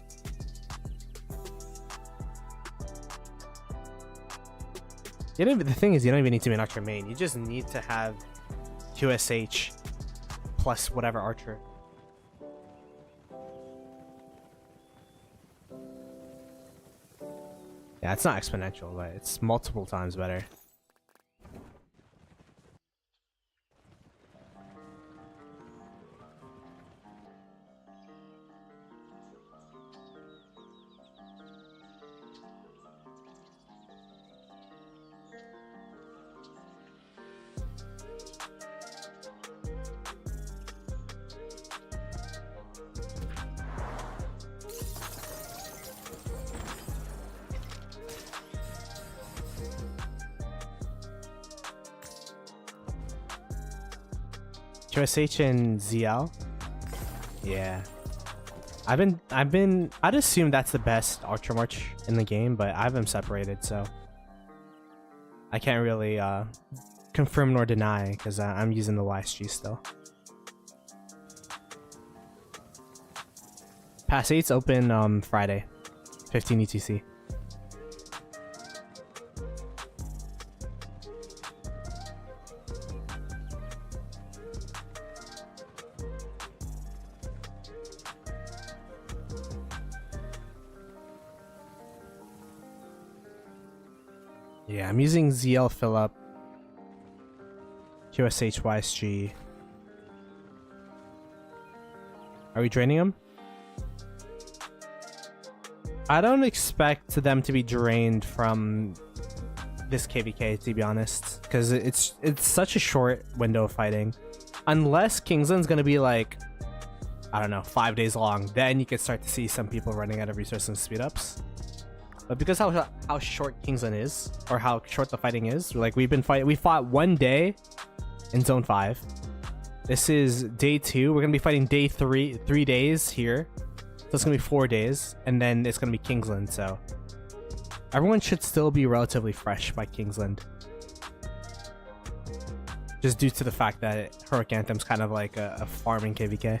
The thing is, you don't even need to be an archer main. You just need to have QSH plus whatever archer. Yeah, it's not exponential, but it's multiple times better. QSH and ZL? Yeah. I'd assume that's the best Archer March in the game, but I have them separated, so I can't really confirm nor deny because I'm using the YSG still. Pass 8's open Friday, 15 ETC. Yeah, I'm using ZL Phillip, QSH YSG. Are we draining them? I don't expect them to be drained from this KVK, to be honest, because it's such a short window of fighting. Unless Kingsland's gonna be like, I don't know, 5 days long, then you can start to see some people running out of resources and speed ups. But because how short Kingsland is, or how short the fighting is, like we fought 1 day in Zone 5. This is day 2. We're gonna be fighting day 3 days here. So it's gonna be 4 days, and then it's gonna be Kingsland, so everyone should still be relatively fresh by Kingsland. Just due to the fact that Heroic Anthem's kind of like a farming KVK.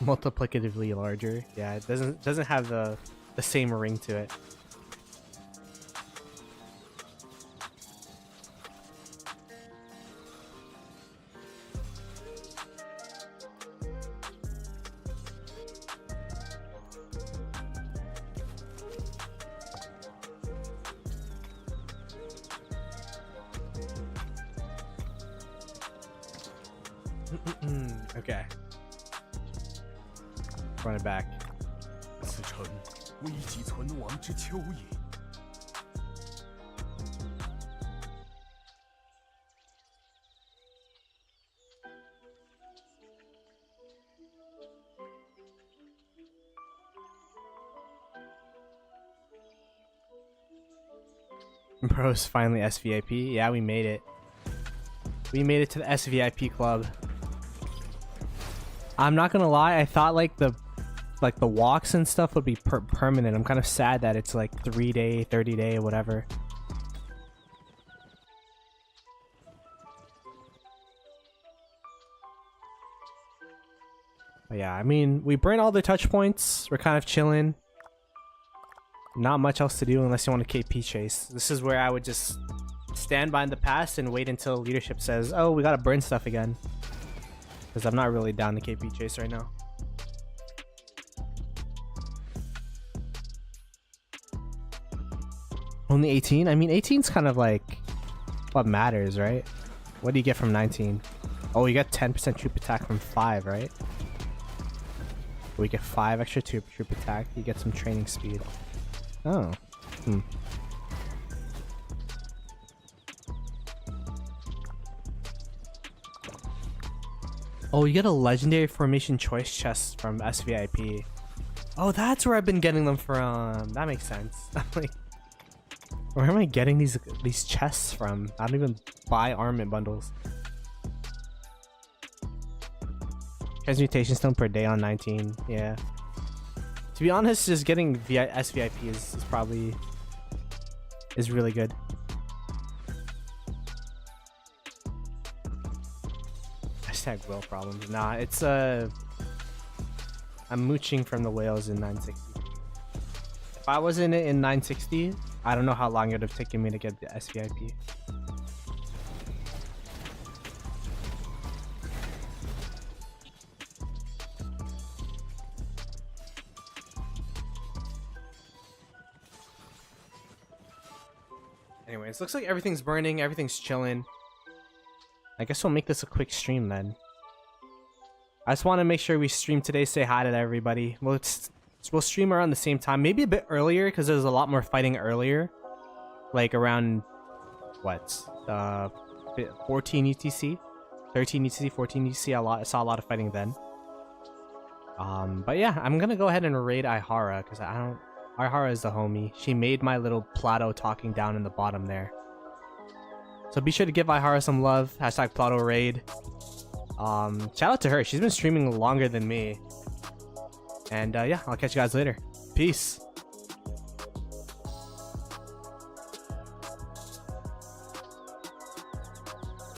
Multiplicatively larger. Yeah, it doesn't have the same ring to it. Okay. Run it back. 此城危急存亡之秋也。Bros finally SVIP. Yeah, we made it. We made it to the SVIP club. I'm not gonna lie, I thought like the walks and stuff would be permanent. I'm kind of sad that it's like 3-day, 30-day, whatever. But yeah, I mean, we burned all the touch points. We're kind of chilling. Not much else to do unless you want a KP chase. This is where I would just stand by in the past and wait until leadership says, oh, we gotta burn stuff again. Because I'm not really down the KP chase right now. Only 18? I mean, 18's kind of like what matters, right? What do you get from 19? Oh, you get 10% troop attack from 5, right? We get 5 extra troop attack. You get some training speed. Oh. Oh, you get a legendary formation choice chest from SVIP. Oh, that's where I've been getting them from. That makes sense. I'm like, where am I getting these chests from? I don't even buy armament bundles. Transmutation stone per day on 19. Yeah. To be honest, just getting SVIP is probably really good. Hashtag whale problems. Nah, it's I'm mooching from the whales in 960. If I was in it in 960, I don't know how long it would have taken me to get the SVIP. Anyways, looks like everything's burning, everything's chilling. I guess we'll make this a quick stream then. I just want to make sure we stream today, say hi to everybody. We'll stream around the same time, maybe a bit earlier because there's a lot more fighting earlier. Like around, what, 14 UTC? 13 UTC, 14 UTC, I saw a lot of fighting then. But yeah, I'm gonna go ahead and raid Ihara because Ihara is the homie. She made my little Ploto talking down in the bottom there. So be sure to give Ihara some love. Hashtag Ploto raid. Shout out to her. She's been streaming longer than me. And yeah, I'll catch you guys later. Peace.